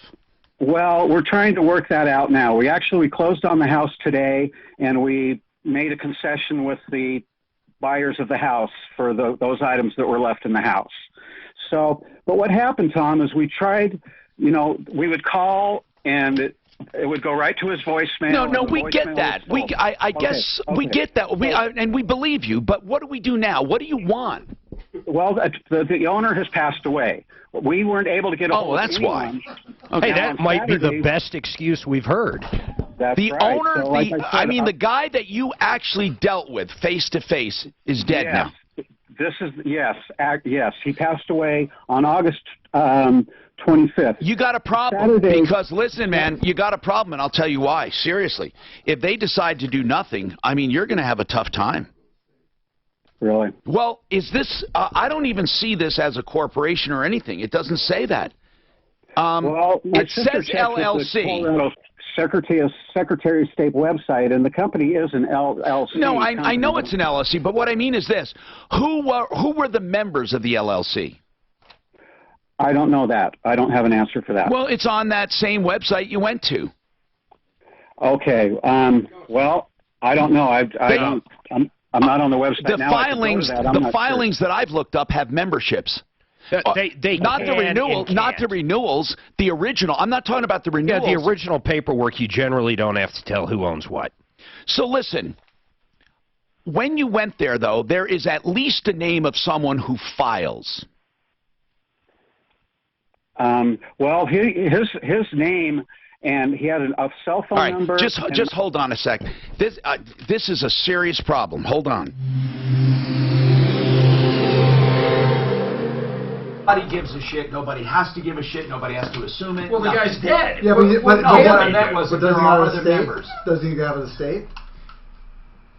Well, we're trying to work that out now. We closed on the house today, and we made a concession with the buyers of the house for those items that were left in the house. So, but what happened, Tom, is we tried, we would call and it would go right to his voicemail. No, we get that. I guess we get that. And we believe you, but what do we do now? What do you want? Well, the owner has passed away. We weren't able to get a hold of anyone. Okay. Hey, that might be the best excuse we've heard. That's the right. owner, So, the guy that you actually dealt with face to face is dead now. Yes, he passed away on August 25th. You got a problem because, listen, man, you got a problem, and I'll tell you why. Seriously, if they decide to do nothing, you're going to have a tough time. Really? Well, is this? I don't even see this as a corporation or anything. It doesn't say that. Well, it says LLC. Secretary of State website, and the company is an LLC. No, I know it's an LLC, but what I mean is this: who were the members of the LLC? I don't know that. I don't have an answer for that. Well, it's on that same website you went to. Okay. Well, I don't know. I'm not on the website the now. The filings that I've looked up have memberships. They not the renewal, not the renewals. The original. I'm not talking about the renewals. Yeah, the original paperwork. You generally don't have to tell who owns what. So listen. When you went there, though, there is at least a name of someone who files. Well, his name, and he had a cell phone number. Just hold on a sec. This is a serious problem. Hold on. Nobody gives a shit. Nobody has to give a shit. Nobody has to assume it. Well, the guy's dead. Yeah, but what I meant was that there are other members. Does he have a state?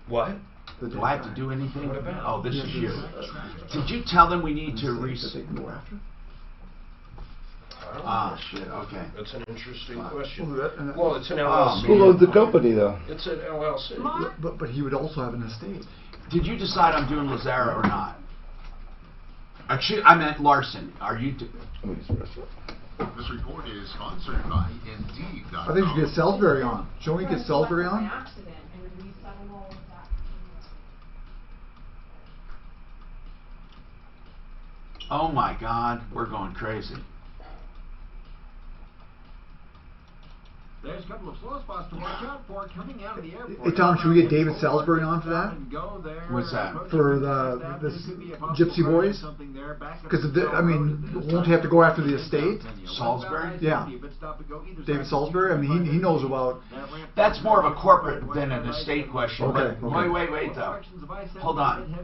What? Do I have to do anything? Oh, this is you. Did you tell them we need to shit, okay. That's an interesting question. Well, it's an LLC. LLC. Who owns the company, though? It's an LLC. But he would also have an estate. Did you decide I'm doing Lazara or not? Actually, I meant Larson. Are you... This report is sponsored by Indeed.com. I think you should get Salisbury on. Shouldn't we get Salisbury on? Oh my God, we're going crazy. There's a couple of slow spots to watch out for coming out of the airport. Hey Tom, should we get David Salisbury on for that? What's that? For this Gypsy Boys? Because won't he have to go after the estate? Salisbury? Yeah. David Salisbury. I mean, he knows about. That's more of a corporate than an estate question. Okay. Wait though. Hold on.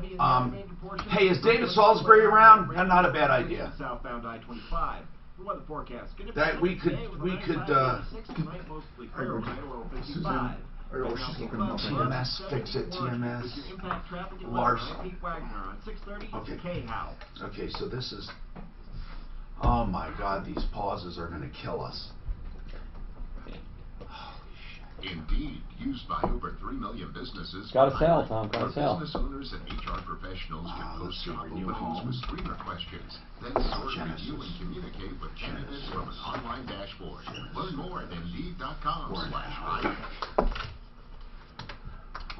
Hey, is David Salisbury around? Not a bad idea. Southbound I-25. Weather forecast. That we could TMS, fix it, TMS. Larson. Okay, so this is... Oh my God, these pauses are going to kill us. Indeed, used by over 3 million businesses. Gotta sell, Tom. Gotta sell. Business owners and HR professionals can post job openings with screener questions, then sort, review, and communicate with candidates from an online dashboard. Learn more at Indeed.com/live.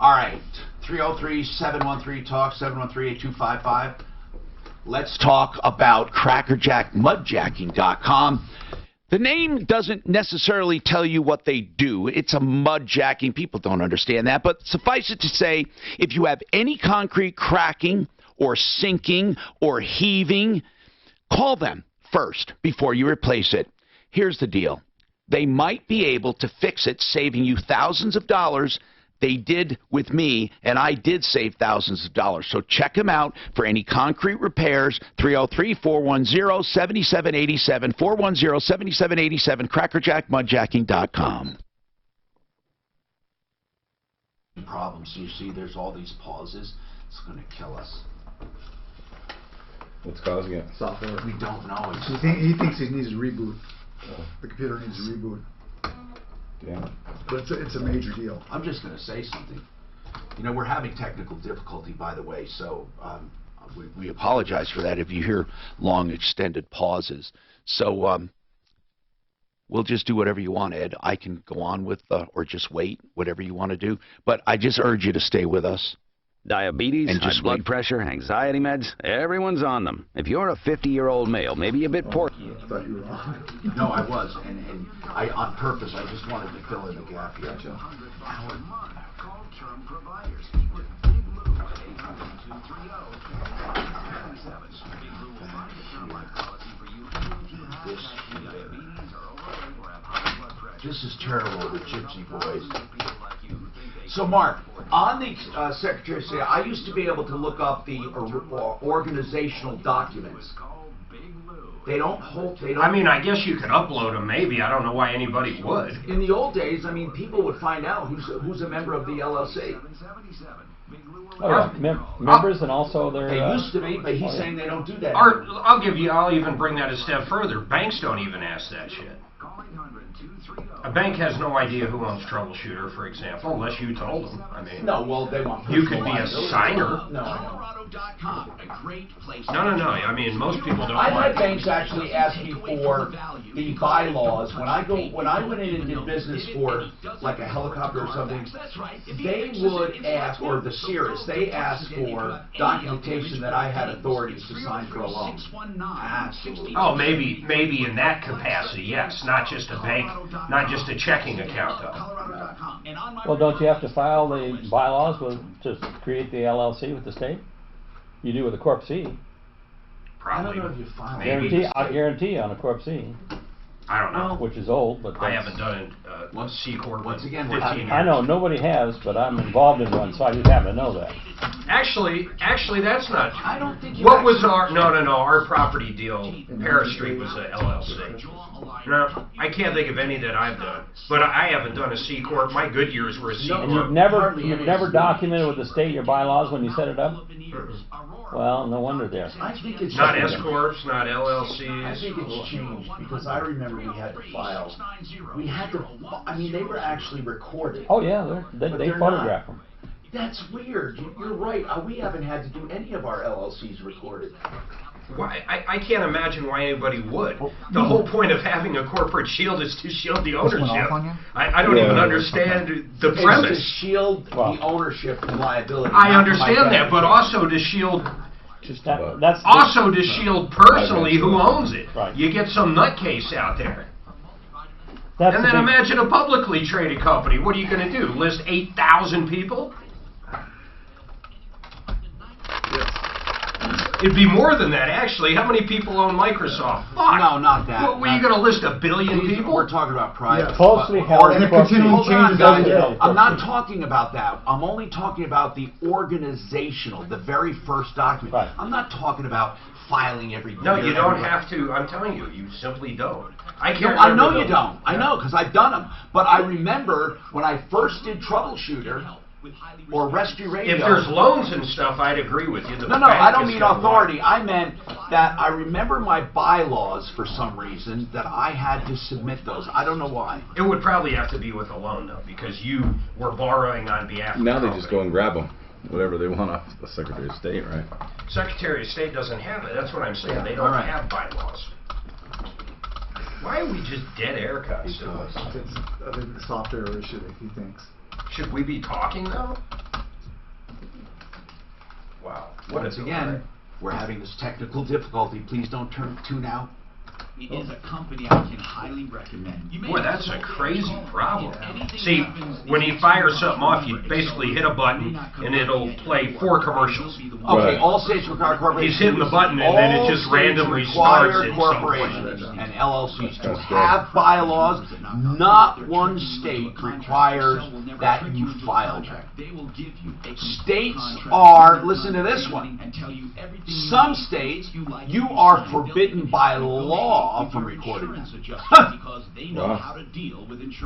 All right, 303-713-TALK, 713-8255. Let's talk about crackerjackmudjacking.com. The name doesn't necessarily tell you what they do. It's a mudjacking. People don't understand that. But suffice it to say, if you have any concrete cracking or sinking or heaving, call them first before you replace it. Here's the deal. They might be able to fix it, saving you thousands of dollars. They did with me, and I did save thousands of dollars. So check them out for any concrete repairs. 303-410-7787, 410-7787, crackerjackmudjacking.com. Problems. You see, there's all these pauses. It's going to kill us. What's causing it? Software. We don't know. He thinks he needs a reboot. The computer needs a reboot. Yeah. But it's a major deal. I'm just going to say something. You know, we're having technical difficulty, by the way, so we apologize for that if you hear long, extended pauses. So we'll just do whatever you want, Ed. I can go on with, or just wait, whatever you want to do. But I just urge you to stay with us. Diabetes, high blood pressure, anxiety meds, everyone's on them. If you're a 50-year-old male, maybe a bit poor. I thought you were wrong. No, I was, and I, on purpose, I just wanted to fill in the gap here. This is terrible, the Gypsy Boys. So, Mark, on the Secretary of State, I used to be able to look up the organizational documents. They don't hold. They don't. I mean, I guess you could upload them. Maybe I don't know why anybody would. In the old days, I mean, people would find out who's a member of the LLC. Oh, yeah. Members and also their. They used to be, but he's saying they don't do that. Or I'll even bring that a step further. Banks don't even ask that shit. A bank has no idea who owns Troubleshooter, for example, unless you told them. I mean, no, well, they want. You could be a signer. No. No. I mean, most people don't. I've had banks actually ask me for the bylaws when I went in and did business for like a helicopter or something. They would ask, or the Cirrus, they asked for documentation that I had authority to sign for a loan. Absolutely. Oh, maybe in that capacity, yes. Not just a bank, not just a checking account, though. Well, don't you have to file the bylaws to create the LLC with the state? You do with a Corp C. Probably. I don't know if you file. I guarantee on a Corp C. I don't know. Which is old, but I haven't done a C Corp once again. 15 years. I know nobody has, but I'm involved in one, so I just happen to know that. Actually, that's not true. I don't think you. What was our no? Our property deal, Paris Street was a LLC. No, I can't think of any that I've done, but I haven't done a C Corp. My good years were a C Corp. And you've never documented with the state your bylaws when you set it up? Well, no wonder there. I think it's not S Corps, not LLCs. I think it's changed because I remember we had to file. We had to. I mean, they were actually recorded. Oh yeah, they photograph them. That's weird. You're right. We haven't had to do any of our LLCs recorded. Well, I can't imagine why anybody would. The whole point of having a corporate shield is to shield the ownership. I don't even understand the premise. It's to shield the ownership and liability. I understand that, but also to shield. Also to shield personally who owns it. Right. You get some nutcase out there. And then imagine a publicly traded company. What are you going to do? List 8,000 people? It'd be more than that, actually. How many people own Microsoft? Fuck. No, not that. What, were you going to list 1 billion people? We're talking about private. Yeah, closely held. And it continually changes every day. I'm not talking about that. I'm only talking about the organizational, the very first document. Right. I'm not talking about filing every year. No, you don't have to. I'm telling you, you simply don't. I know you don't. I know, because I've done them. But I remember when I first did Troubleshooter or Rescue Radio. If there's loans and stuff, I'd agree with you. No, I don't mean authority. I meant that I remember my bylaws for some reason that I had to submit those. I don't know why. It would probably have to be with a loan, though, because you were borrowing on behalf of now the they just go and grab them. Whatever they want off the Secretary of State, right? Secretary of State doesn't have it. That's what I'm saying. They don't have bylaws. Why are we just dead air cuts? I think the software issue, he thinks. Should we be talking, though? Wow. Once again, we're having this technical difficulty. Please don't tune out. It is a company I can highly recommend. Boy, that's a crazy problem. See, when you fire something off, you basically hit a button, and it'll play 4 commercials. Okay, all states require corporations. He's hitting the button, and then it just randomly starts in some corporations place. and LLCs to have bylaws. Not one state requires that you file them. States are, listen to this one, some states, you are forbidden by law from recording them.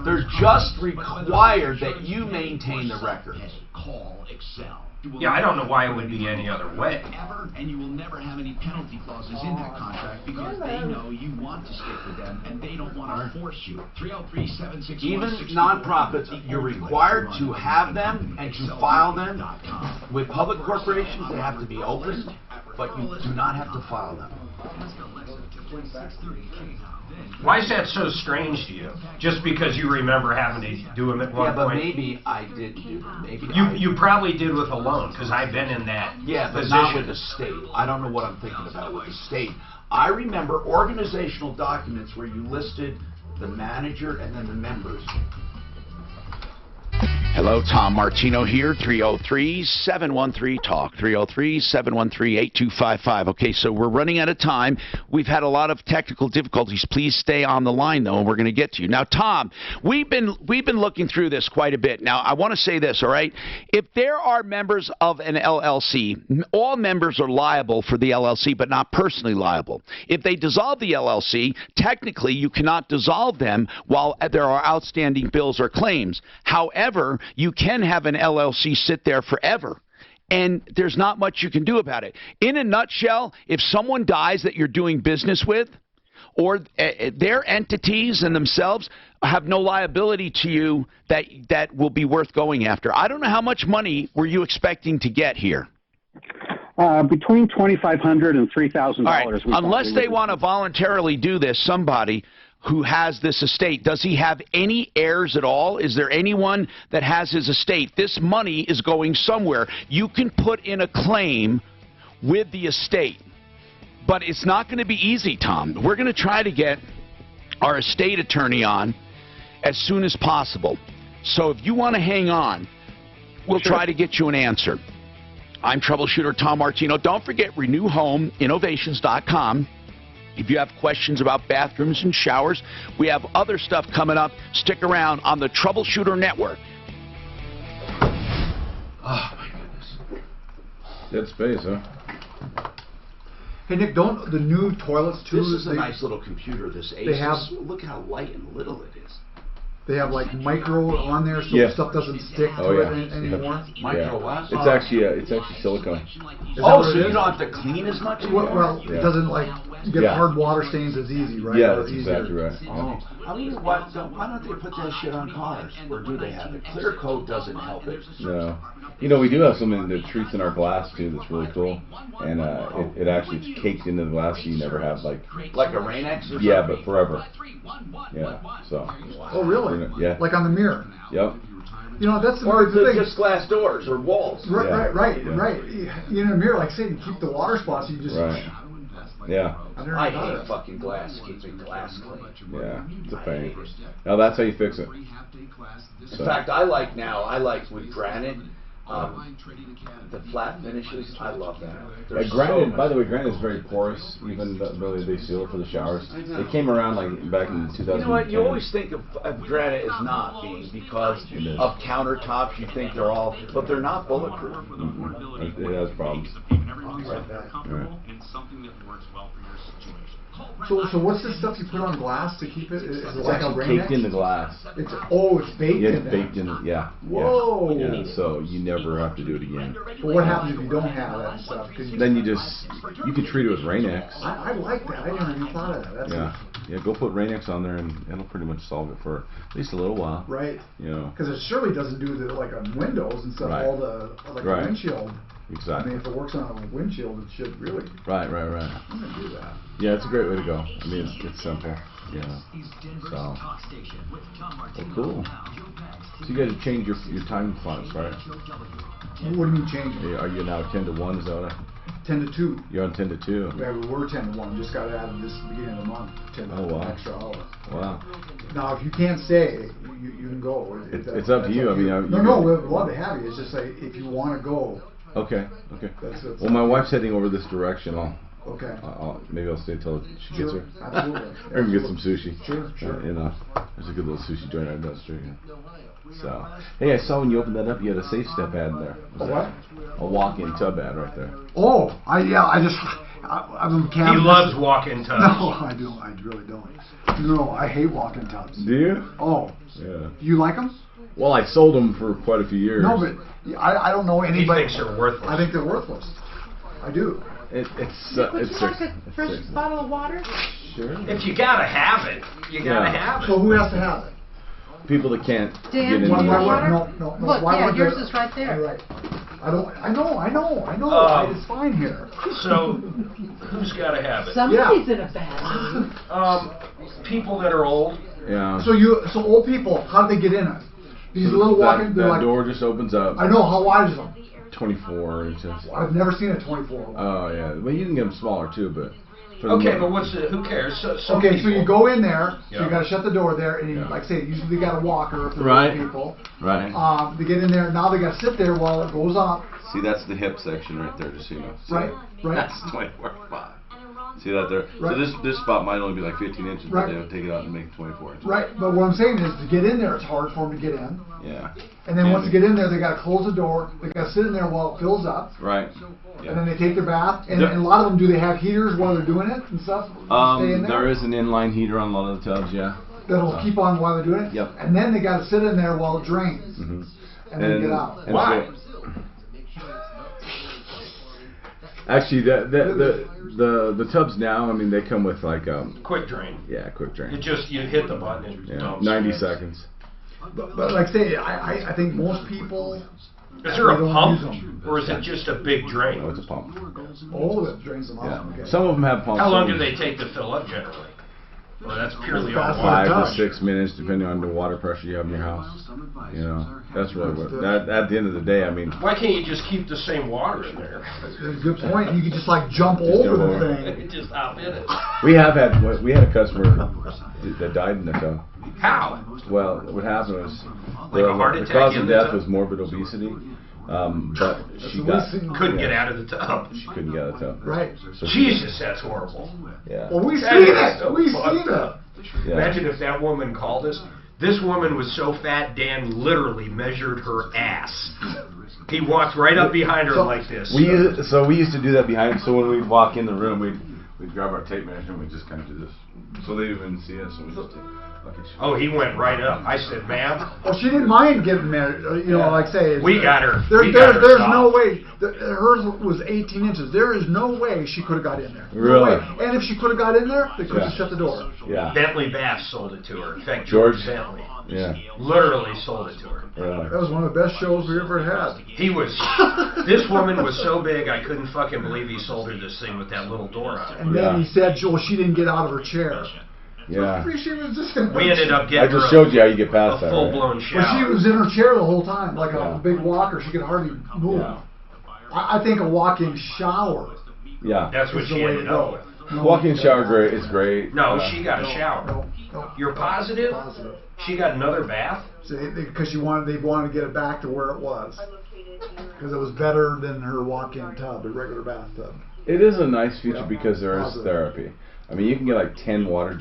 They're just required that you maintain the records. Yeah, I don't know why it would be any other way. And you will never have any penalty clauses in that contract because they know you want to stick with them and they don't want to force you. 303-761-61. Even nonprofits, you're required to have them and to file them. With public corporations, they have to be open, but you do not have to file them. Why is that so strange to you? Just because you remember having to do them at one point? Yeah, but point? maybe I didn't do them. Maybe you probably did with a loan, because I've been in that but not with the state. I don't know what I'm thinking about with the state. I remember organizational documents where you listed the manager and then the members. Hello, Tom Martino here, 303-713-TALK, 303-713-8255. Okay, so we're running out of time. We've had a lot of technical difficulties. Please stay on the line, though, and we're going to get to you. Now, Tom, we've been looking through this quite a bit. Now, I want to say this, all right? If there are members of an LLC, all members are liable for the LLC, but not personally liable. If they dissolve the LLC, technically you cannot dissolve them while there are outstanding bills or claims. However, you can have an LLC sit there forever, and there's not much you can do about it. In a nutshell, if someone dies that you're doing business with, or their entities and themselves have no liability to you that will be worth going after. I don't know how much money were you expecting to get here? Between $2,500 and $3,000. Right. Unless they want to voluntarily do this, somebody who has this estate, does he have any heirs at all? Is there anyone that has his estate? This money is going somewhere. You can put in a claim with the estate, but it's not going to be easy, Tom. We're going to try to get our estate attorney on as soon as possible. So if you want to hang on, we'll try to get you an answer. I'm Troubleshooter Tom Martino. Don't forget RenewHomeInnovations.com. If you have questions about bathrooms and showers, we have other stuff coming up. Stick around on the Troubleshooter Network. Oh, my goodness. Dead space, huh? Hey, Nick, don't the new toilets, too... This is a nice little computer, this Asus. They have, look how light and little it is. They have, like, micro on there so stuff doesn't stick to it anymore? Micro what? It's actually silicone. Oh, so you don't have to clean as much anymore? Well, it doesn't, like... You get hard water stains as easy, right? Yeah, that's exactly right. Oh. I mean, why don't they put that shit on cars? Or do they have it? Clear coat doesn't help it. No. You know, we do have something that treats in our glass, too, that's really cool. And it actually is caked into the glass, so you never have, like a Rain-X or something? Yeah, but forever. Yeah, so. Oh, really? Yeah. Like on the mirror? Yep. You know, that's the thing. Just glass doors or walls. Right. You know, a mirror, like say, to keep the water spots, you just... Right. Yeah. I hate fucking glass, keeping glass clean. Yeah, it's a pain. Now that's how you fix it. In fact, I like with granite, the flat finishes. I love that. Granite, by the way, granite is very porous. Even really, they seal it for the showers. They came around like back in 2010. You know what? You always think of granite as not being because of countertops. You think they're all, but they're not bulletproof. Mm-hmm. It has problems. So what's the stuff you put on glass to keep it? Is it like a Rain-X? Caked in the glass. It's baked in it. It's baked in it, yeah. Whoa! Yeah, so you never have to do it again. But what happens if you don't have that stuff? Then you can treat it with Rain-X. I like that. I never even thought of that. Yeah, go put Rain-X on there and it'll pretty much solve it for at least a little while. Right. You know. Because it surely doesn't do the, like on windows and stuff, all the, like the windshield. Exactly. I mean, if it works on a windshield, it should really. Right. I'm gonna do that. Yeah, it's a great way to go. I mean, it's simple. Yeah. So. Well, cool. So you guys have changed your time slots, right? What do you mean changing? Are you now 10 to 1 zone? 10 to 2. You're on 10 to 2. Yeah, we were 10 to 1. Just got added this beginning of the month. 10 to an extra hour. Wow. Now, if you can't stay, you can go. It's up to you. I mean, no, we'd love to have you. It's just like if you want to go. Okay. That's well, my wife's heading over this direction. Okay. Maybe I'll stay till she gets Sure, her. absolutely. Or we can get some sushi. Sure. There's a good little sushi joint right down the street. So, hey, I saw when you opened that up, you had a Safe Step ad in there. A what? A walk-in tub ad right there. Oh, I'm He loves walk-in tubs. No, I don't. I really don't. No, I hate walk-in tubs. Do you? Oh. Yeah. You like them? Well, I sold them for quite a few years. No, but I don't know anybody. He thinks they're worthless. I think they're worthless. I do. Would you like a fresh bottle of water? Sure. If you gotta have it, you gotta have it. So who has to have it? People that can't Dan, get in. want there. water? No. Look, Why yeah, would yours there- is right there. Right. I know. It's fine here. So, who's gotta have it? Somebody's in a bad mood. People that are old. Yeah. So old people, how do they get in it? These little walk-in. That door just opens up. I know. How wide is them? 24 inches. I've never seen a 24. Oh yeah. Well, you can get them smaller too, but. Okay, but who cares? So you go in there, so Yeah. you got to shut the door there, and you, like I say, usually they got a walker if they're Right. old people. Right. They get in there, now they got to sit there while it goes up. See, that's the hip section right there, just so you know. See Right, that? right. That's 24.5. See that there? Right. So this spot might only be like 15 inches, Right. but they'll take it out and make it 24 inches. Right, but what I'm saying is to get in there, it's hard for them to get in. Yeah. And then once they get in there, they got to close the door. They got to sit in there while it fills up. Right. And then they take their bath. And, Yep. and a lot of them, do they have heaters while they're doing it and stuff? Stay in There is an inline heater on a lot of the tubs, yeah. That'll keep on while they're doing it. Yep. And then they got to sit in there while it drains. Mm-hmm. And then get out. Why? Actually, the tubs now, I mean, they come with like quick drain. Yeah, quick drain. You hit the button and it Yeah, dumps. 90 seconds. But like I say, I think most people. Is there a they don't pump, use them. or is it just a big drain? Oh, it's a pump. Oh, that drains them Yeah. out. Okay. Some of them have pumps. How long do they take to fill up generally? Or that's purely on Fast water. 5 to 6 minutes, depending on the water pressure you have in your house. You know, that's really what. That at the end of the day, I mean. Why can't you just keep the same water in there? That's a good point. You could just like jump over the thing. Just hop in it. We had a customer that died in the tub. How? Well, what happened was Like a heart the attack cause in of the death tub? was morbid obesity. But she Couldn't get out of the tub. She couldn't get out of the tub. Right. So Jesus, that's horrible. Yeah. Well, we've That seen is it. so We've fucked seen it. up. Yeah. Imagine if that woman called us. This woman was so fat, Dan literally measured her ass. He walked right up behind her like this. We used to do that behind. So when we'd walk in the room, we'd grab our tape measure and we'd just kind of do this. So they didn't see us. And we just Oh, he went right up. I said, ma'am. Well, she didn't mind getting married. You know, like I say. We got her. There's no way. Hers was 18 inches. There is no way she could have got in there. Really? No way. And if she could have got in there, they could have shut the door. Yeah. Bentley Bass sold it to her. In fact, George Bentley. Yeah. Literally sold it to her. Really? That was one of the best shows we ever had. He was. This woman was so big, I couldn't fucking believe he sold her this thing with that little door on it. And then he said, well, she didn't get out of her chair. Yeah. She was just We ended up I getting just her showed you how you get past that. full-blown shower. But she was in her chair the whole time, like a big walker. She could hardly move. Yeah. I think a walk-in shower. Yeah. That's what is she the way ended to go. up with. Walk-in shower is great. No, she got a shower. No. You're positive? Positive. She got another bath? Because they wanted to get it back to where it was. Because it was better than her walk-in tub, the regular bathtub. It is a nice feature because there is therapy. I mean, you can get like 10 water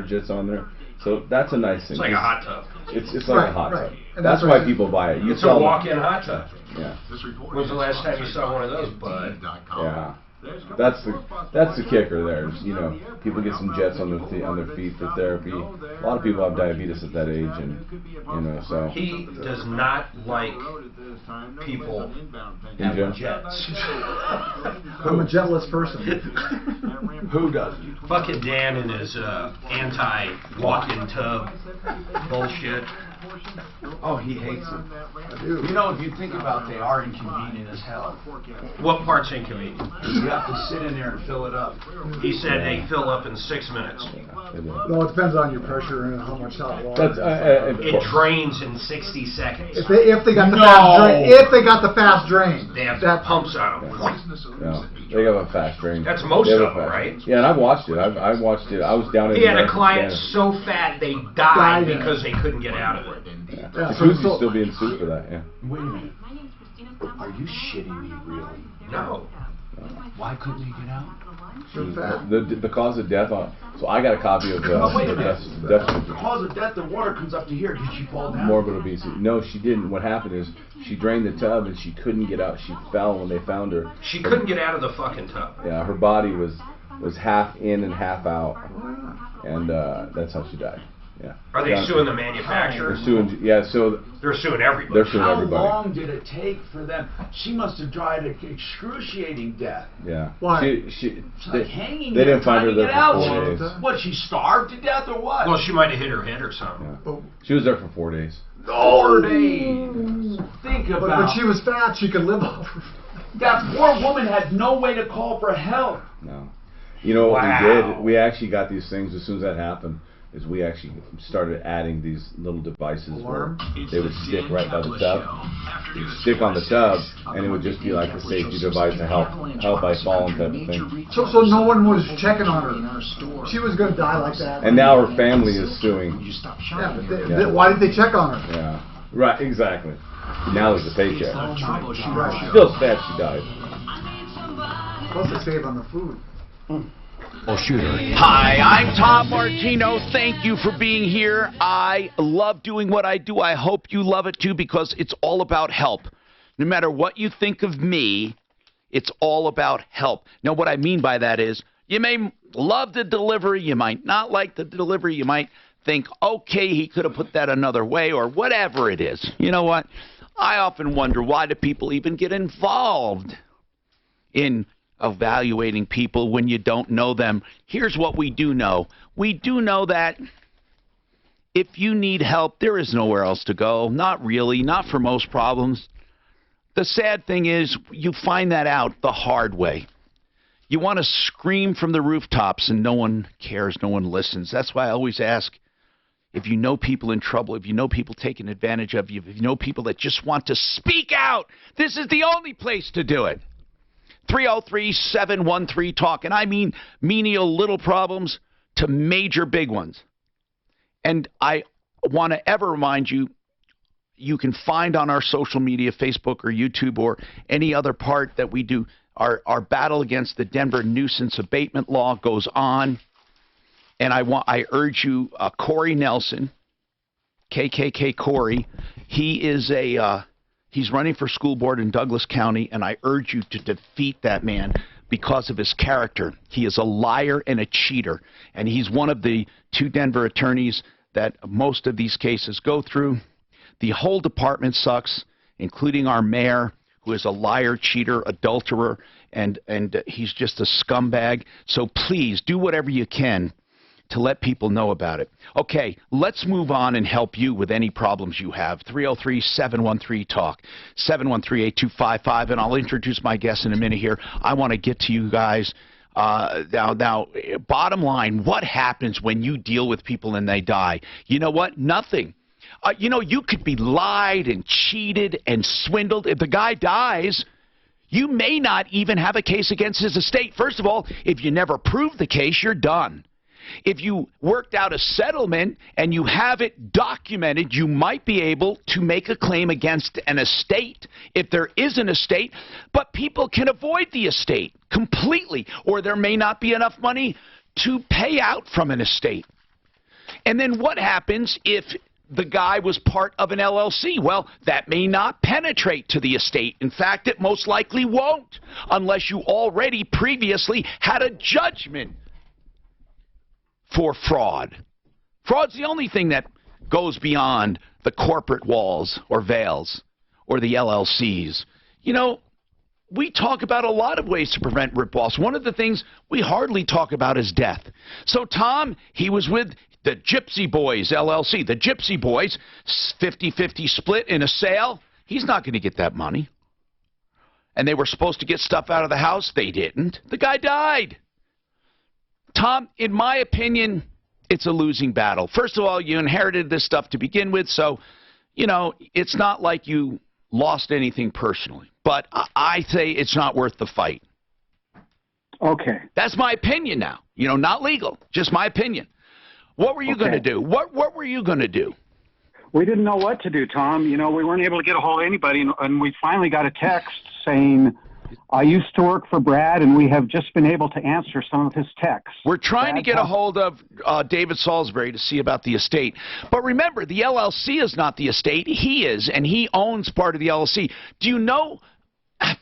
jets on there, so that's a nice thing. It's like a hot tub. It's like a hot tub. And That's why people buy it. It's a walk-in hot tub. Yeah. When's the last time you saw one of those, bud? Yeah. That's the kicker there. You know, people get some jets on their feet for therapy. A lot of people have diabetes at that age, and you know, so He does not like people having jets. I'm a jetless person. Who doesn't? Fucking Dan and his anti-walk-in tub bullshit. Oh, he hates them. I do. You know, if you think about it, they are inconvenient as hell. What part's inconvenient? You have to sit in there and fill it up. He said they fill up in 6 minutes. No, it depends on your pressure and how much hot water. It drains in 60 seconds. If they got the fast drain, if they got the fast drain, They have pumps on them. No, they have a fast drain. That's most They have of a them, fast- right? Yeah, and I've watched it. I've watched it. I was down in. He had a American client Standard. so fat they died because they couldn't get out of it. Yeah. Yeah, Jacuzzi's still being sued for that. Yeah. Wait a minute. Are you shitting me, really? No. Why couldn't he get out? The cause of death on. So I got a copy of the Wait a minute. death The cause of death, the water comes up to here. Did she fall down? morbid obesity. No, she didn't. What happened is she drained the tub and she couldn't get out. She fell when they found her. She couldn't get out of the fucking tub. Yeah, her body was half in and half out, and that's how she died. Yeah. Are they suing the manufacturer? They're suing. Yeah, so They're suing everybody. they're suing How everybody. long did it take for them? She must have died an excruciating death. Yeah. Why? It's like hanging they there, didn't find trying her to there get for out. 4 days. What, she starved to death or what? Well, she might have hit her head or something. Yeah. She was there for 4 days. 4 days. Think about but she was fat. She could live off. That poor woman had no way to call for help. No. You know what we Wow. did? We actually got these things as soon as that happened. Is we actually started adding these little devices where they would stick right by the tub. You'd stick on the tub, and it would just be like a safety device to help by falling type of thing. So no one was checking on her. She was gonna die like that. And now her family is suing. Yeah, but why did they check on her? Yeah. Right. Exactly. Now there's a paycheck. Right. She feels bad she died. Plus they save on the food. Troubleshooter. Hi, I'm Tom Martino. Thank you for being here. I love doing what I do. I hope you love it too, because it's all about help. No matter what you think of me, it's all about help. Now, what I mean by that is you may love the delivery, you might not like the delivery, you might think, okay, he could have put that another way, or whatever it is. You know what? I often wonder, why do people even get involved in evaluating people when you don't know them? Here's what we do know. We do know that if you need help, there is nowhere else to go. Not really, not for most problems. The sad thing is you find that out the hard way. You want to scream from the rooftops and no one cares, no one listens. That's why I always ask, if you know people in trouble, if you know people taking advantage of you, if you know people that just want to speak out, this is the only place to do it. 303-713-TALK. And I mean menial little problems to major big ones. And I want to ever remind you, you can find on our social media, Facebook or YouTube or any other part that we do, our battle against the Denver nuisance abatement law goes on. And I urge you, Corey Nelson, KKK Corey, he is he's running for school board in Douglas County, and I urge you to defeat that man because of his character. He is a liar and a cheater, and he's one of the 2 Denver attorneys that most of these cases go through. The whole department sucks, including our mayor, who is a liar, cheater, adulterer, and he's just a scumbag. So please do whatever you can to let people know about it. Okay, let's move on and help you with any problems you have. 303-713-TALK, 713-8255, and I'll introduce my guest in a minute here. I want to get to you guys. Now, bottom line, what happens when you deal with people and they die? You know what? Nothing. You could be lied and cheated and swindled. If the guy dies, you may not even have a case against his estate. First of all, if you never prove the case, you're done. If you worked out a settlement and you have it documented, you might be able to make a claim against an estate if there is an estate, but people can avoid the estate completely, or there may not be enough money to pay out from an estate. And then what happens if the guy was part of an LLC? Well, that may not penetrate to the estate. In fact, it most likely won't, unless you already previously had a judgment for fraud. Fraud's the only thing that goes beyond the corporate walls or veils or the LLCs. We talk about a lot of ways to prevent rip-offs. One of the things we hardly talk about is death. So Tom, he was with The Gypsy Boys LLC. The Gypsy Boys, 50-50 split in a sale. He's not going to get that money. And they were supposed to get stuff out of the house. They didn't. The guy died. Tom, in my opinion, it's a losing battle. First of all, you inherited this stuff to begin with, so, you know, it's not like you lost anything personally. But I say it's not worth the fight. Okay. That's my opinion now. You know, not legal, just my opinion. What were you going to do? What were you going to do? We didn't know what to do, Tom. You know, we weren't able to get a hold of anybody, and we finally got a text saying, I used to work for Brad, and we have just been able to answer some of his texts. We're trying to get a hold of David Salisbury to see about the estate. But remember, the LLC is not the estate. He is, and he owns part of the LLC. Do you know,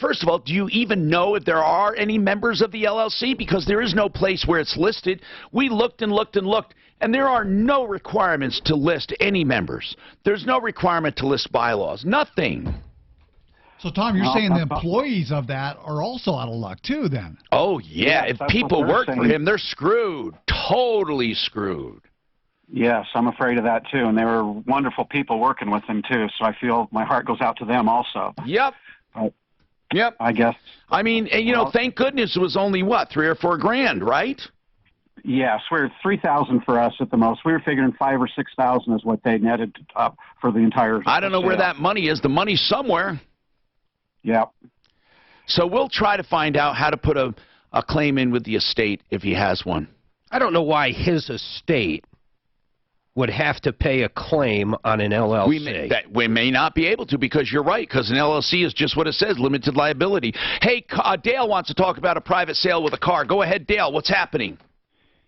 first of all, do you even know if there are any members of the LLC? Because there is no place where it's listed. We looked and looked and looked, and there are no requirements to list any members. There's no requirement to list bylaws. Nothing. So, Tom, you're saying the employees of that are also out of luck, too, then? Oh, yeah. If people work for him, they're screwed. Totally screwed. Yes, I'm afraid of that, too. And they were wonderful people working with him, too. So I feel my heart goes out to them also. Yep. Yep. I guess. I mean, you know, thank goodness it was only, what, $3,000 or $4,000, right? Yes, we're $3,000 for us at the most. We were figuring $5,000 or $6,000 is what they netted up for the entire. I don't know where that money is. The money's somewhere. Yeah. So we'll try to find out how to put a claim in with the estate if he has one. I don't know why his estate would have to pay a claim on an LLC. We may not be able to, because you're right, because an LLC is just what it says, limited liability. Hey, Dale wants to talk about a private sale with a car. Go ahead, Dale. What's happening?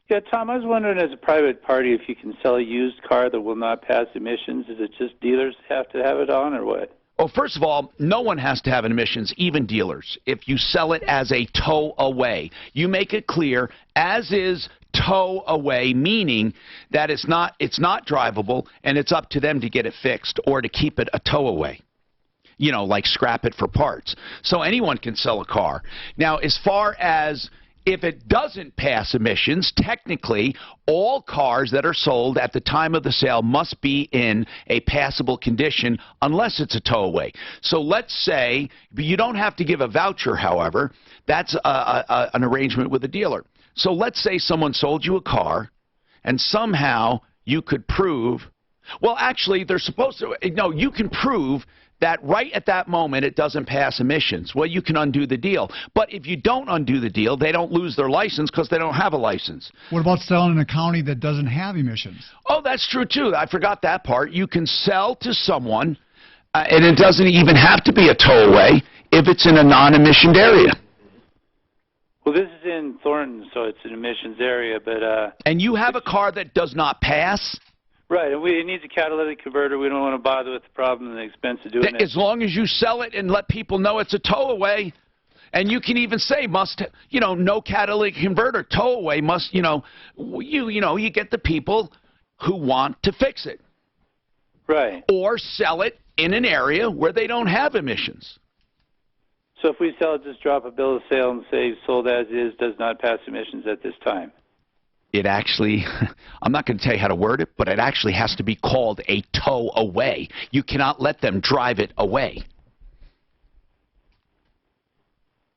Yeah, Tom, I was wondering, as a private party, if you can sell a used car that will not pass emissions. Is it just dealers have to have it on, or what? Well, first of all, no one has to have emissions, even dealers. If you sell it as a tow away, you make it clear, as is tow away, meaning that it's not drivable, and it's up to them to get it fixed or to keep it a tow away. You know, like scrap it for parts. So anyone can sell a car. Now, as far as if it doesn't pass emissions, technically, all cars that are sold at the time of the sale must be in a passable condition unless it's a tow-away. So let's say, but you don't have to give a voucher, however. That's an arrangement with a dealer. So let's say someone sold you a car, and somehow you could prove, well, actually, they're supposed to, no, you can prove that right at that moment it doesn't pass emissions. Well, you can undo the deal. But if you don't undo the deal, they don't lose their license because they don't have a license. What about selling in a county that doesn't have emissions? Oh, that's true, too. I forgot that part. You can sell to someone, and it doesn't even have to be a tow-away if it's in a non-emissioned area. Well, this is in Thornton, so it's an emissions area, but... And you have a car that does not pass? Right, and it needs a catalytic converter. We don't want to bother with the problem and the expense of doing it. As long as you sell it and let people know it's a tow-away, and you can even say no catalytic converter, tow-away must, you get the people who want to fix it. Right. Or sell it in an area where they don't have emissions. So if we sell it, just drop a bill of sale and say sold as is, does not pass emissions at this time. It actually, I'm not going to tell you how to word it, but it actually has to be called a tow away. You cannot let them drive it away.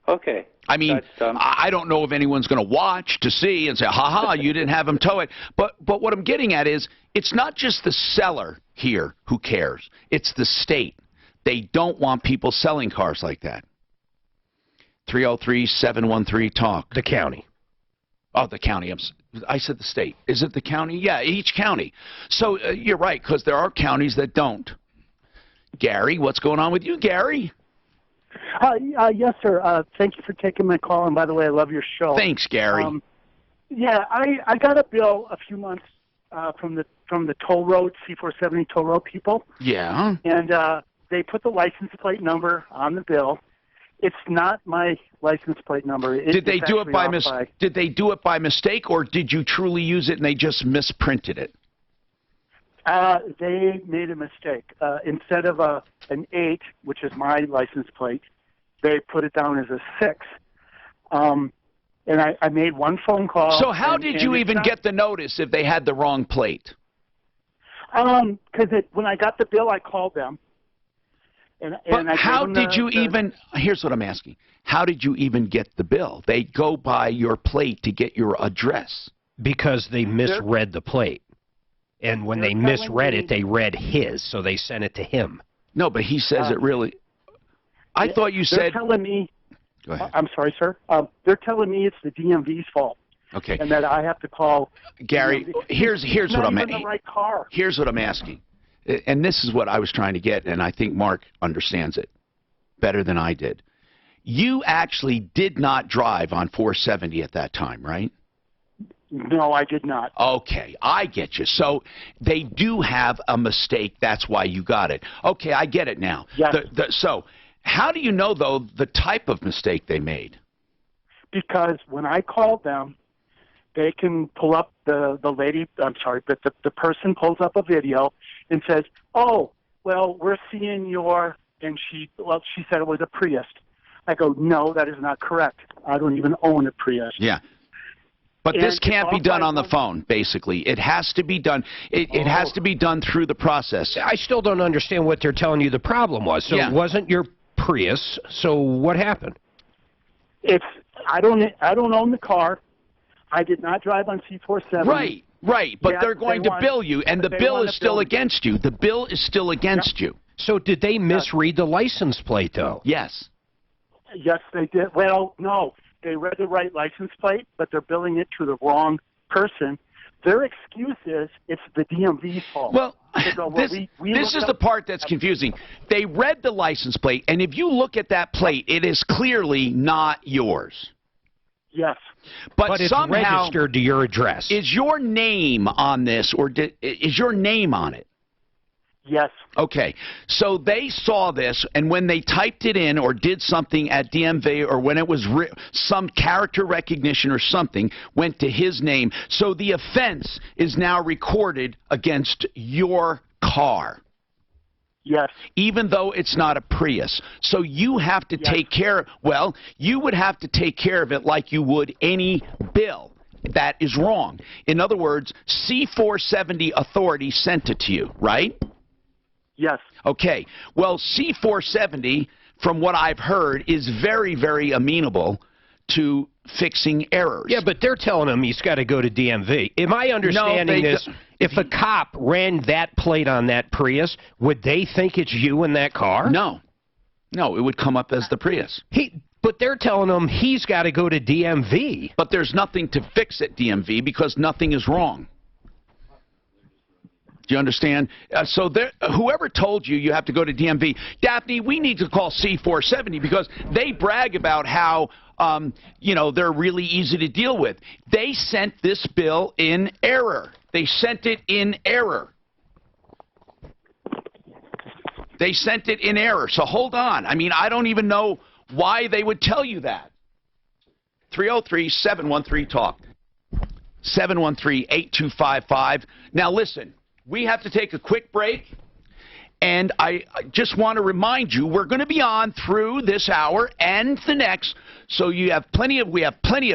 Okay. I mean, I don't know if anyone's going to watch to see and say, ha-ha, you didn't have them tow it. But what I'm getting at is, it's not just the seller here who cares. It's the state. They don't want people selling cars like that. 303-713-TALK. The county. Oh, the county. I said the state. Is it the county? Yeah, each county. So you're right, because there are counties that don't. Gary, what's going on with you, Gary? Yes, sir. Thank you for taking my call. And by the way, I love your show. Thanks, Gary. Yeah, I got a bill a few months from the toll road, C470 toll road people. Yeah. And they put the license plate number on the bill. It's not my license plate number. Did they do it by mistake, or did you truly use it and they just misprinted it? They made a mistake. Instead of an 8, which is my license plate, they put it down as a 6. And I made one phone call. So how did you even get the notice if they had the wrong plate? Because when I got the bill, I called them. But how did you even, here's what I'm asking. How did you even get the bill? They go by your plate to get your address. Because they misread the plate. And when they misread it, they read his, so they sent it to him. No, but he says it really. I thought you said. They're telling me. Go ahead. I'm sorry, sir. They're telling me it's the DMV's fault. Okay. And that I have to call. Gary, here's what I'm asking. The right car. Here's what I'm asking, and this is what I was trying to get, and I think Mark understands it better than I did. You actually did not drive on 470 at that time, right? No, I did not. Okay, I get you. So they do have a mistake. That's why you got it. Okay, I get it now. Yes. So how do you know, though, the type of mistake they made? Because when I called them, they can pull up the lady, I'm sorry, but the person pulls up a video and says, oh, well, we're seeing your, and she said it was a Prius. I go, no, that is not correct. I don't even own a Prius. Yeah. But this can't be done on the phone, basically. It has to be done. It has to be done through the process. I still don't understand what they're telling you the problem was. So it wasn't your Prius. So what happened? I don't own the car. I did not drive on C470. Right. But they're going to bill you, and the bill is still against you. The bill is still against you. So did they misread the license plate, though? Yes. Yes, they did. Well, no. They read the right license plate, but they're billing it to the wrong person. Their excuse is it's the DMV's fault. Well, this is the part that's confusing. They read the license plate, and if you look at that plate, it is clearly not yours. Yes. But it's somehow registered to your address. Is your name on this, or is your name on it? Yes. Okay, so they saw this, and when they typed it in or did something at DMV, or when it was some character recognition or something, went to his name. So the offense is now recorded against your car. Yes. Even though it's not a Prius. So you have to take care, well, you would have to take care of it like you would any bill that is wrong. In other words, C470 authority sent it to you, right? Yes. Okay. Well, C470, from what I've heard, is very, very amenable to fixing errors. Yeah, but they're telling him he's got to go to DMV. My understanding is if a cop ran that plate on that Prius, would they think it's you in that car? No. No, it would come up as the Prius. But they're telling him he's got to go to DMV. But there's nothing to fix at DMV because nothing is wrong. Do you understand? So whoever told you have to go to DMV, Daphne, we need to call C470 because they brag about how, they're really easy to deal with. They sent this bill in error. They sent it in error. They sent it in error. So hold on. I mean, I don't even know why they would tell you that. 303-713-TALK. 713-8255. Now listen. We have to take a quick break, and I just want to remind you we're going to be on through this hour and the next, so we have plenty of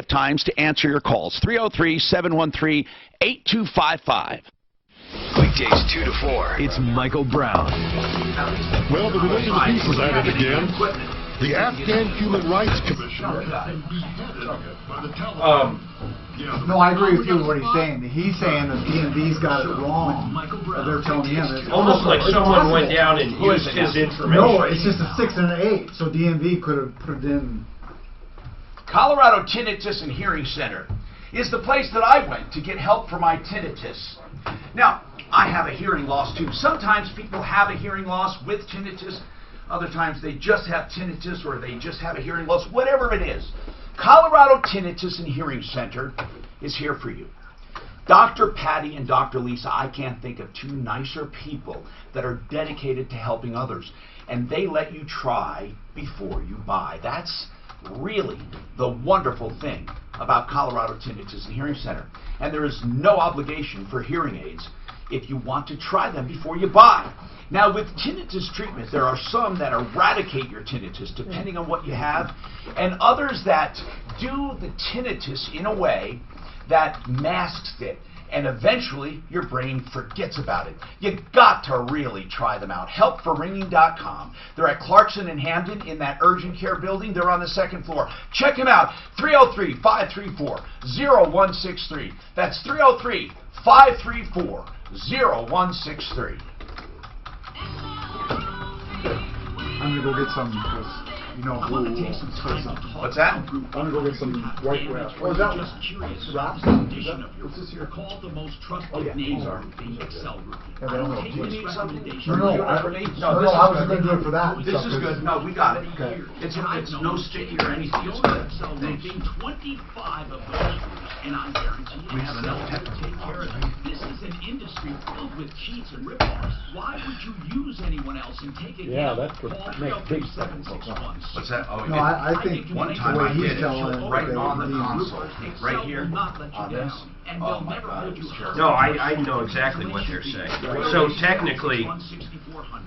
times to answer your calls. 303-713-8255. Weekdays 2 to 4. It's Michael Brown. Well, the religion piece is at it again. The Afghan Human Rights Commission. No, I agree with you with what he's saying. He's saying that DMV's got it wrong. They're telling him it's almost like someone went down and used his information. No, it's just a 6 and an 8, so DMV could have put it in. Colorado Tinnitus and Hearing Center is the place that I went to get help for my tinnitus. Now, I have a hearing loss too. Sometimes people have a hearing loss with tinnitus. Other times they just have tinnitus or they just have a hearing loss, whatever it is. Colorado Tinnitus and Hearing Center is here for you. Dr. Patty and Dr. Lisa, I can't think of two nicer people that are dedicated to helping others. And they let you try before you buy. That's really the wonderful thing about Colorado Tinnitus and Hearing Center. And there is no obligation for hearing aids if you want to try them before you buy. Now, with tinnitus treatment, there are some that eradicate your tinnitus, depending on what you have, and others that do the tinnitus in a way that masks it. And eventually, your brain forgets about it. You got to really try them out. Helpforringing.com. They're at Clarkson and Hamden in that urgent care building. They're on the 2nd floor. Check them out. 303-534-0163. That's 303-534-0163. I'm gonna go get some because What's that? I'm gonna go get some white wrap. Oh, is that wraps? What's this here? Call the most trusted Name name roofing. Excel roofing. Yeah, they don't know. Do you need something? No, I was gonna do it for that. This is good. No, we got it. Okay. It's no sticky or anything. It's good. Excel Thanks. roofing 25 of those roofs, and I guarantee We have Excel enough will take care of it. This is an industry filled with cheats and rip-offs. Why would you use anyone else and take a Yeah, gamble? that could Call make big 303-761. What's that? Oh, No, I think one the time way I he's did it telling it, right they on the need console, right here Not let you on down. this. And Oh they'll my never God, hold it you was hostage. No, I know exactly what they're saying. So technically,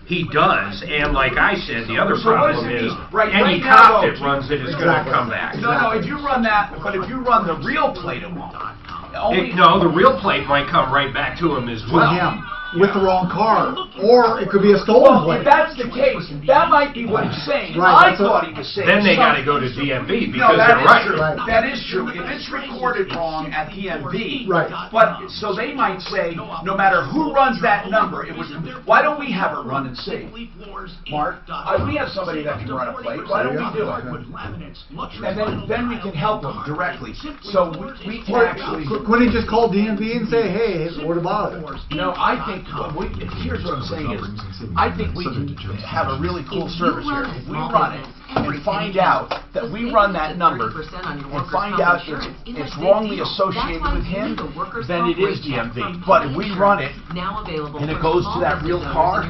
he does, and like I said, the other So what does problem it is mean? Right any now, cop though, that runs it is going to come back. No, if you run that, but if you run the real plate, it won't. No, the real plate might come right back to him as with well. him with the wrong car, or it could be a stolen Well, if plate. that's the case, that might be what he's saying. Right, I thought he was saying. Then they got to go to DMV because they're right. True. That is true. If it's recorded wrong at DMV, Right. But so they might say, no matter who runs that number, it would. Why don't we have it run and see? Mark, we have somebody that can run a plate. Why don't we do it? And then we can help them directly. So we can actually. Couldn't he just call DMV and say, "Hey, what about it?" No, I think here's what I'm saying is, I think we can have a really cool service here. If we run it and find out that we run that number and find out if it's wrongly associated with him, then it is DMV. But if we run it and it goes to that real car,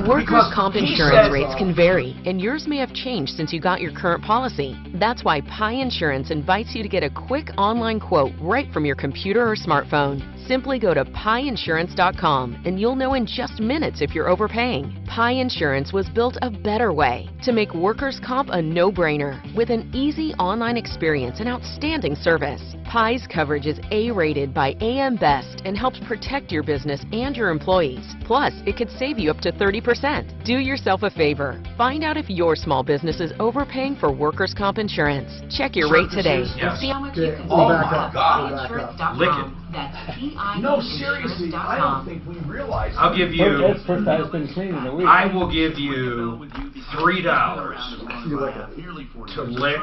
Workers' comp he insurance said- rates can vary, and yours may have changed since you got your current policy. That's why Pi Insurance invites you to get a quick online quote right from your computer or smartphone. Simply go to piinsurance.com and you'll know in just minutes if you're overpaying. Pi Insurance was built a better way to make workers' comp a no-brainer with an easy online experience and outstanding service. Pi's coverage is A-rated by AM Best and helps protect your business and your employees. Plus, it could save you up to 30%. Do yourself a favor. Find out if your small business is overpaying for workers' comp insurance. Check your rate today and see how much you can Oh save. my God! Lick it. No, seriously, I don't think we realize. I'll give you. That's first time it's been clean in a week. I will give you $3 to lick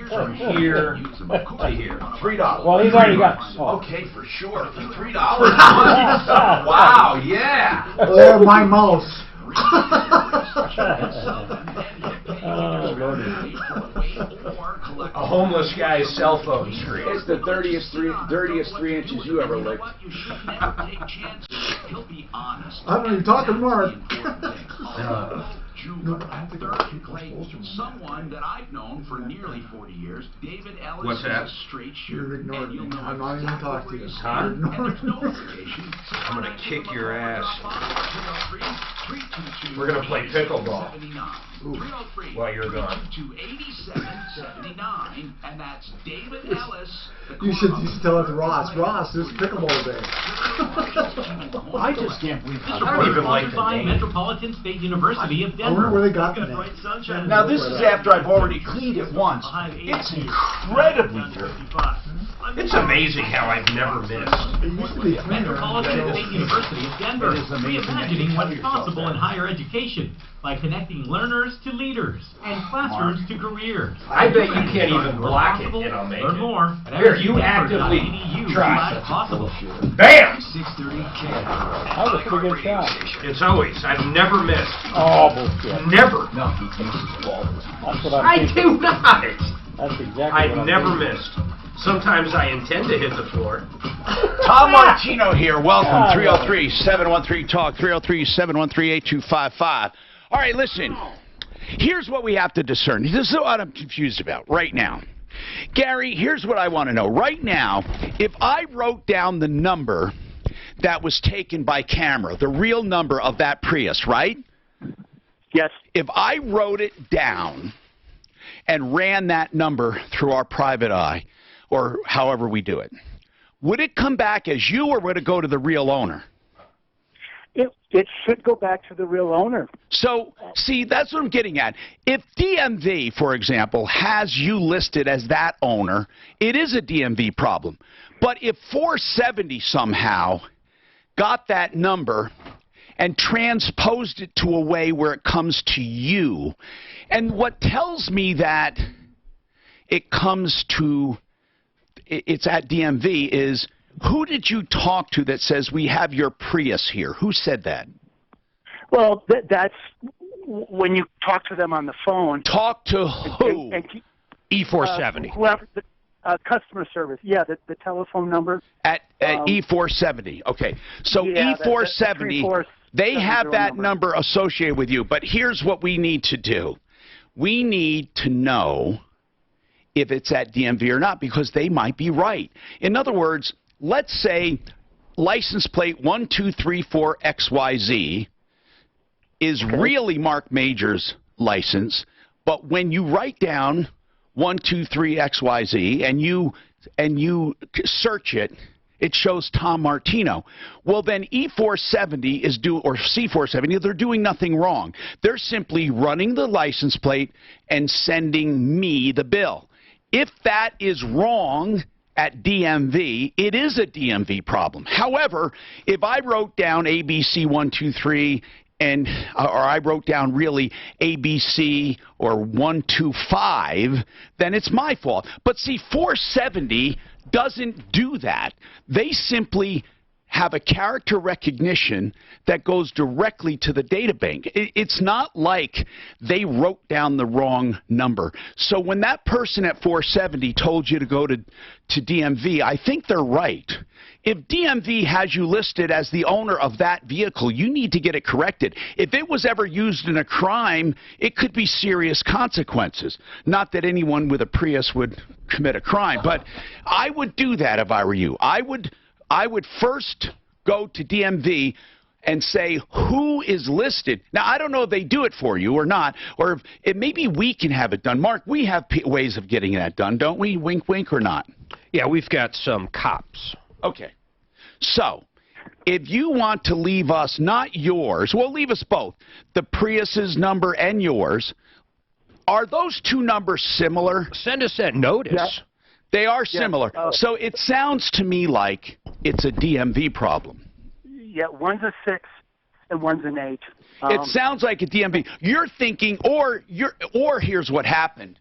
from here to here. $3. Well, he's already got. Okay, for sure. For $3 a month. Wow, yeah. Or my mouse. A homeless guy's cell phone screen. It's the dirtiest 3 inches you ever licked. I don't even talk to Mark. Someone that I've known for nearly 40 years, David Ellis. What's that? Is a straight You're shooter. ignoring me. I'm not even talking to you. Huh? You're ignoring me. I'm gonna kick your ass. We're gonna play pickleball while you're gone. And that's David Ellis. You should tell it to Ross. Ross, this is pickleball day. I just can't believe I don't even like the by name. Metropolitan State University of I Denver. wonder where they got the name. Now this is after I've already cleaned it once. It's incredibly dirty. It's amazing how I've never missed. It used to be cleaner. Metropolitan State University of Denver, It is amazing that you reimagining tell what's yourself possible that. in higher education by connecting learners to leaders and classrooms to careers. I bet you can't even block it and I'll make Learn it. more at Here, you actively try. possible. Bam! That was a pretty good shot. It's always. I've never missed. Oh, bullshit. Never. No, he uses the ball. That's what I'm I thinking. do not. That's exactly I've what I'm never thinking. missed. Sometimes I intend to hit the floor. Tom Martino here. Welcome. Ah, 303-713-TALK. 303-713-8255. All right, listen. Here's what we have to discern. This is what I'm confused about right now. Gary, here's what I want to know. Right now, if I wrote down the number that was taken by camera, the real number of that Prius, right? Yes. If I wrote it down and ran that number through our private eye, or however we do it, would it come back as you, or would it go to the real owner? It should go back to the real owner. So, see, that's what I'm getting at. If DMV, for example, has you listed as that owner, it is a DMV problem. But if 470 somehow got that number and transposed it to a way where it comes to you, and what tells me that it comes to, it's at DMV is, who did you talk to that says we have your Prius here? Who said that? Well, that's when you talk to them on the phone. Talk to who? E470. Whoever, customer service. Yeah, the telephone number. At E470. Okay. So yeah, E470, they have that number associated with you. But here's what we need to do. We need to know if it's at DMV or not, because they might be right. In other words, let's say license plate 1234XYZ is really Mark Major's license, but when you write down 123XYZ and you search it, it shows Tom Martino. Well, then E470 is or C470, they're doing nothing wrong. They're simply running the license plate and sending me the bill. If that is wrong at DMV, it is a DMV problem. However, if I wrote down ABC123 or I wrote down really ABC or 125, then it's my fault. But see, 470 doesn't do that. They simply have a character recognition that goes directly to the data bank. It's not like they wrote down the wrong number. So when that person at 470 told you to go to DMV, I think they're right. If DMV has you listed as the owner of that vehicle, you need to get it corrected. If it was ever used in a crime, it could be serious consequences. Not that anyone with a Prius would commit a crime, but I would do that if I were you. I would first go to DMV and say, who is listed? Now, I don't know if they do it for you or not, or if maybe we can have it done. Mark, we have ways of getting that done, don't we? Wink, wink, or not? Yeah, we've got some cops. Okay. So, if you want to leave us, not yours, well, leave us both, the Prius's number and yours, are those two numbers similar? Send us that notice. Yeah. They are similar. So it sounds to me like it's a DMV problem. Yeah, one's a 6 and one's an 8. It sounds like a DMV. You're thinking, or here's what happened.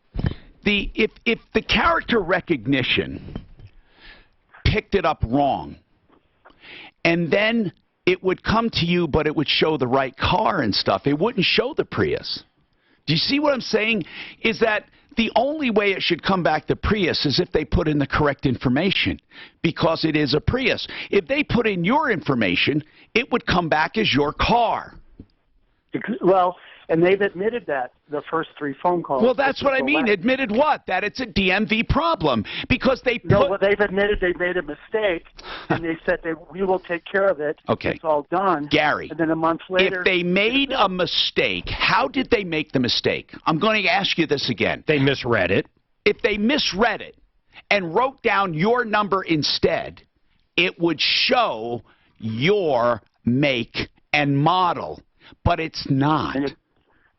If the character recognition picked it up wrong, and then it would come to you, but it would show the right car and stuff. It wouldn't show the Prius. Do you see what I'm saying? Is that the only way it should come back to Prius is if they put in the correct information, because it is a Prius. If they put in your information, it would come back as your car. Well, and they've admitted that, the first 3 phone calls. Well, that's what I mean. Admitted what? That it's a DMV problem. Because they put... No, well, they've admitted they made a mistake, and they said we will take care of it. Okay. It's all done. Gary, and then a month later... If they made a mistake, how did they make the mistake? I'm going to ask you this again. They misread it. If they misread it and wrote down your number instead, it would show your make and model. But it's not.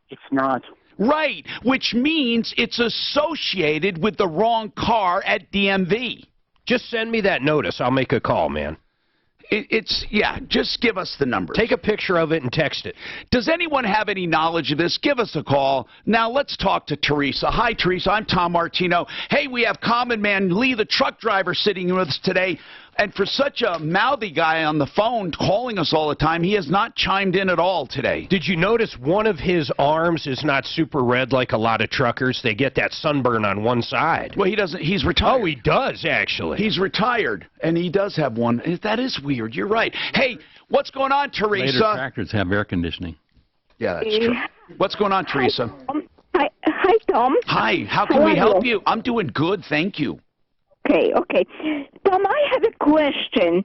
It's not. Right, which means it's associated with the wrong car at DMV. Just send me that notice. I'll make a call, man. Yeah, just give us the number. Take a picture of it and text it. Does anyone have any knowledge of this? Give us a call. Now, let's talk to Teresa. Hi, Teresa. I'm Tom Martino. Hey, we have Common Man Lee, the truck driver, sitting with us today. And for such a mouthy guy on the phone calling us all the time, he has not chimed in at all today. Did you notice one of his arms is not super red like a lot of truckers? They get that sunburn on one side. Well, he doesn't. He's retired. Oh, he does, actually. He's retired, and he does have one. That is weird. You're right. Hey, what's going on, Teresa? Later tractors have air conditioning. Yeah, that's true. What's going on, Teresa? Hi, Tom. Hi. How can we help you? I'm doing good, thank you. Okay. Tom, I have a question.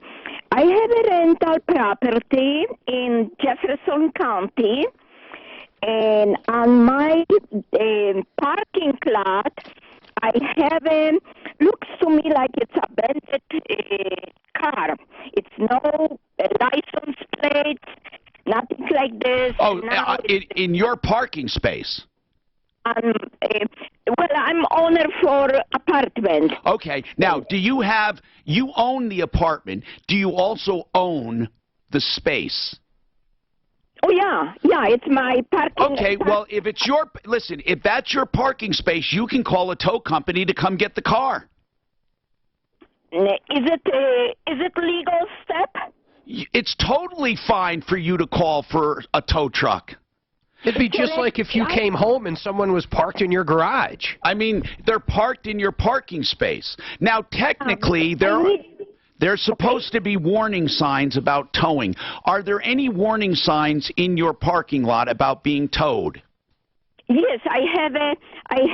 I have a rental property in Jefferson County, and on my parking lot, I have looks to me like it's a abandoned car. It's no license plates, nothing like this. Oh, in your parking space? Well, I'm owner for apartment. Okay. Now, you own the apartment. Do you also own the space? Oh, yeah, it's my parking. Okay, well, if that's your parking space, you can call a tow company to come get the car. Is it legal step? It's totally fine for you to call for a tow truck. It'd be just like if you came home and someone was parked in your garage. I mean, they're parked in your parking space. Now, technically, there's supposed to be warning signs about towing. Are there any warning signs in your parking lot about being towed? Yes, I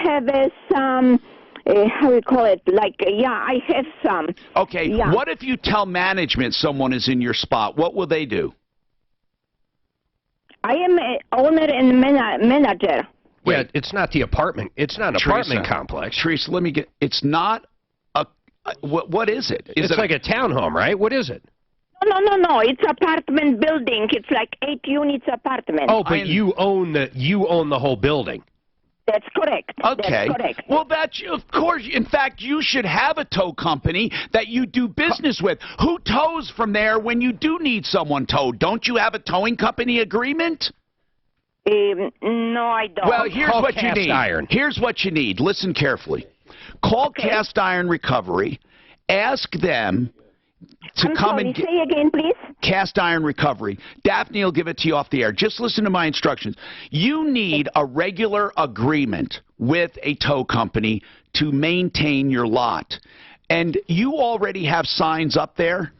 have some. How do you call it? I have some. Okay. Yeah. What if you tell management someone is in your spot? What will they do? I am an owner and manager. Yeah, it's not the apartment. It's not an apartment complex. Teresa, let me get. It's not a. What is it? It's like a townhome, right? What is it? No. It's apartment building. It's like 8 units apartment. Oh, but you own the whole building. That's correct. Okay. That's correct. Well, of course. In fact, you should have a tow company that you do business with. Who tows from there when you do need someone towed? Don't you have a towing company agreement? No, I don't. Well, here's Call what you Cast need. Iron. Here's what you need. Listen carefully. Call Cast Iron Recovery. Ask them to come and say again, please. Cast Iron Recovery. Daphne will give it to you off the air. Just listen to my instructions. You need a regular agreement with a tow company to maintain your lot. And you already have signs up there?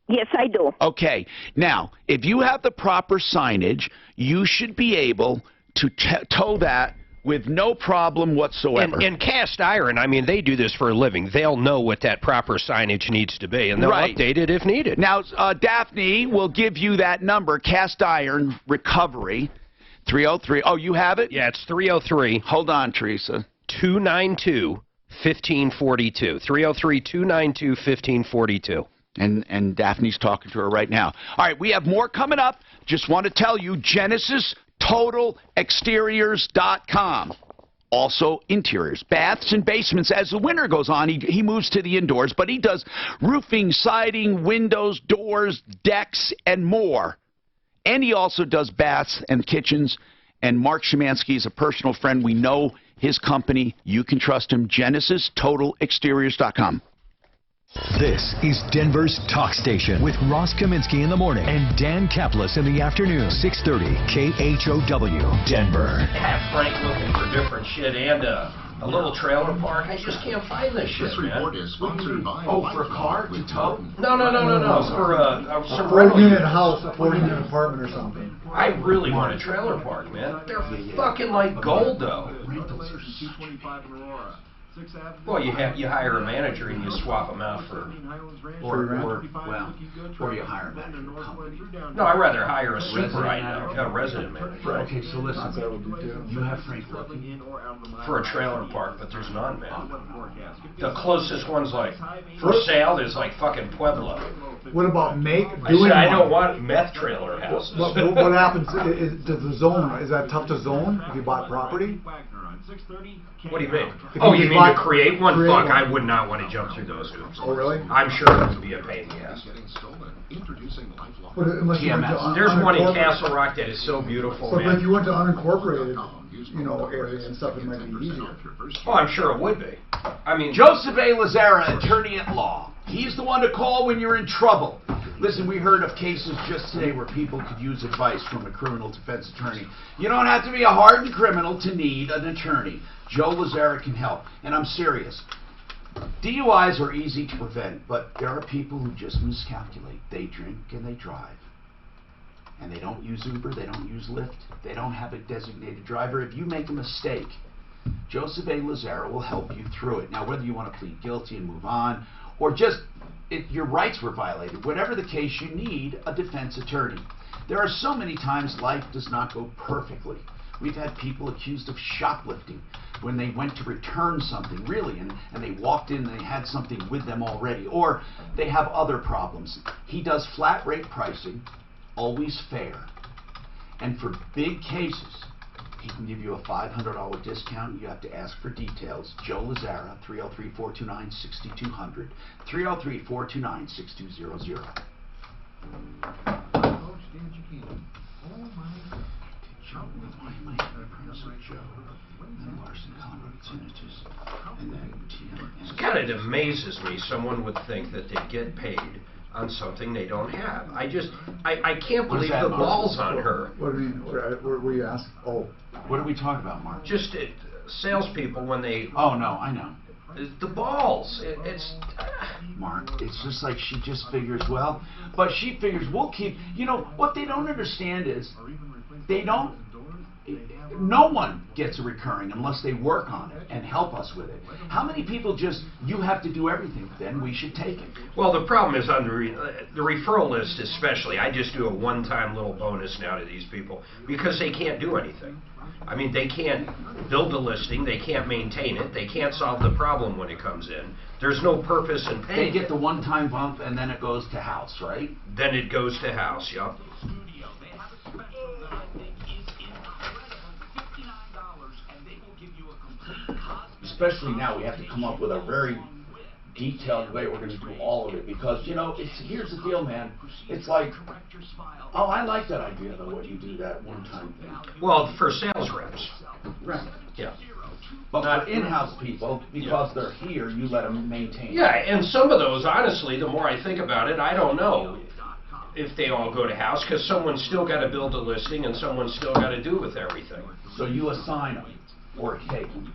Yes, I do. Okay. Now, if you have the proper signage, you should be able to tow that with no problem whatsoever. And Cast Iron, I mean, they do this for a living. They'll know what that proper signage needs to be, and they'll update it if needed. Now, Daphne will give you that number, Cast Iron Recovery, 303. Oh, you have it? Yeah, it's 303. Hold on, Teresa. 292-1542. 303-292-1542. And Daphne's talking to her right now. All right, we have more coming up. Just want to tell you, GenesisTotalExteriors.com. Also, interiors, baths, and basements. As the winter goes on, he moves to the indoors, but he does roofing, siding, windows, doors, decks, and more. And he also does baths and kitchens. And Mark Szymanski is a personal friend. We know his company. You can trust him. GenesisTotalExteriors.com. This is Denver's Talk Station with Ross Kaminsky in the morning and Dan Kaplis in the afternoon. 630 KHOW, Denver. Have Frank looking for different shit and a little trailer park. I just can't find this shit, This report is sponsored by for a car to tow? No. For A 4-unit house, a 4-unit apartment or something. I really want a trailer park, man. They're fucking like gold, though. Well, you hire a manager and you swap them out or you hire a manager company. No, I'd rather hire a a resident manager. Okay, so listen, you have Frank looking for a trailer park, but there's none, man. The closest one's like for sale is like fucking Pueblo. What about I don't want meth trailer houses. What happens? Does the zone, is that tough to zone if you bought property? What do you mean? Oh, you mean to create one? Fuck, I would not want to jump through those hoops. Oh, really? I'm sure it would be a pain in the ass. There's one in Castle Rock that is so beautiful, But man. if you went to unincorporated, area and stuff, it might be easier. Oh, I'm sure it would be. I mean, Joseph A. Lazzara, attorney at law. He's the one to call when you're in trouble. Listen, we heard of cases just today where people could use advice from a criminal defense attorney. You don't have to be a hardened criminal to need an attorney. Joe Lazzara can help. And I'm serious. DUIs are easy to prevent, but there are people who just miscalculate. They drink and they drive. And they don't use Uber, they don't use Lyft, they don't have a designated driver. If you make a mistake, Joseph A. Lazzara will help you through it. Now, whether you want to plead guilty and move on, or just your rights were violated, whatever the case, you need a defense attorney. There are so many times life does not go perfectly. We've had people accused of shoplifting when they went to return something, really, and they walked in and they had something with them already, or they have other problems. He does flat rate pricing, always fair, and for big cases, he can give you a $500 discount. You have to ask for details. Joe Lazzara, 303-429-6200, 303-429-6200. It kind of amazes me someone would think that they get paid on something they don't have. I can't believe the balls on her. What do you mean? What were you asking? Oh. What are we talking about, Mark? Just salespeople when they... Oh, no, I know. The balls. It's... Mark, it's just like she just figures, well, but she figures we'll keep... You know, what they don't understand is they don't... No one gets a recurring unless they work on it and help us with it. How many people just, you have to do everything, then we should take it? Well, the problem is on the referral list especially. I just do a one-time little bonus now to these people because they can't do anything. I mean, they can't build a listing, they can't maintain it, they can't solve the problem when it comes in. There's no purpose in paying. They get the one-time bump and then it goes to house, right? Then it goes to house, yup. Especially now, we have to come up with a very detailed way we're going to do all of it, because, you know, here's the deal, man. It's like, oh, I like that idea, though, when you do that one-time thing. Well, for sales reps. Right. Yeah. But for in-house people, because they're here, you let them maintain. Yeah, and some of those, honestly, the more I think about it, I don't know if they all go to house, because someone's still got to build a listing and someone's still got to do with everything. So you assign them or take them.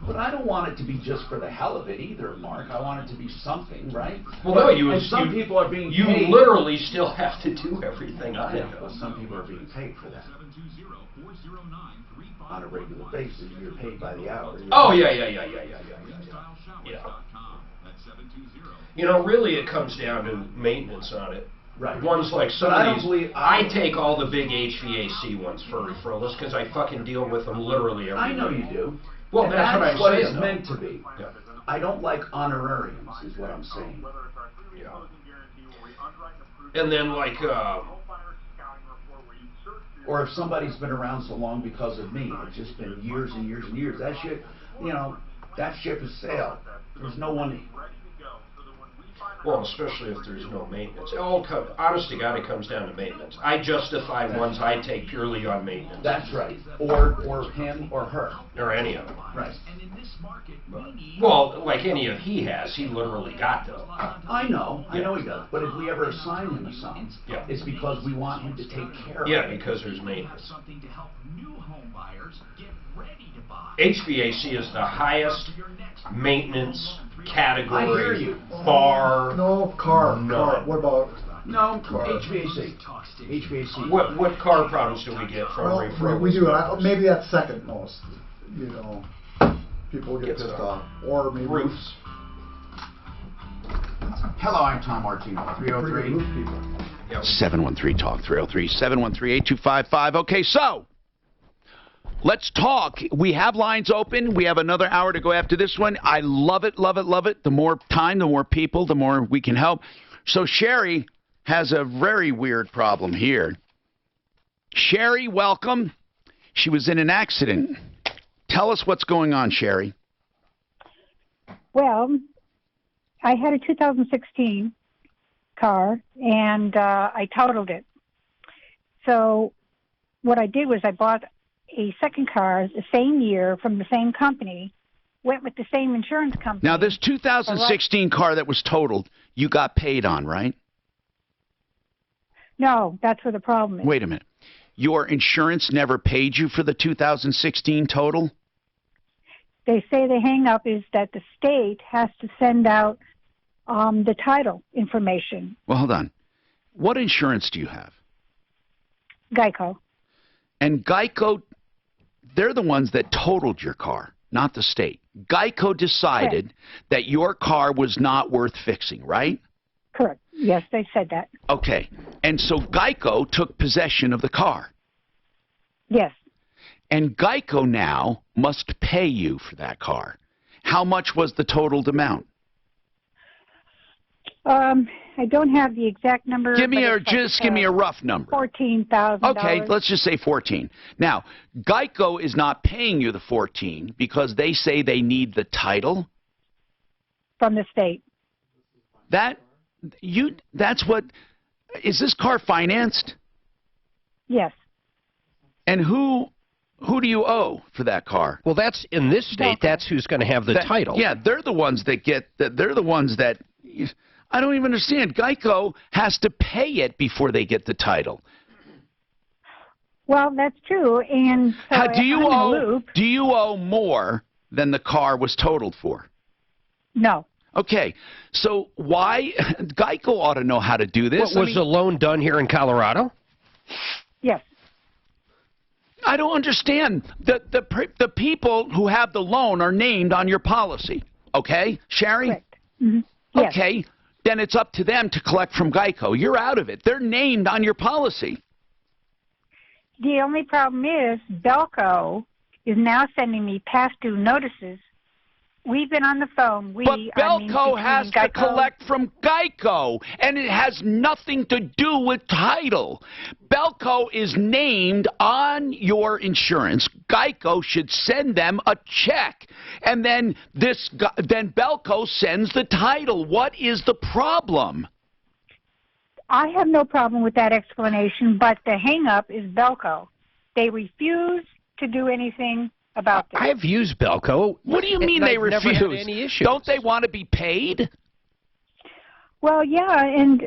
But I don't want it to be just for the hell of it either, Mark. I want it to be something, right? Well, no, some people are being you paid. You literally still have to do everything on it. Well, some people are being paid for that. On a regular basis, you're paid by the hour. Oh, yeah. You know, really it comes down to maintenance on it. Right. Ones like some of these, I take all the big HVAC ones for referrals because I fucking deal with them literally every day. I know you do. Well, and that's what I'm saying. It's meant to be. Yeah. I don't like honorariums, is what I'm saying. Yeah. And then, like, or if somebody's been around so long because of me, it's just been years and years and years. That shit, you know, that ship has sailed. There's no one. Well, especially if there's no maintenance. Honest to God, it comes down to maintenance. I justify ones I take purely on maintenance. That's right. Or him or her. Or any of them. Right. Well, like any of he has, he literally got them. I know he does. But if we ever assign him to something, it's because we want him to take care of it. Yeah, because there's maintenance. HVAC is the highest maintenance category. I hear you. Bar. No, car. What about? No, HVAC. HVAC. What car problems do we get from referrals? We do. Maybe that's second most. You know, people get pissed off. Or maybe roofs. Hello, I'm Tom Martino. 303-713-TALK. 303-713-8255. Okay, so let's talk. We have lines open. We have another hour to go after this one. I love it, love it, love it. The more time, the more people, the more we can help. So Sherry has a very weird problem here. Sherry, welcome. She was in an accident. Tell us what's going on, Sherry. Well, I had a 2016 car, and I totaled it. So what I did was I bought a second car the same year from the same company, went with the same insurance company. Now, this 2016 car that was totaled, you got paid on, right? No, that's where the problem is. Wait a minute. Your insurance never paid you for the 2016 total? They say the hang-up is that the state has to send out the title information. Well, hold on. What insurance do you have? Geico. And Geico, they're the ones that totaled your car, not the state. Geico decided that your car was not worth fixing, right? Correct. Yes, they said that. Okay. And so Geico took possession of the car. Yes. and Geico now must pay you for that car. How much was the totaled amount? I don't have the exact number. Give me a rough number. $14,000. Okay, let's just say 14. Now, Geico is not paying you the 14 because they say they need the title from the state. That's what is this car financed? Yes. And who do you owe for that car? Well, that's in this state. That's who's going to have the title. Yeah, they're the ones that get. They're the ones that. I don't even understand. Geico has to pay it before they get the title. Well, that's true. And so do you owe more than the car was totaled for? No. Okay, so why Geico ought to know how to do this? Was the loan done here in Colorado? Yes. I don't understand. The people who have the loan are named on your policy. Okay, Sherry? Correct. Mm-hmm. Yes. Okay, then it's up to them to collect from Geico. You're out of it. They're named on your policy. The only problem is Belco is now sending me past due notices. We've been on the phone. But Belco has to collect from Geico, and it has nothing to do with title. Belco is named on your insurance. Geico should send them a check, and then Belco sends the title. What is the problem? I have no problem with that explanation, but the hang-up is Belco. They refuse to do anything about this. I've used Belco. What do you mean they refuse? Never had any issues. Don't they want to be paid? Well, yeah, and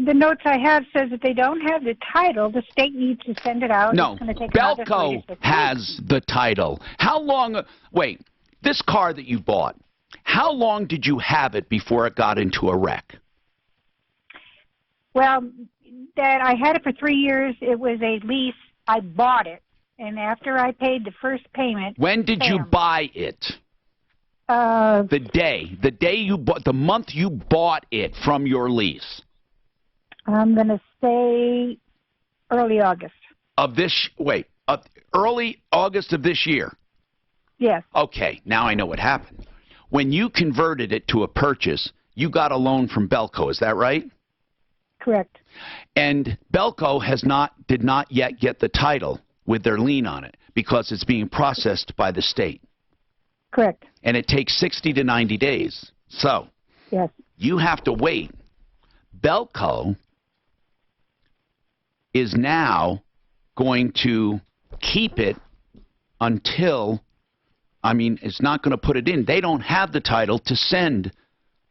the notes I have says that they don't have the title. The state needs to send it out. No, Belco has the title. How long? Wait, this car that you bought, how long did you have it before it got into a wreck? Well, that I had it for 3 years. It was a lease. I bought it. And after I paid the first payment... When did you buy it? The day you bought, the month you bought it from your lease. I'm going to say early August. Of this, early August of this year? Yes. Okay, now I know what happened. When you converted it to a purchase, you got a loan from Belco, is that right? Correct. And Belco did not yet get the title with their lien on it because it's being processed by the state. Correct. And it takes 60 to 90 days. So yes, you have to wait. Belco is now going to keep it until, it's not going to put it in. They don't have the title to send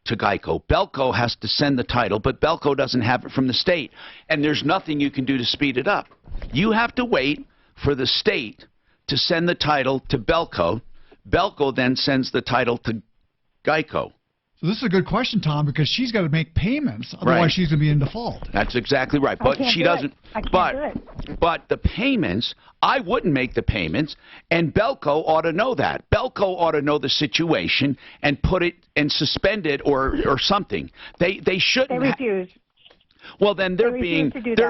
to Geico. Belco has to send the title, but Belco doesn't have it from the state. And there's nothing you can do to speed it up. You have to wait for the state to send the title to Belco. Belco then sends the title to Geico. So this is a good question, Tom, because she's got to make payments, otherwise she's going to be in default. That's exactly right. But she doesn't. But the payments, I wouldn't make the payments, and Belco ought to know that. Belco ought to know the situation and put it and suspend it or something. They shouldn't. They refuse. Well, then they're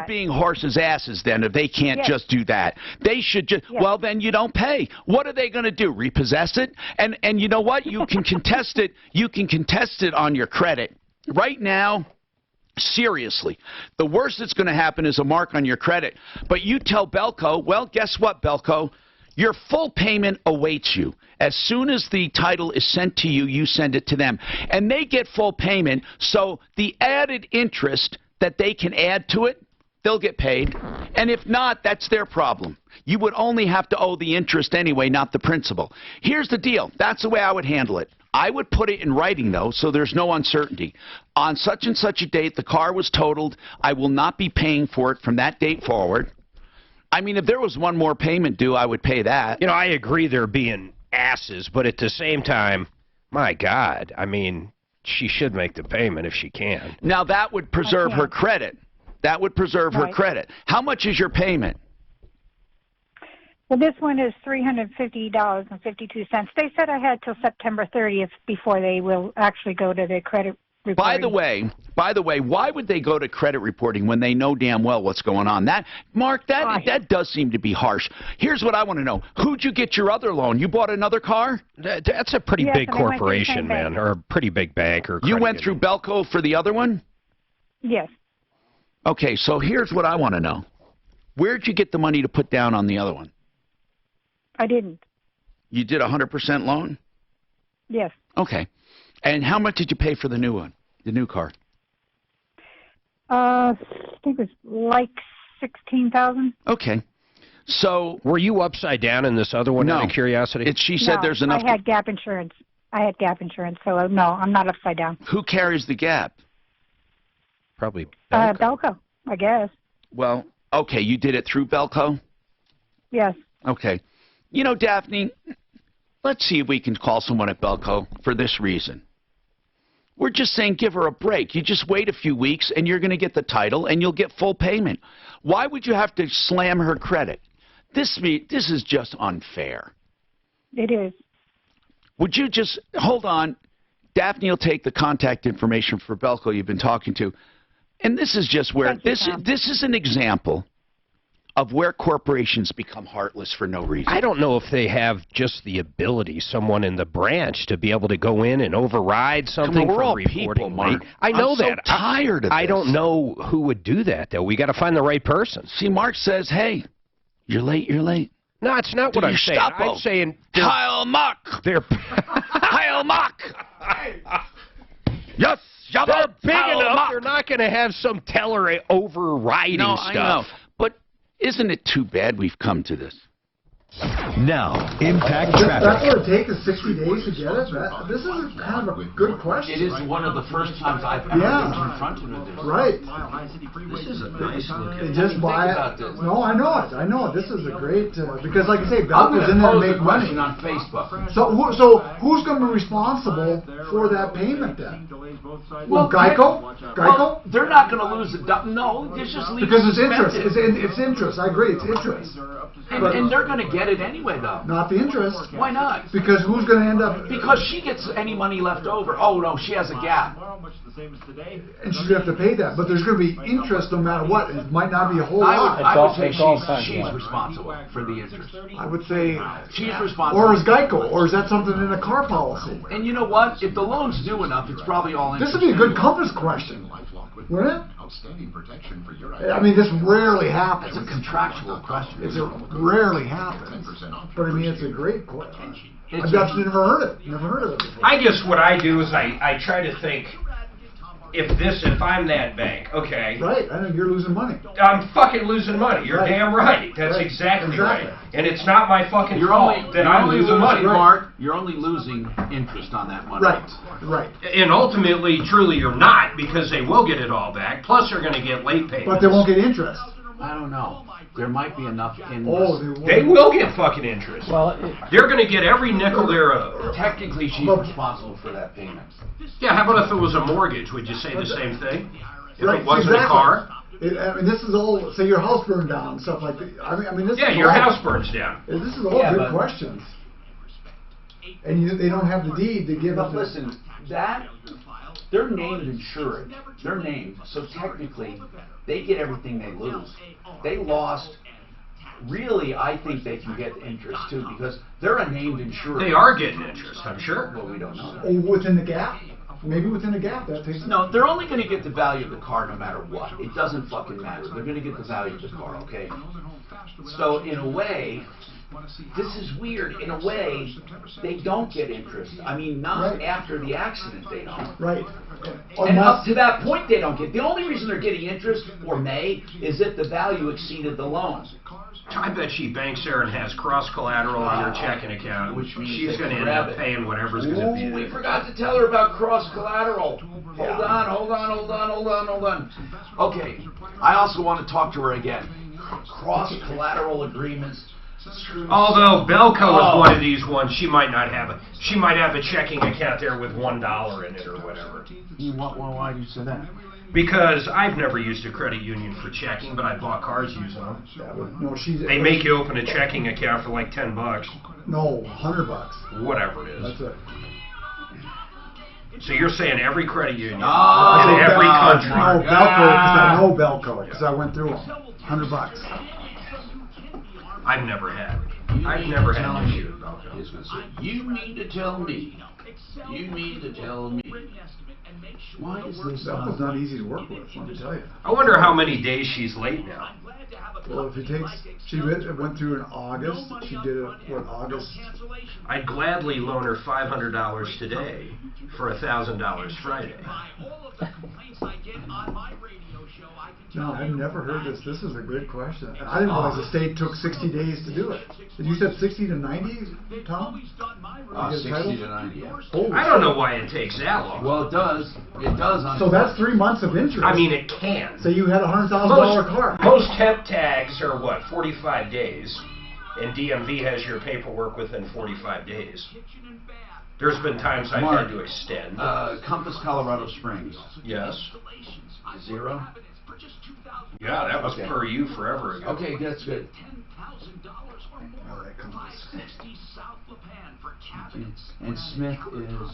being horses' asses then if they can't just do that. They should just, well, then you don't pay. What are they going to do, repossess it? And you know what? You can contest it. You can contest it on your credit. Right now, seriously, the worst that's going to happen is a mark on your credit. But you tell Belco, well, guess what, Belco? Your full payment awaits you. As soon as the title is sent to you, you send it to them. And they get full payment, so the added interest that they can add to it, they'll get paid. And if not, that's their problem. You would only have to owe the interest anyway, not the principal. Here's the deal. That's the way I would handle it. I would put it in writing, though, so there's no uncertainty. On such and such a date, the car was totaled. I will not be paying for it from that date forward. If there was one more payment due, I would pay that. I agree they're being asses, but at the same time, my God, she should make the payment if she can. Now, that would preserve her credit. That would preserve her credit. How much is your payment? Well, this one is $350.52. They said I had till September 30th before they will actually go to the credit By the way, why would they go to credit reporting when they know damn well what's going on? Mark, that does seem to be harsh. Here's what I want to know. Who'd you get your other loan? You bought another car? That's a pretty big corporation, man, or a pretty big bank. Or you went through Belco for the other one? Yes. Okay, so here's what I want to know. Where'd you get the money to put down on the other one? I didn't. You did 100% loan? Yes. Okay. And how much did you pay for the new one, the new car? I think it was like $16,000. Okay. So were you upside down in this other one? No. Out of curiosity. She said there's enough. I had gap insurance. So no, I'm not upside down. Who carries the gap? Probably Belco, I guess. Well, okay, you did it through Belco? Yes. Okay. You know, Daphne, let's see if we can call someone at Belco for this reason. We're just saying give her a break. You just wait a few weeks and you're going to get the title and you'll get full payment. Why would you have to slam her credit? This is just unfair. It is. Would you just hold on? Daphne will take the contact information for Belco you've been talking to. And this is just where this is an example of where corporations become heartless for no reason. I don't know if they have just the ability, someone in the branch, to be able to go in and override something we're all for reporting people, Mark. late. I know I'm so that. tired of I this. don't know who would do that, though. We got to find the right person. See, Mark says, hey, you're late, you're late. No, it's not what I'm saying. I'm saying Heil Mark. They're Heil Mark. Yes, they're big enough. They're not going to have some teller overriding stuff. I know. But isn't it too bad we've come to this? Now, impact That's traffic. what it takes is 60 days to get it? This is kind of a good question. It is one of the first times I've ever been confronted with this. Right. This is a nice looking. Just buy it. No, I know it. I know it. This is a great, because like I say, I'm Belco's going in to there to pose make a money. question on Facebook. So who's going to be responsible for that payment then? Well, Geico? Well, they're not going to lose the no. It's just Because it's interest. It's interest. I agree. It's interest. And they're going to get it anyway, though. Not the interest. Why not? Because who's going to end up? Because she gets any money left over. Oh no, she has a gap. And she's going to have to pay that. But there's going to be interest no matter what. It might not be a whole lot. I would say she's responsible for the interest. I would say she's responsible. Or is Geico? Or is that something in a car policy? And you know what? If the loan's due enough, it's probably all interest. This would be a good compass question, wouldn't it? Outstanding protection for your I mean, this rarely happens. It's a contractual question. It rarely happens. But I mean, it's a great question. I've just never heard it. Never heard of it before. I guess what I do is I try to think, if I'm that bank, okay. Right, I know you're losing money. I'm fucking losing money. You're damn right. That's exactly right. And it's not my fucking fault that I'm losing money. Mark, you're only losing interest on that money. Right. And ultimately, truly, you're not, because they will get it all back. Plus, they're going to get late payments. But they won't get interest. I don't know. There might be enough in they will get fucking interest. Well, they're going to get every nickel thereof. Technically, she's responsible for that payment. Yeah, how about if it was a mortgage? Would you say the same thing? If Right, it wasn't a car? I mean, this is all. Say your house burned down and stuff like that. I mean, this. Yeah, is your all, house burns down. This is all good questions. And they don't have the deed to give up. But listen, they're named insured. They're named, so technically, they get everything they lose. They lost. Really, I think they can get interest too because they're a named insured. They are getting interest, I'm sure. Well, we don't know. Within the gap. Maybe within a gap that takes. No, they're only going to get the value of the car no matter what. It doesn't fucking matter. They're going to get the value of the car, okay? So in a way, this is weird. In a way, they don't get interest. I mean, not after the accident they don't. Right. And up to that point they don't get. The only reason they're getting interest, or may, is if the value exceeded the loan. I bet she banks there and has cross-collateral on her checking account. Which means she's going to end up paying whatever's going to be there. We forgot to tell her about cross-collateral. Hold on. Okay, I also want to talk to her again. Cross-collateral agreements. Although Belco is one of these ones, she might not have a. She might have a checking account there with $1 in it or whatever. Why do you say that? Because I've never used a credit union for checking, but I bought cars using them. No, they make you open a checking account for like $10. No, $100. Whatever it is. That's it. So you're saying every credit union in I every country? No, Belco, because I know Belco, because I went through them. $100. I've never had an issue with Belco. You mean to tell me? You mean to tell me? Why is this Belco's not easy to work with, let me tell you. I wonder how many days she's late now. Well, if it takes, she went through in August. She did it, August? I'd gladly loan her $500 today for $1,000 Friday. No, I've never heard this. This is a good question. I didn't realize the state took 60 days to do it. You said 60 to 90, Tom? 60 to 90, yeah. I don't know why it takes that long. Well, it does. It does. So that's 3 months of interest. I mean, it can. So you had a $100,000 car. Most temp tags are, what, 45 days? And DMV has your paperwork within 45 days. There's been times I've had to extend. Compass, Colorado Springs. Yes. 0? Yeah, that was per you forever ago. Okay, that's good. And Smith is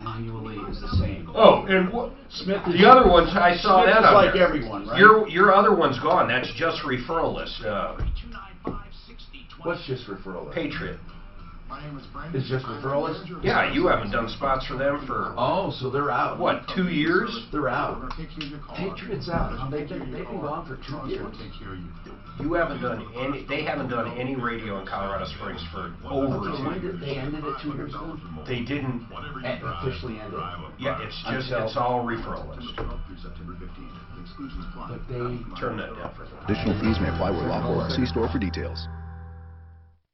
annually is the same. Oh, and Smith is the other ones I saw Smith that is on like there. everyone, right? Your other one's gone. That's just referral list. What's just referral list? Patriot. It's just referral list? Yeah, you haven't done spots for them for so they're out. What, 2 years? They're out. Patriot's out. They've been gone for 2 years. You haven't done any. They haven't done any radio in Colorado Springs for over 2 years. They ended it 2 years ago. They didn't officially end it. Yeah, it's just it's all referral list. But they turn that down for a minute. Additional fees may apply where lawful. See store for details.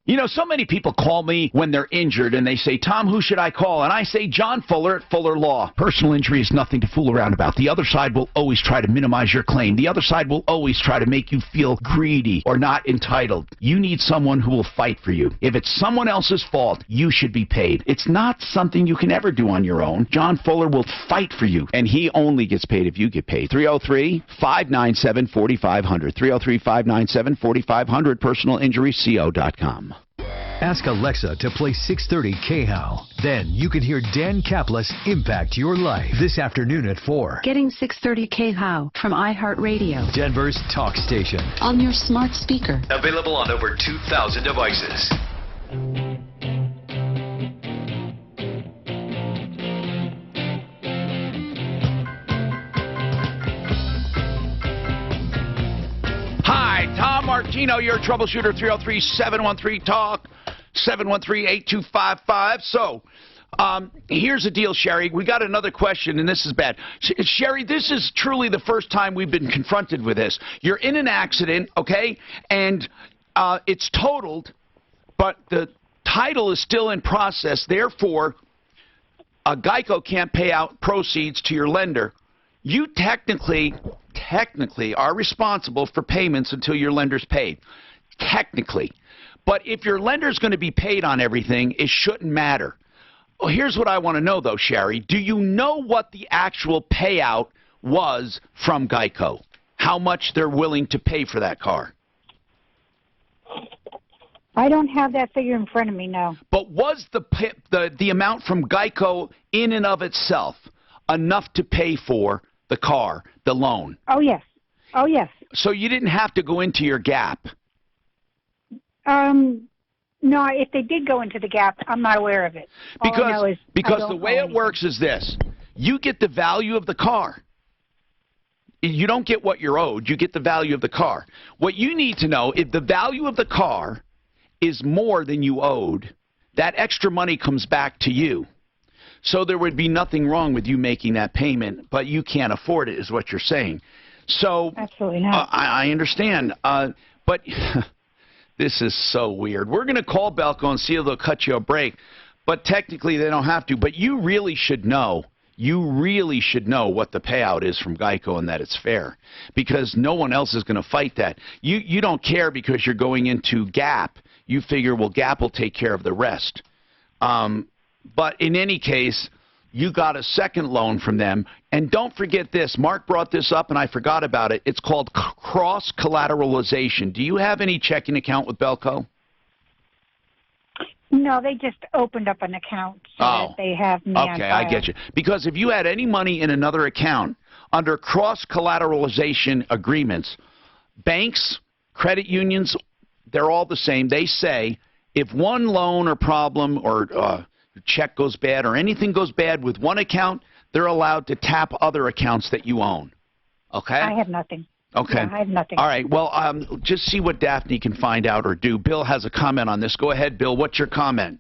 You know, so many people call me when they're injured and they say, Tom, who should I call? And I say, John Fuller at Fuller Law. Personal injury is nothing to fool around about. The other side will always try to minimize your claim. The other side will always try to make you feel greedy or not entitled. You need someone who will fight for you. If it's someone else's fault, you should be paid. It's not something you can ever do on your own. John Fuller will fight for you, and he only gets paid if you get paid. 303-597-4500. 303-597-4500. PersonalInjuryCO.com. Ask Alexa to play 630 KHOW. Then you can hear Dan Kaplis impact your life this afternoon at 4. Getting 630 KHOW from iHeartRadio. Denver's talk station. On your smart speaker. Available on over 2,000 devices. Hi, Tom Martino, your troubleshooter, 303-713-TALK, 713-8255. So, here's the deal, Sherry. We got another question, and this is bad. Sherry, this is truly the first time we've been confronted with this. You're in an accident, okay, and it's totaled, but the title is still in process. Therefore, Geico can't pay out proceeds to your lender. You technically are responsible for payments until your lender's paid. Technically. But if your lender's going to be paid on everything, it shouldn't matter. Well, here's what I want to know, though, Sherry. Do you know what the actual payout was from Geico? How much they're willing to pay for that car? I don't have that figure in front of me, no. But was the amount from Geico in and of itself enough to pay for the car, the loan? Oh, yes. Oh, yes. So you didn't have to go into your gap? No, if they did go into the gap, I'm not aware of it. Because the way it works is this. You get the value of the car. You don't get what you're owed. You get the value of the car. What you need to know, if the value of the car is more than you owed, that extra money comes back to you. So there would be nothing wrong with you making that payment, but you can't afford it is what you're saying. So absolutely not. I understand. But this is so weird. We're going to call Belco and see if they'll cut you a break. But technically they don't have to. But you really should know. You really should know what the payout is from Geico and that it's fair. Because no one else is going to fight that. You don't care because you're going into Gap. You figure, well, Gap will take care of the rest. But in any case, you got a second loan from them. And don't forget this. Mark brought this up, and I forgot about it. It's called cross-collateralization. Do you have any checking account with Belco? No, they just opened up an account so that they have me on okay, file. I get you. Because if you had any money in another account under cross-collateralization agreements, banks, credit unions, they're all the same. They say if one loan or problem or check goes bad or anything goes bad with one account, they're allowed to tap other accounts that you own. Okay? I have nothing. Okay. Yeah, I have nothing. All right. Well, just see what Daphne can find out or do. Bill has a comment on this. Go ahead, Bill. What's your comment?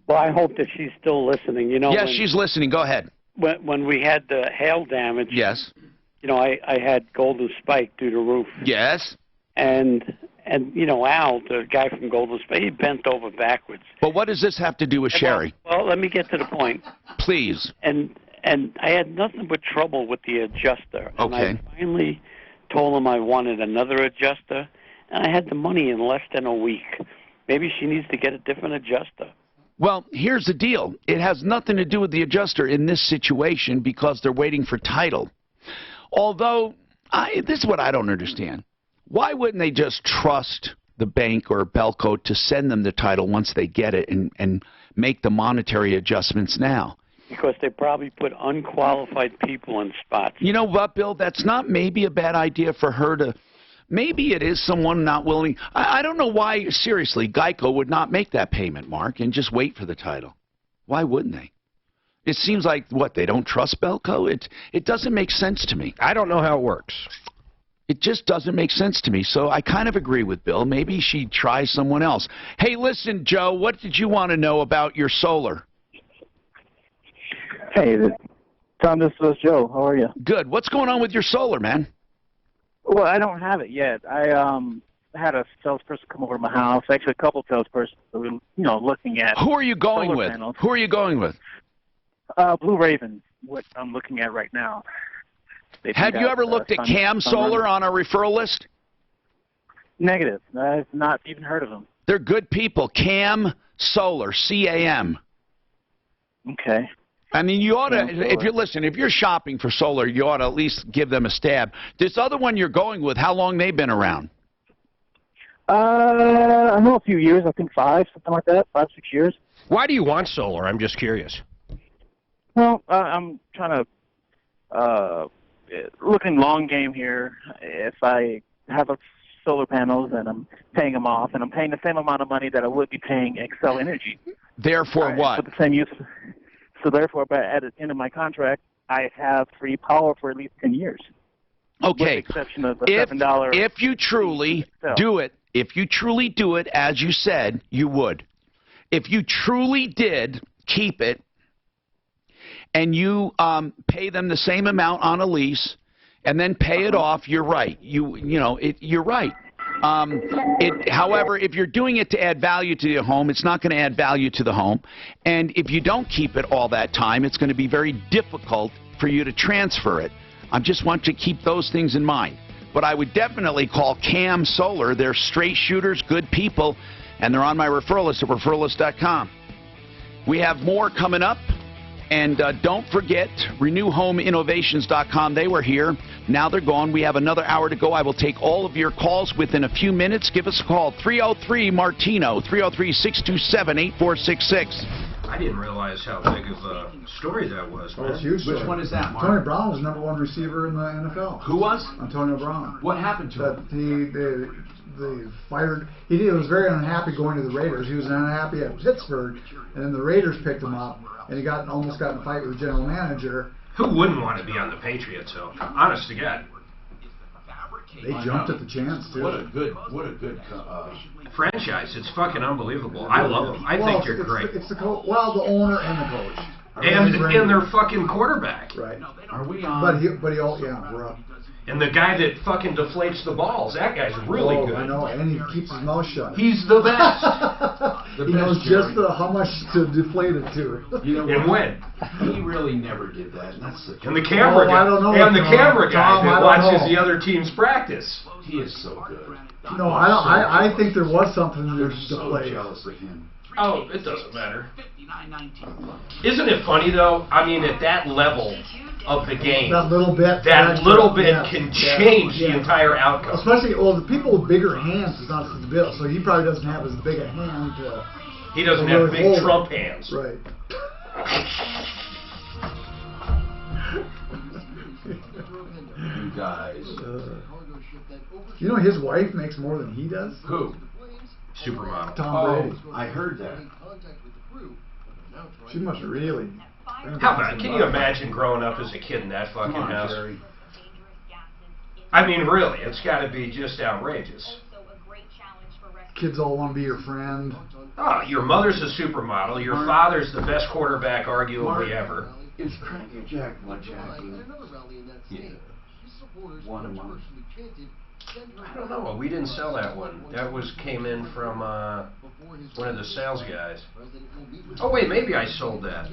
Well, I hope that she's still listening. You know, Yes, she's listening. Go ahead. When we had the hail damage, yes, you know, I had Golden Spike through the roof. Yes. And you know, Al, the guy from Golden Spike, he bent over backwards. But what does this have to do with Sherry? Well, let me get to the point. Please. And I had nothing but trouble with the adjuster. And Okay. I finally told him I wanted another adjuster, and I had the money in less than a week. Maybe she needs to get a different adjuster. Well, here's the deal. It has nothing to do with the adjuster in this situation because they're waiting for title. Although, this is what I don't understand. Why wouldn't they just trust the bank or Belco to send them the title once they get it and make the monetary adjustments now? Because they probably put unqualified people in spots. You know what, Bill? That's not maybe a bad idea for her to... Maybe it is someone not willing... I don't know why, seriously, Geico would not make that payment, Mark, and just wait for the title. Why wouldn't they? It seems like, what, they don't trust Belco? It doesn't make sense to me. I don't know how it works. It just doesn't make sense to me. So I kind of agree with Bill. Maybe she'd try someone else. Hey, listen, Joe, what did you want to know about your solar? Hey, Tom, this is Joe. How are you? Good. What's going on with your solar, man? Well, I don't have it yet. I had a salesperson come over to my house. Actually, a couple salespersons, looking at. Who are you going solar with? panels. Who are you going with? Blue Raven, what I'm looking at right now. Have you ever looked at Cam Solar on our referral list? Negative. I've not even heard of them. They're good people. Cam Solar, C-A-M. Okay. I mean, you ought to, if you're shopping for solar, you ought to at least give them a stab. This other one you're going with, how long they've been around? I know a few years. I think 5, something like that. 5, 6 years. Why do you want solar? I'm just curious. Well, I'm trying to looking long game here. If I have solar panels and I'm paying them off, and I'm paying the same amount of money that I would be paying Excel Energy. Therefore, what? For the same use. So therefore, at the end of my contract, I have free power for at least 10 years. Okay. With the exception of the $7. If you truly do it, as you said, you would. If you truly did keep it, and you pay them the same amount on a lease, and then pay it off, you're right. You're right. However, if you're doing it to add value to your home, it's not going to add value to the home. And if you don't keep it all that time, it's going to be very difficult for you to transfer it. I just want you to keep those things in mind. But I would definitely call Cam Solar. They're straight shooters, good people, and they're on my referral list at referrallist.com. We have more coming up. And don't forget, renewhomeinnovations.com. They were here. Now they're gone. We have another hour to go. I will take all of your calls within a few minutes. Give us a call, 303-MARTINO, 303-627-8466. I didn't realize how big of a story that was, man. Oh, it's huge. Which one is that, Mark? Antonio Brown was the #1 receiver in the NFL. Who was? Antonio Brown. What happened to him? They fired. He was very unhappy going to the Raiders. He was unhappy at Pittsburgh, and then the Raiders picked him up, and he almost got in a fight with the general manager. Who wouldn't want to be on the Patriots, though? Honest to God. They jumped at the chance, too. What a good franchise. It's fucking unbelievable. I love them. I think they're great. It's the the owner and the coach. And their fucking quarterback. Right. Are we on? We're up. And the guy that fucking deflates the balls, that guy's really good. I know, and he keeps his mouth shut. He's the best. He knows just how much to deflate it to. And when. He really never did that. And that's and the camera guy. I don't know. And the camera guy Tom, that watches the other team's practice. He is so good. No, I think there was something to deflate. Jealous of him. Oh, it doesn't matter. Isn't it funny, though? I mean, at that level of the game, that little bit can change the entire outcome. Especially, the people with bigger hands is not as big, so he probably doesn't have as big a hand to He doesn't have big Trump hands. Right. You guys. You know his wife makes more than he does? Who? Supermodel. Tom Brady. I heard that. She must really. How about? Can you imagine growing up as a kid in that fucking house? Jerry. I mean, really, it's got to be just outrageous. Kids all want to be your friend. Oh, your mother's a supermodel. Your father's the best quarterback, arguably, ever. Is Cranky Jack blackjacking? Yeah. One and one. I don't know. We didn't sell that one. That came in from one of the sales guys. Oh wait, maybe I sold that.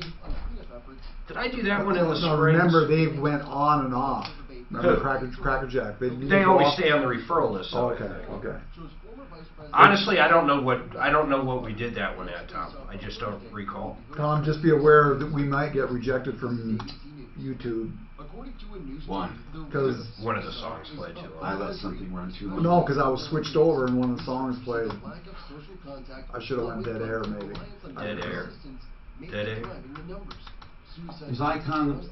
Did I do that one in the No, Springs? remember they went on and off. Remember Cracker Jack? They always stay on the referral list. Oh, okay. Honestly, I don't know what we did that one at, Tom. I just don't recall. Tom, just be aware that we might get rejected from YouTube. Why? Because one of the songs played too long. I let something run too long. No, because I was switched over and one of the songs played. I should have went dead air maybe. Dead air. Dead air. Is Icon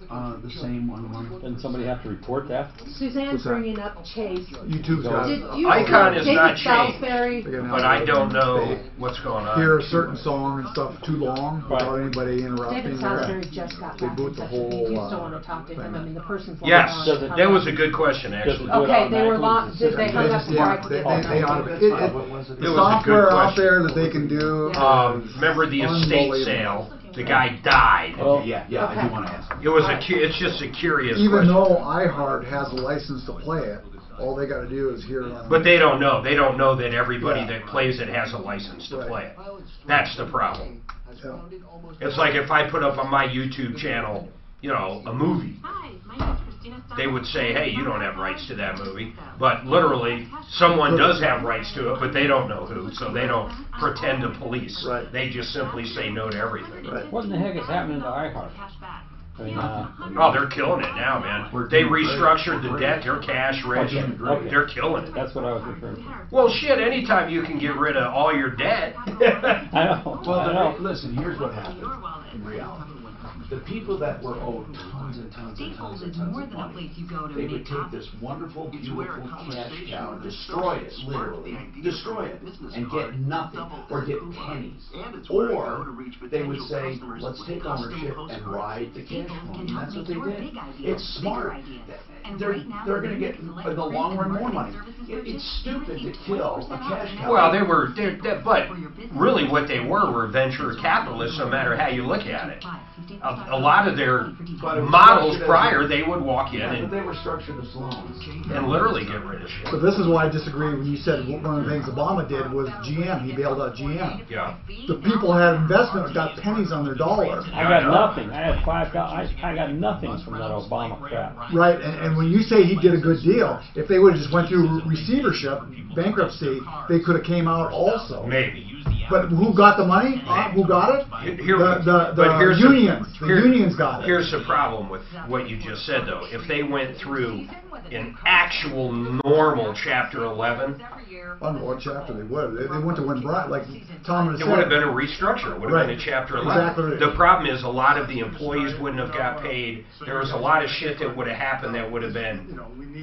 the same one? Didn't somebody have to report that? Suzanne's bringing up Chase. YouTube's got it. Icon is not David changed, Salisbury. but I don't know what's going on. Hear a certain song and stuff too long without anybody interrupting. David Salisbury just got They back boot in the touch with me. whole. You still want to talk to him? I mean, the person's Yes, logged on. that was a good question, actually. Okay, they were locked. They hung up before I could get back They ought on. to. The software out there that they can do. Remember the estate sale? The guy died. Oh, yeah, I do want to ask. It was it's just a curious Even question. though iHeart has a license to play it, all they got to do is hear it on. But they don't know. They don't know that everybody that plays it has a license to play it. That's the problem. Yeah. It's like if I put up on my YouTube channel, a movie. They would say, hey, you don't have rights to that movie. But literally, someone does have rights to it, but they don't know who, so they don't pretend to police. Right. They just simply say no to everything. Right. What in the heck is happening to iHeart? I mean, Oh, they're killing it now, man. They restructured the debt. They're cash rich. Okay. They're killing it. That's what I was referring to. Well, shit, anytime you can get rid of all your debt. I know. Well, listen, here's what happened in reality. The people that were owed tons and tons and tons and tons of money, they would take this wonderful, beautiful cash cow and destroy it, literally, destroy it, and get nothing, or get pennies. Or they would say, let's take ownership and ride the cash flow. And that's what they did. It's smart. They're going to get, in the long run, more money. It's stupid to kill a cash cow. Well, but really what they were venture capitalists, no matter how you look at it. A lot of their models prior, they would walk in but they were structured as loans. and literally get rid of shit. But this is why I disagree when you said one of the things Obama did was GM. He bailed out GM. Yeah. The people had investment, got pennies on their dollar. I got nothing. I had $5. I got nothing from that Obama crap. Right, and when you say he did a good deal, if they would have just went through receivership, bankruptcy, they could have came out also. Maybe. But who got the money? Who got it? The unions. The unions got it. Here's the problem with what you just said, though. If they went through an actual normal Chapter 11, I don't know what chapter they would. They went to when Brian, like Tom it said. would have been a restructure. It would have been a Chapter 11. Exactly right. The problem is a lot of the employees wouldn't have got paid. There was a lot of shit that would have happened that would have been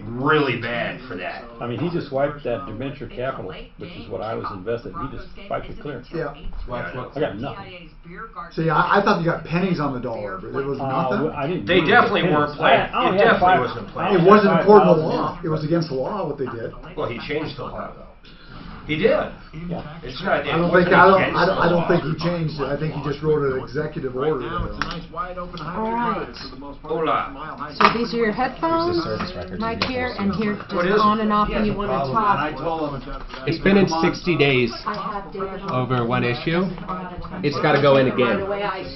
really bad for that. I mean, he just wiped that venture capital, which is what I was invested in. He just wiped it clear. Yeah. I got nothing. See, I thought you got pennies on the dollar, but it was nothing. I didn't They definitely weren't playing. It definitely wasn't playing. It wasn't according to law. It was against the law what they did. Well, he changed the law, though. He did. Yeah. It's not. I don't think he changed it. I think he just wrote an executive order. All right. Hola. So these are your headphones, mic here, and here just on and off when you want to talk. It's been in 60 days over one issue. It's got to go in again.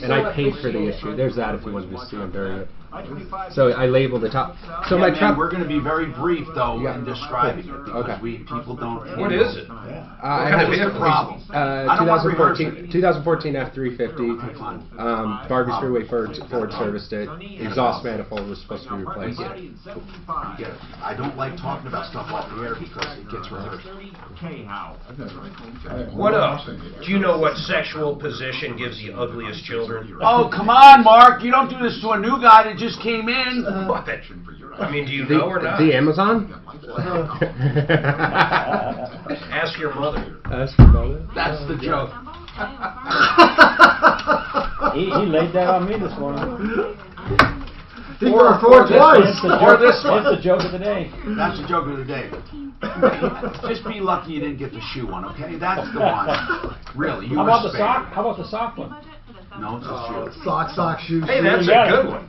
And I paid for the issue. There's that if you wanted to see them during it. So I labeled the top. So my we're going to be very brief though in describing it because people don't. What is it? What kind of vehicle? 2014 F350. Barbie Freeway Ford serviced it. Exhaust manifold was supposed to be replaced. I don't like talking about stuff off the air because it gets rehearsed. What up? Do you know what sexual position gives the ugliest children? Oh, come on, Mark. You don't do this to a new guy that just came in. What? I mean, do you know or not? The Amazon? Ask your mother. Ask your mother? That's the joke. He laid that on me this morning. He got four twice. Or this one. It's the joke of the day. That's the joke of the day. Just be lucky you didn't get the shoe one, okay? That's the one. Really, you How were about the spared. sock? How about the sock one? No, it's a shoe. Sock, shoes. Hey, that's a good one.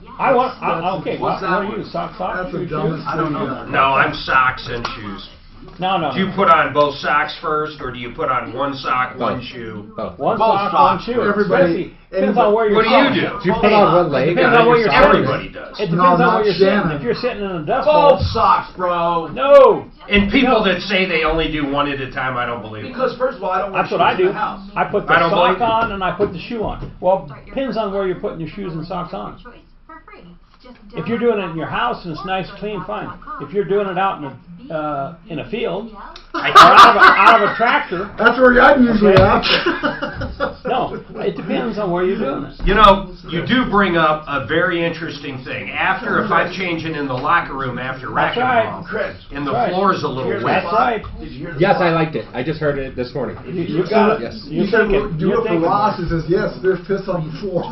Okay, What's that what are one? you? Sock, That's the shoes, dumbest shoes? I don't know thing that. ever. No, I'm socks and shoes. No. Do you put on both socks first, or do you put on one sock, one shoe? One Both sock, socks. one shoe. Everybody- Depends on where you're What do sitting. you do? Do you put on one leg? Depends on where you're sitting. Everybody does. It depends No, on not where you're Shannon. sitting. If you're sitting in a dust Both bowl, socks, bro. no. And people that say they only do one at a time, I don't believe them. Because first of all, I don't wear That's what I shoes do. in the house. I put the I don't sock believe you. on and I put the shoe on. Well, depends on where you're putting your shoes and socks on. If you're doing it in your house and it's nice, clean, fine. If you're doing it out in a field or out of a tractor, That's where I'm usually at. no, it depends on where you're doing it. You know, you do bring up a very interesting thing. After, if I'm changing in the locker room after That's right. racquetball, Chris, and the Right. floor's a little wet. That's right. did you hear the Yes, spot? I liked it. I just heard it this morning. You got it. Yes. You said, do it for Ross. He says, yes, there's piss on the floor.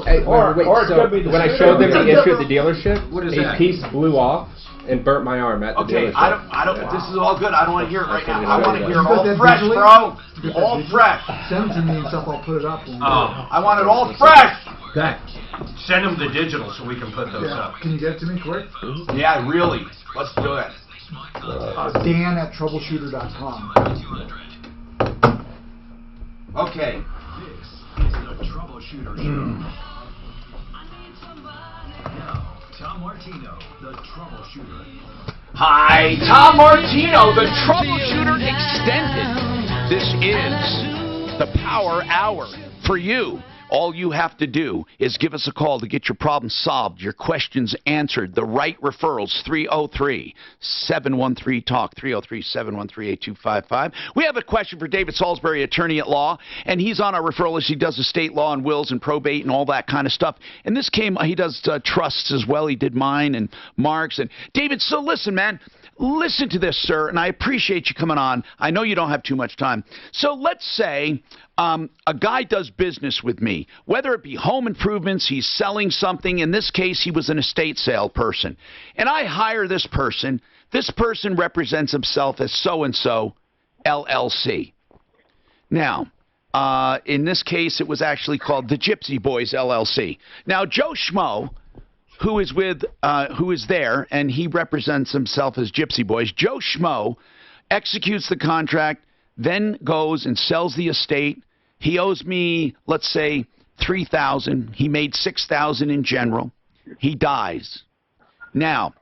Hey, Or wait, it so could be the when I screw. showed them the issue at the dealership, What is a that? piece blew off and burnt my arm at the Okay, dealership. I don't, this is all good. I don't want to hear it right now. I want to hear it You got all that fresh, visually? bro. You got that All visually? fresh. Send it to me and stuff. I'll put it up. When I want it all fresh. Okay. Send them the digital so we can put those up. Can you get it to me quick? Yeah, really. Let's do it. Dan at troubleshooter.com. Okay. This is the Troubleshooter Show. Now, Tom Martino, the Troubleshooter. Hi, Tom Martino, the Troubleshooter Extended. This is the Power Hour for you. All you have to do is give us a call to get your problems solved, your questions answered. The right referrals, 303-713-TALK, 303-713-8255. We have a question for David Salisbury, attorney at law, and he's on our referral list. He does estate law and wills and probate and all that kind of stuff. And this came, he does trusts as well. He did mine and Mark's. And David, so listen, man. Listen to this, sir, and I appreciate you coming on. I know you don't have too much time. So let's say a guy does business with me, whether it be home improvements, he's selling something. In this case, he was an estate sale person. And I hire this person. This person represents himself as so-and-so LLC. Now, in this case, it was actually called the Gypsy Boys LLC. Now, Joe Schmo, who is there, and he represents himself as Gypsy Boys. Joe Schmo executes the contract, then goes and sells the estate. He owes me, let's say, $3,000. He made $6,000 in general. He dies. Now,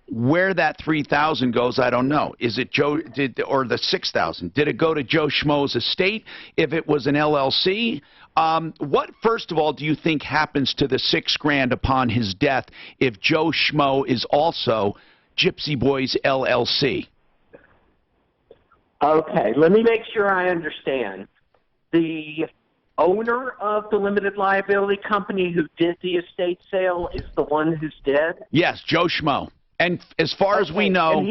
where that $3,000 goes, I don't know. Is it Joe or the $6,000? Did it go to Joe Schmo's estate? If it was an LLC, what first of all do you think happens to the $6,000 upon his death if Joe Schmo is also Gypsy Boys LLC? Okay, let me make sure I understand. The owner of the limited liability company who did the estate sale is the one who's dead? Yes, Joe Schmo. And as far as we know, and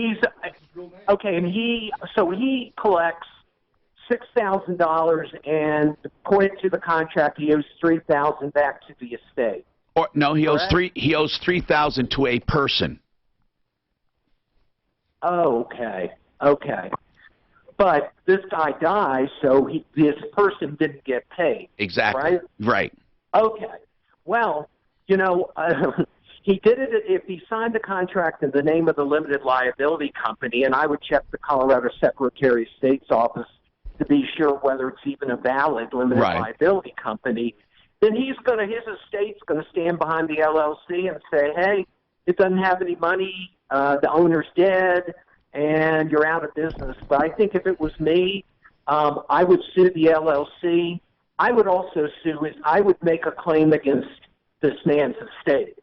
he collects $6,000, and according to the contract, he owes $3,000 back to the estate. Or no, he owes $3,000 to a person. Oh, okay. But this guy dies, so this person didn't get paid. Exactly. Right. Okay. Well, he did it if he signed the contract in the name of the limited liability company, and I would check the Colorado Secretary of State's office to be sure whether it's even a valid limited liability company. Then his estate's going to stand behind the LLC and say, hey, it doesn't have any money, the owner's dead, and you're out of business. But I think if it was me, I would sue the LLC. I would also I would make a claim against this man's estate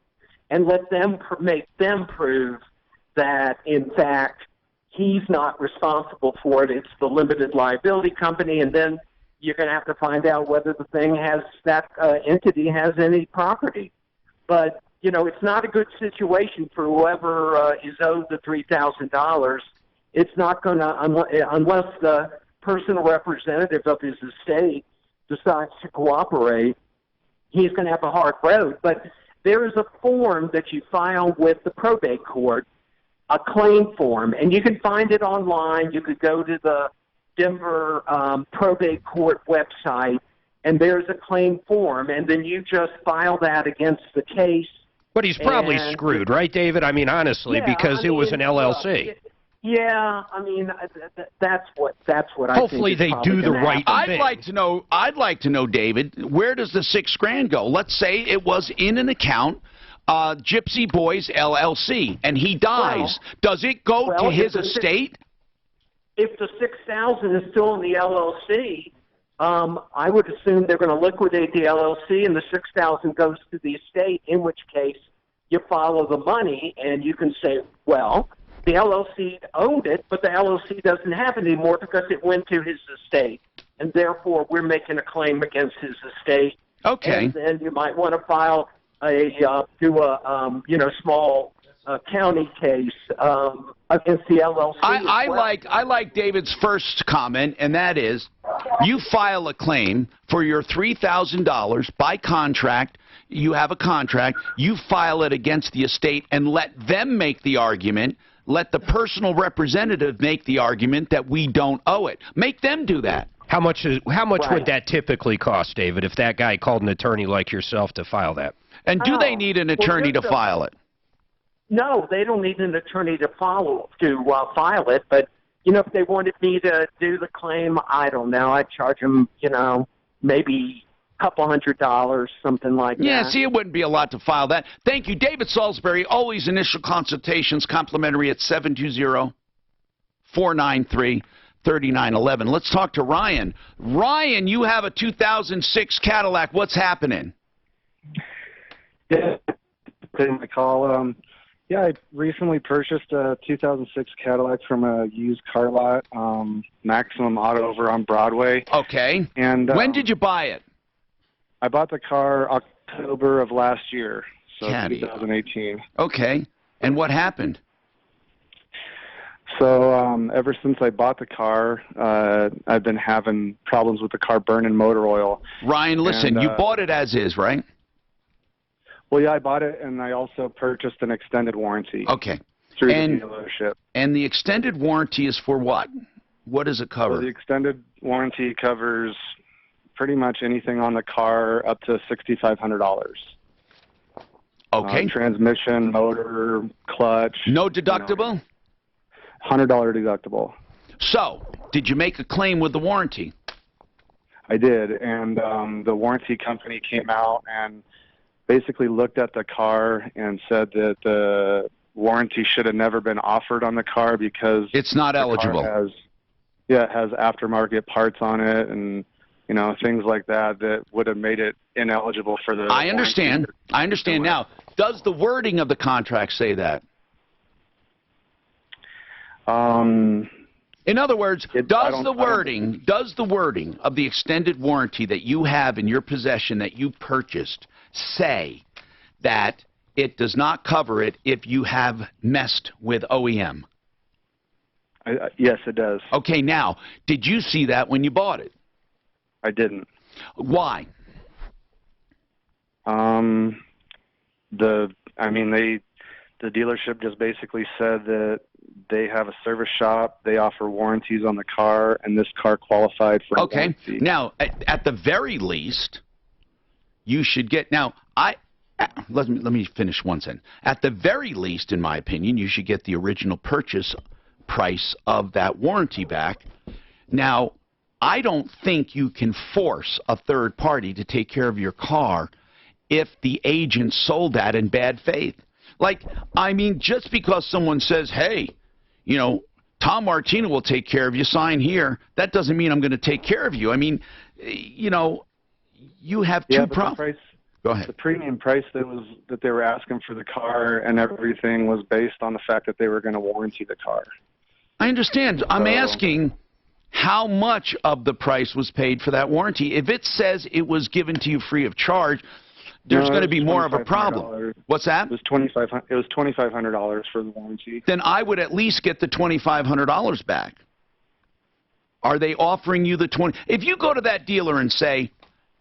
and let them make them prove that, in fact, he's not responsible for it. It's the limited liability company, and then you're going to have to find out whether the thing has, that entity has any property. But, you know, it's not a good situation for whoever is owed the $3,000. It's not going to, unless the personal representative of his estate decides to cooperate, he's going to have a hard road. But there is a form that you file with the probate court, a claim form, and you can find it online. You could go to the Denver probate court website, and there's a claim form, and then you just file that against the case. But he's probably screwed, right, David? I mean, honestly, because it was an LLC. Yeah, I mean, that's what Hopefully I think. Hopefully they do the right thing. I'd like to know, David, where does the $6,000 go? Let's say it was in an account, Gypsy Boys LLC, and he dies. Does it go to his estate? If the $6,000 is still in the LLC, I would assume they're going to liquidate the LLC, and the $6,000 goes to the estate. In which case, you follow the money, and you can say, well, the LLC owned it, but the LLC doesn't have it anymore because it went to his estate, and therefore we're making a claim against his estate. Okay. And then you might want to file small county case against the LLC. I like David's first comment, and that is, you file a claim for your $3,000 by contract. You have a contract. You file it against the estate and let them make the argument. Let the personal representative make the argument that we don't owe it. Make them do that. How much would that typically cost, David, if that guy called an attorney like yourself to file that? And do they need an attorney to file it? No, they don't need an attorney to file it. But you know, if they wanted me to do the claim, I don't know. I'd charge them, maybe couple $100, something like that. Yeah, see, it wouldn't be a lot to file that. Thank you, David Salisbury. Always initial consultations complimentary at 720-493-3911. Let's talk to Ryan. Ryan, you have a 2006 Cadillac. What's happening? Yeah, taking my call. Yeah, I recently purchased a 2006 Cadillac from a used car lot, Maximum Auto over on Broadway. Okay. And when did you buy it? I bought the car October of last year, so 2018. Okay. And what happened? So ever since I bought the car, I've been having problems with the car burning motor oil. Ryan, listen, you bought it as is, right? Well, yeah, I bought it, and I also purchased an extended warranty. Okay. Through the dealership. And the extended warranty is for what? What does it cover? Well, the extended warranty covers pretty much anything on the car up to $6,500. Okay. Transmission, motor, clutch. No deductible? $100 deductible. So, did you make a claim with the warranty? I did, and the warranty company came out and basically looked at the car and said that the warranty should have never been offered on the car because it's not eligible. It has aftermarket parts on it and things like that would have made it ineligible for the I understand. warranty. I understand now. Does the wording of the contract say that? In other words, does the wording of the extended warranty that you have in your possession that you purchased say that it does not cover it if you have messed with OEM? Yes, it does. Okay, now, did you see that when you bought it? I didn't. Why? The dealership just basically said that they have a service shop, they offer warranties on the car, and this car qualified for a warranty. Now, at the very least, you should get, let me finish one sentence. At the very least, in my opinion, you should get the original purchase price of that warranty back. Now, I don't think you can force a third party to take care of your car if the agent sold that in bad faith. Just because someone says, hey, Tom Martino will take care of you. Sign here. That doesn't mean I'm going to take care of you. I mean, you know, you have two problems. Go ahead. The premium price that they were asking for the car and everything was based on the fact that they were going to warranty the car. I understand. I'm asking how much of the price was paid for that warranty. If it says it was given to you free of charge, there's going to be more of a problem. What's that? It was $2,500 for the warranty. Then I would at least get the $2,500 back. Are they offering you the 20? If you go to that dealer and say,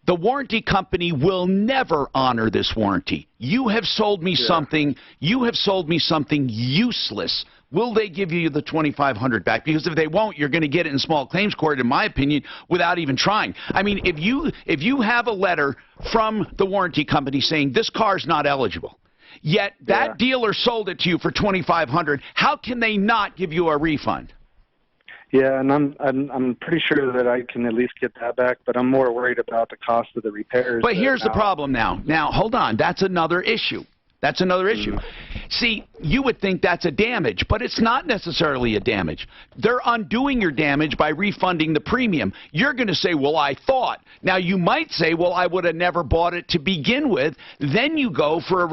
the warranty company will never honor this warranty. You have sold me something. You have sold me something useless. Will they give you the $2,500 back? Because if they won't, you're going to get it in small claims court, in my opinion, without even trying. I mean, if you have a letter from the warranty company saying this car's not eligible, yet that dealer sold it to you for $2,500, how can they not give you a refund? Yeah, and I'm pretty sure that I can at least get that back, but I'm more worried about the cost of the repairs. But here's the problem now. Now, hold on. That's another issue. That's another issue. See, you would think that's a damage, but it's not necessarily a damage. They're undoing your damage by refunding the premium. You're going to say, well, I thought. Now, you might say, well, I would have never bought it to begin with. Then you go for a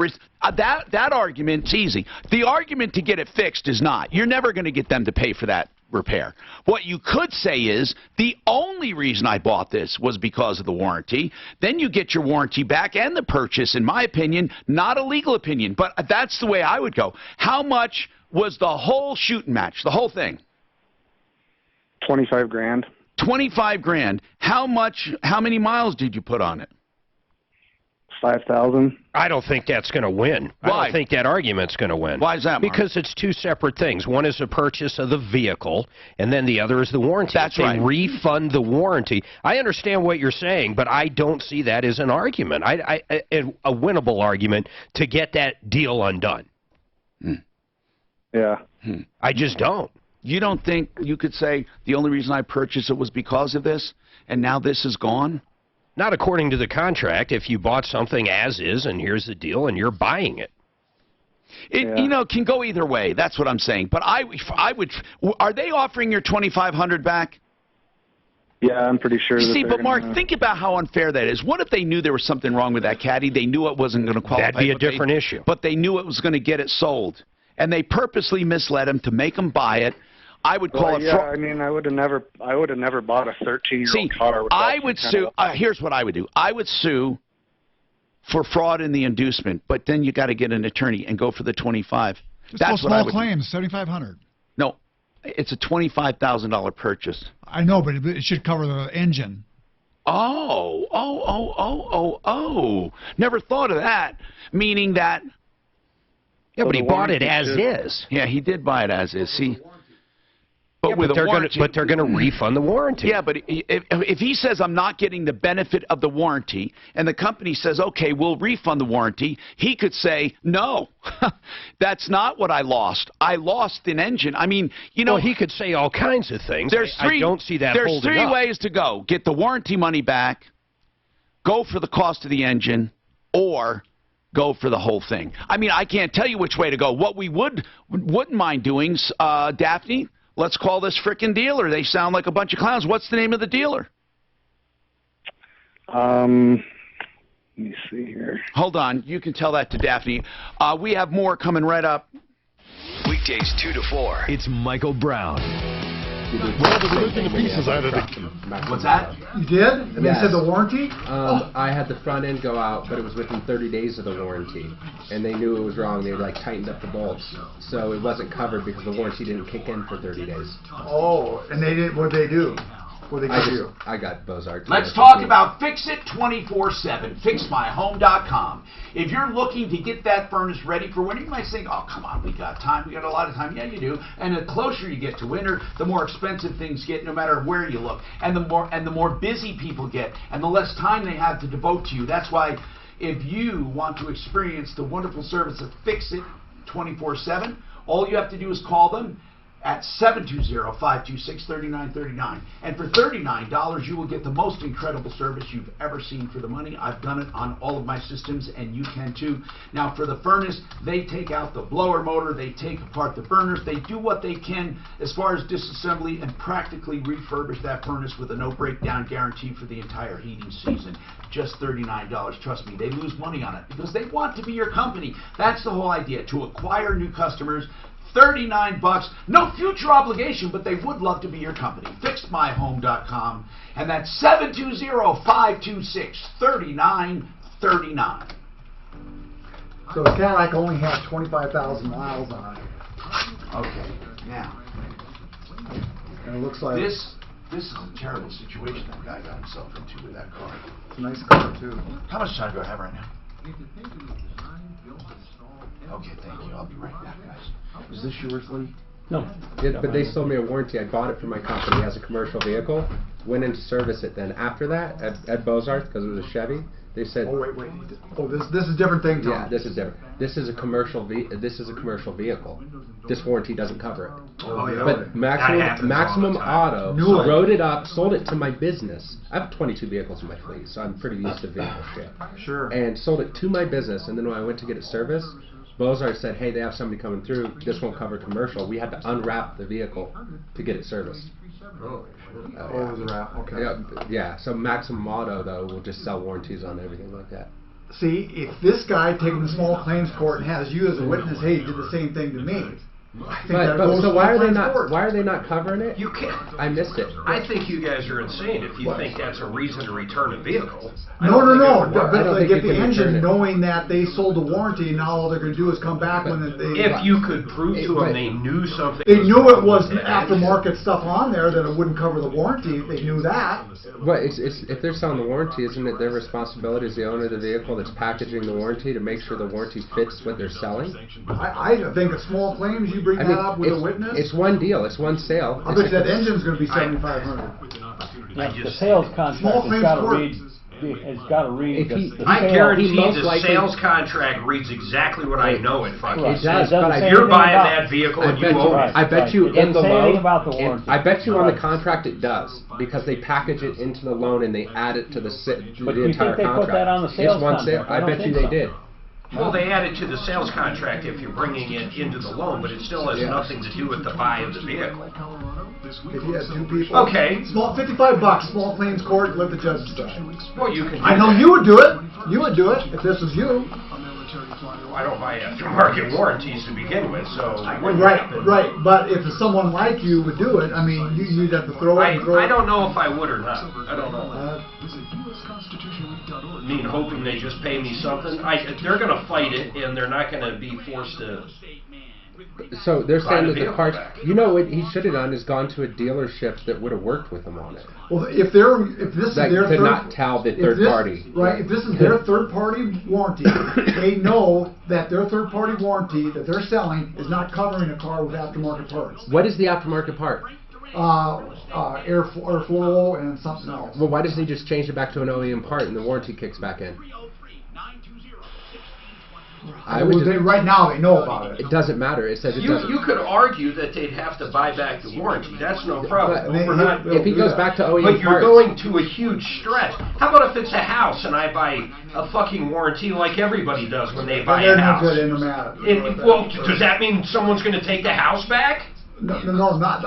that argument's easy. The argument to get it fixed is not. You're never going to get them to pay for that repair. What you could say is the only reason I bought this was because of the warranty. Then you get your warranty back and the purchase, in my opinion, not a legal opinion, but that's the way I would go. How much was the whole shooting match, the whole thing? 25 grand. 25 grand. How many miles did you put on it? 5,000. I don't think that's going to win. Why? I don't think that argument's going to win. Why is that, Mark? Because it's two separate things. One is the purchase of the vehicle, and then the other is the warranty. That's right. They refund the warranty. I understand what you're saying, but I don't see that as an argument. A winnable argument to get that deal undone. Yeah. I just don't. You don't think you could say the only reason I purchased it was because of this, and now this is gone? Not according to the contract. If you bought something as is, and here's the deal, and you're buying it. You know, it can go either way. That's what I'm saying. But I would. Are they offering your $2,500 back? Yeah, I'm pretty sure. See, but Mark, think about how unfair that is. What if they knew there was something wrong with that caddy? They knew it wasn't going to qualify. That'd be a different issue. But they knew it was going to get it sold, and they purposely misled him to make him buy it. I would call it fraud. I mean, I would have never bought a 13-year-old car. I would sue. Here's what I would do. I would sue for fraud in the inducement, but then you got to get an attorney and go for the 25. That's what I would do. Small claims, $7,500. No, it's a $25,000 purchase. I know, but it should cover the engine. Oh. Never thought of that. Meaning that. Yeah, but he bought it as is. Yeah, he did buy it as is. See. But they're going to refund the warranty. Yeah, but if he says I'm not getting the benefit of the warranty, and the company says, okay, we'll refund the warranty, he could say, no, that's not what I lost. I lost an engine. I mean, you know. Well, he could say all kinds of things. I don't see that There's holding three up. ways to go. Get the warranty money back, go for the cost of the engine, or go for the whole thing. I mean, I can't tell you which way to go. What we wouldn't mind doing, Daphne, let's call this frickin' dealer. They sound like a bunch of clowns. What's the name of the dealer? Let me see here. Hold on. You can tell that to Daphne. We have more coming right up. Weekdays 2 to 4. It's Michael Brown. Well, the ripping the pieces out of it. What's that? You did? And they said the warranty? I had the front end go out, but it was within 30 days of the warranty. And they knew it was wrong. They tightened up the bolts. So it wasn't covered because the warranty didn't kick in for 30 days. Oh, and they didn't. What did they do? What did they give you? I got Bozart. Let's talk about Fix It 24/7. FixMyHome.com. If you're looking to get that furnace ready for winter, you might think, oh, come on, we got time. We got a lot of time. Yeah, you do. And the closer you get to winter, the more expensive things get, no matter where you look. And the more busy people get, and the less time they have to devote to you. That's why if you want to experience the wonderful service of Fix It 24/7, all you have to do is call them. at 720-526-3939. And for $39, you will get the most incredible service you've ever seen for the money. I've done it on all of my systems, and you can too. Now, for the furnace, they take out the blower motor, they take apart the burners, they do what they can as far as disassembly and practically refurbish that furnace with a no breakdown guarantee for the entire heating season. Just $39. Trust me, they lose money on it because they want to be your company. That's the whole idea, to acquire new customers. $39, no future obligation, but they would love to be your company. FixMyHome.com, and that's 720-526-3939. So the Cadillac only has 25,000 miles on it. Okay, now, and it looks like this is a terrible situation that guy got himself into with that car. It's a nice car too. How much time do I have right now? Okay, thank you. I'll be right back, guys. Is this yours, Lee? No. But they sold me a warranty. I bought it for my company as a commercial vehicle. Went in to service it. Then after that, at Bozarth, because it was a Chevy, they said. Oh wait. Oh, this is a different thing, Tom. Yeah, this is different. This is a commercial vehicle. This warranty doesn't cover it. Oh yeah. But Maximum Auto wrote it up, sold it to my business. I have 22 vehicles in my fleet, so I'm pretty used to vehicle shit. Sure. And sold it to my business, and then when I went to get it serviced, Bozarth said, hey, they have somebody coming through, this won't cover commercial. We had to unwrap the vehicle to get it serviced. Oh, it was a wrap, okay. Yeah, so Maximum Auto, though, will just sell warranties on everything like that. See, if this guy taking the small claims court and has you as a witness, hey, he did the same thing to me. So why are they not covering it? You can't. I missed it. I think you guys are insane if you think that's a reason to return a vehicle. No. But they get the engine knowing that they sold the warranty, and now all they're going to do is come back when they. If you could prove to them they knew something. They knew it was aftermarket stuff on there that it wouldn't cover the warranty. They knew that. But if they're selling the warranty, isn't it their responsibility as the owner of the vehicle that's packaging the warranty to make sure the warranty fits what they're selling? I think a small claims you bring that up with a witness. It's one deal. It's one sale. I bet that engine's going to be $7,500. Yeah, the sales contract has got to read. It's got to read. I guarantee the sales contract reads exactly what I know it fucking says. But if you're buying that vehicle and you own it. I bet you in the loan. I bet you on the contract it does, because they package it into the loan and they add it to the entire contract. But you think they put that on the sales contract? I bet you they did. Well, they add it to the sales contract if you're bringing it into the loan, but it still has nothing to do with the buy of the vehicle. If you had two people. Okay. Small, $55, small claims court, let the judge decide. Well, you can. I know you would do it. You would do it if this was you. I don't buy aftermarket warranties to begin with, so I wouldn't. Right. But if someone like you would do it, I mean, you'd have to throw it. I don't know if I would or not. I don't know. I mean, hoping they just pay me something. They're going to fight it, and they're not going to be forced to. So they're saying that the parts. You know what he should have done is gone to a dealership that would have worked with them on it. Well, if this is their third, not tell the third party. Right. If this is their third party warranty, they know that their third party warranty that they're selling is not covering a car with aftermarket parts. What is the aftermarket part? Airflow and something else. Well, why doesn't he just change it back to an OEM part and the warranty kicks back in? Right now they know about it. It doesn't matter. It says it doesn't. You could argue that they'd have to buy back the warranty. That's no problem. If he goes back to OEM parts. But you're parts, going to a huge stretch. How about if it's a house and I buy a fucking warranty like everybody does when they buy a house? Well, does that mean someone's going to take the house back? No, not.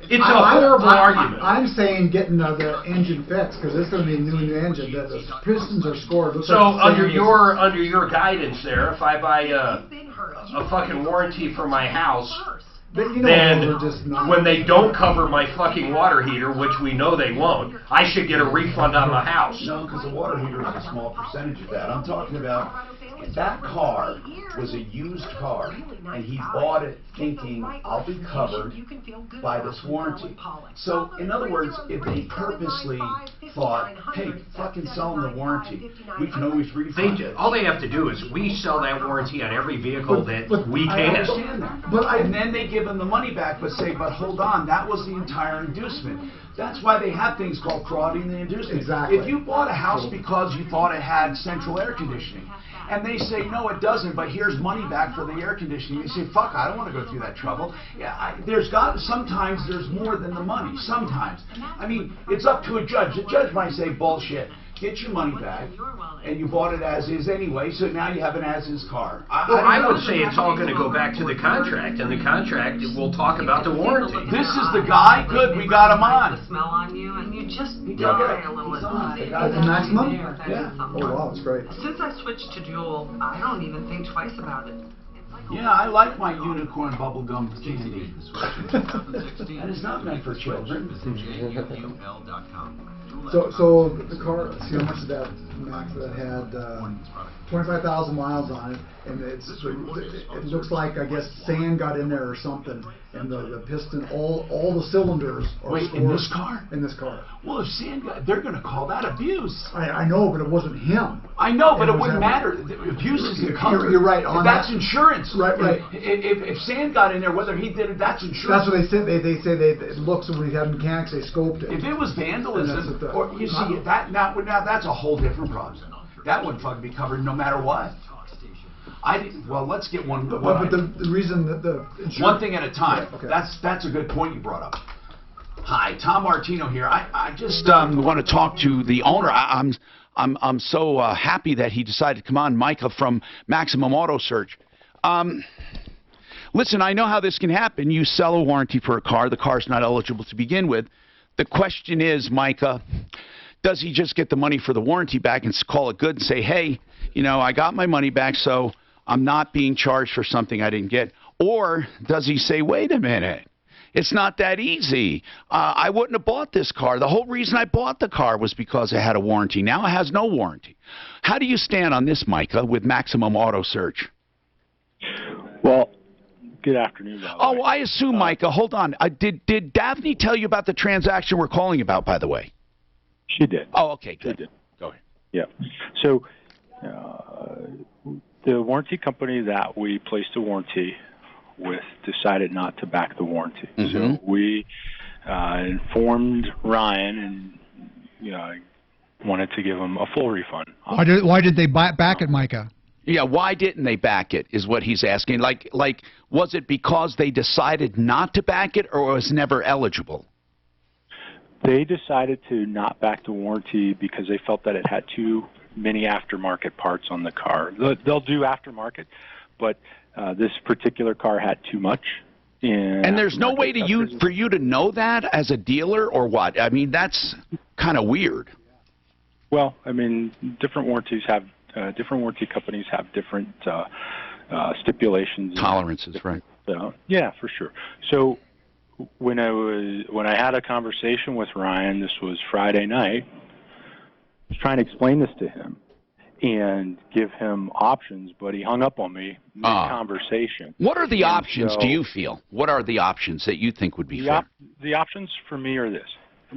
It's a horrible argument. I'm saying getting the engine fixed because it's going to be a new engine. The pistons are scored. So under your guidance there, if I buy a fucking warranty for my house, then when they don't cover my fucking water heater, which we know they won't, I should get a refund on the house. No, because the water heater is a small percentage of that. I'm talking about if that car was a used car and he bought it thinking I'll be covered by this warranty. So in other words, if they purposely thought, hey, fucking sell them the warranty, we can always refund it. All they have to do is we sell that warranty on every vehicle that we can. I understand that. And then they give them the money back, but say, but hold on, that was the entire inducement. That's why they have things called fraud in the inducement. Exactly. If you bought a house because you thought it had central air conditioning, and they say, no, it doesn't, but here's money back for the air conditioning. You say, fuck, I don't want to go through that trouble. Yeah, sometimes there's more than the money. Sometimes. I mean, it's up to a judge. The judge might say, bullshit. Get your money back, and you bought it as is anyway, so now you have an as-is car. I would say it's all going to go back to the contract, and the contract will talk about the warranty. This is the guy? Good, we got him on. The smell on you, and you just die a little bit. That's the maximum? Yeah. Oh, wow, that's great. Since I switched to dual, I don't even think twice about it. Yeah, I like my unicorn bubblegum candy. That is not meant for children. So the car, see how much of that Max that had 25,000 miles on it, and it looks like, I guess, sand got in there or something, and the piston, all the cylinders are Wait, in this car? In this car. Well, if sand got, they're going to call that abuse. I know, but it wasn't him. I know, but it wouldn't matter. Abuse is covered. You're right. That's insurance. Right. If sand got in there, whether he did it, that's insurance. That's what they said. They say it looks, when we had mechanics, they scoped it. If it was vandalism, or you see that now that's a whole different problem. That would fucking be covered no matter what. Well, let's get one. But the reason that the insurance, one thing at a time. Yeah, okay. That's a good point you brought up. Hi, Tom Martino here. I just want to talk to the owner. I'm so happy that he decided to come on, Micah from Maximum Auto Search. Listen, I know how this can happen. You sell a warranty for a car. The car's not eligible to begin with. The question is, Micah, does he just get the money for the warranty back and call it good and say, hey, I got my money back, so I'm not being charged for something I didn't get? Or does he say, wait a minute, it's not that easy. I wouldn't have bought this car. The whole reason I bought the car was because it had a warranty. Now it has no warranty. How do you stand on this, Micah, with Maximum Auto Search? Well, good afternoon. Oh, I assume, Micah, hold on. Did Daphne tell you about the transaction we're calling about, by the way? She did. Oh, okay, good. She did. Go ahead. Yeah. So the warranty company that we placed a warranty with decided not to back the warranty. Mm-hmm. So we informed Ryan and wanted to give him a full refund. Why did they back it, Micah? Yeah, why didn't they back it is what he's asking. Like, was it because they decided not to back it, or was never eligible? They decided to not back the warranty because they felt that it had too many aftermarket parts on the car. They'll do aftermarket, but this particular car had too much. And there's no way for you to know that as a dealer, or what? I mean, that's kind of weird. Well, I mean, different warranty companies have different stipulations, tolerances, right? Yeah, for sure. So when I had a conversation with Ryan, this was Friday night, I was trying to explain this to him and give him options, but he hung up on me mid-conversation. What are the options, do you feel? What are the options that you think would be fair? The options for me are this: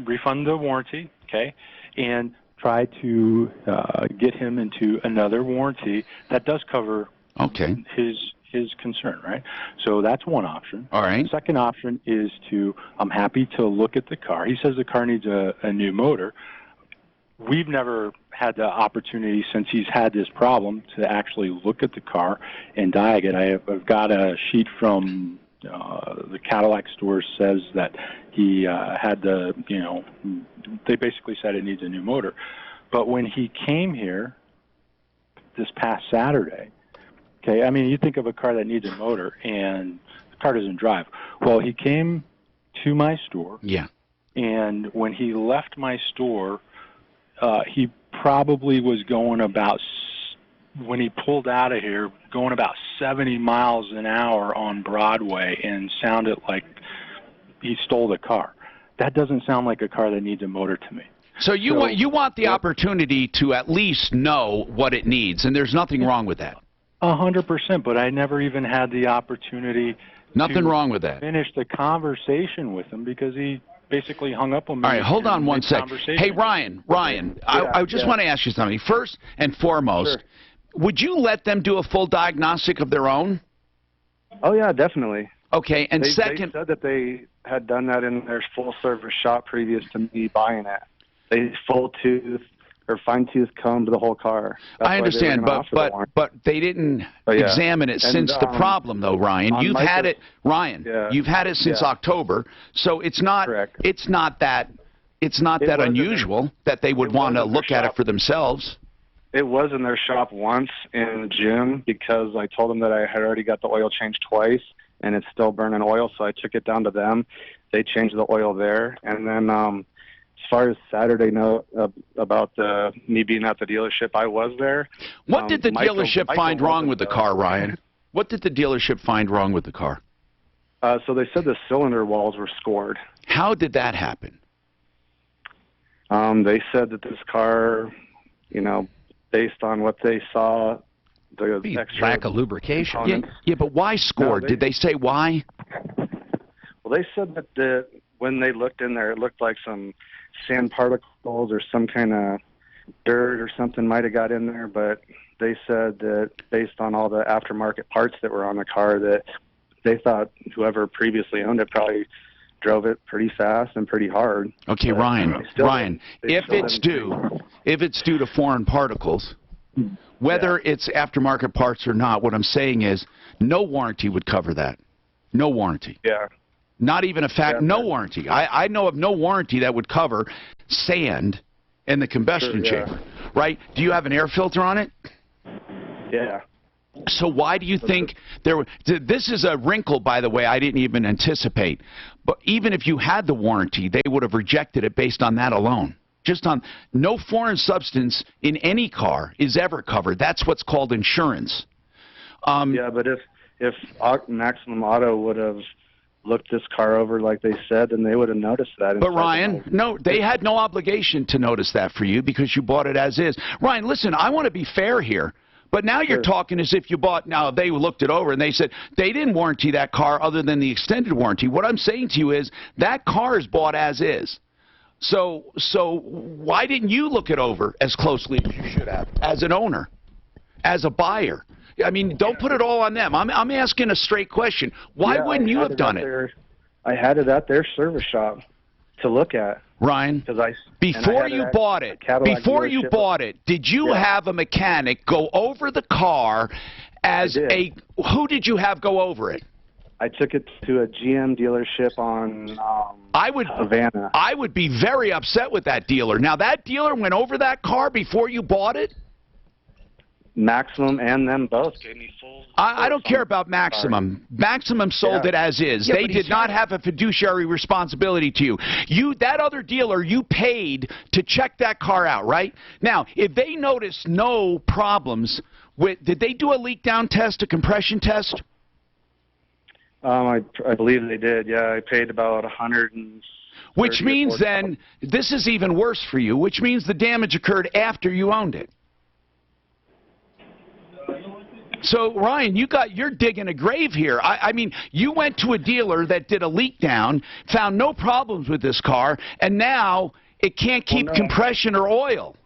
refund the warranty, okay, and try to get him into another warranty that does cover his concern, right? So that's one option. All right. Second option is I'm happy to look at the car. He says the car needs a new motor. We've never had the opportunity, since he's had this problem, to actually look at the car and diag it. I've got a sheet from the Cadillac store says that he had they basically said it needs a new motor. But when he came here this past Saturday, okay, I mean, you think of a car that needs a motor and the car doesn't drive. Well, he came to my store. Yeah. And when he left my store, he probably was going about, when he pulled out of here, going about 70 miles an hour on Broadway, and sounded like he stole the car. That doesn't sound like a car that needs a motor to me. So you want the opportunity to at least know what it needs, and there's nothing wrong with that. 100%, but I never even had the opportunity. Nothing wrong with that. Finish the conversation with him because he basically hung up on me. All right, hold on one sec. Hey, Ryan, I just want to ask you something. First and foremost, would you let them do a full diagnostic of their own? Oh, yeah, definitely. Okay, and they second... They said that had done that in their full-service shop previous to me buying it. They fine-tooth combed the whole car. That's I understand, but they didn't examine it since the problem, though, Ryan. You've had it, Ryan. Yeah. You've had it since October, so it's not that unusual that they would want to look at it for themselves. It was in their shop once in June because I told them that I had already got the oil changed twice and it's still burning oil, so I took it down to them. They changed the oil there, and then as far as Saturday note about me being at the dealership, I was there. What did the dealership find wrong with the car, Ryan? What did the dealership find wrong with the car? So they said the cylinder walls were scored. How did that happen? They said that this car, based on what they saw, the extra lack of lubrication. Yeah, but why scored? Did they say why? Well, they said that when they looked in there, it looked like some sand particles or some kind of dirt or something might have got in there, but they said that based on all the aftermarket parts that were on the car, that they thought whoever previously owned it probably drove it pretty fast and pretty hard. Okay, but Ryan, if it's due to foreign particles, whether it's aftermarket parts or not, what I'm saying is no warranty would cover that. No warranty. Yeah. Not even no warranty. I know of no warranty that would cover sand in the combustion chamber, right? Do you have an air filter on it? Yeah. So why do you think this is a wrinkle, by the way, I didn't even anticipate. But even if you had the warranty, they would have rejected it based on that alone. Just on no foreign substance in any car is ever covered. That's what's called insurance. Yeah, but if Maximum Auto would have looked this car over like they said, then they would have noticed that. But Ryan, no, they had no obligation to notice that for you because you bought it as is. Ryan, listen, I want to be fair here. But now you're talking as if you bought, now they looked it over and they said they didn't warranty that car other than the extended warranty. What I'm saying to you is that car is bought as is. So why didn't you look it over as closely as you should have as an owner, as a buyer? I mean, don't put it all on them. I'm asking a straight question. Why wouldn't you have done it? I had it at their service shop to look at. Ryan, before you bought it, did you have a mechanic go over the car as who did you have go over it? I took it to a GM dealership on Havana. I would be very upset with that dealer. Now, that dealer went over that car before you bought it? Maximum and them both gave me full... I don't care about Maximum. Maximum sold it as is. They did not have a fiduciary responsibility to you. That other dealer, you paid to check that car out, right? Now, if they noticed no problems with... Did they do a leak down test, a compression test? I believe they did, yeah. I paid about $100. Which means then, this is even worse for you, which means the damage occurred after you owned it. So, Ryan, you're digging a grave here. I mean, you went to a dealer that did a leak down, found no problems with this car, and now it can't keep compression or oil.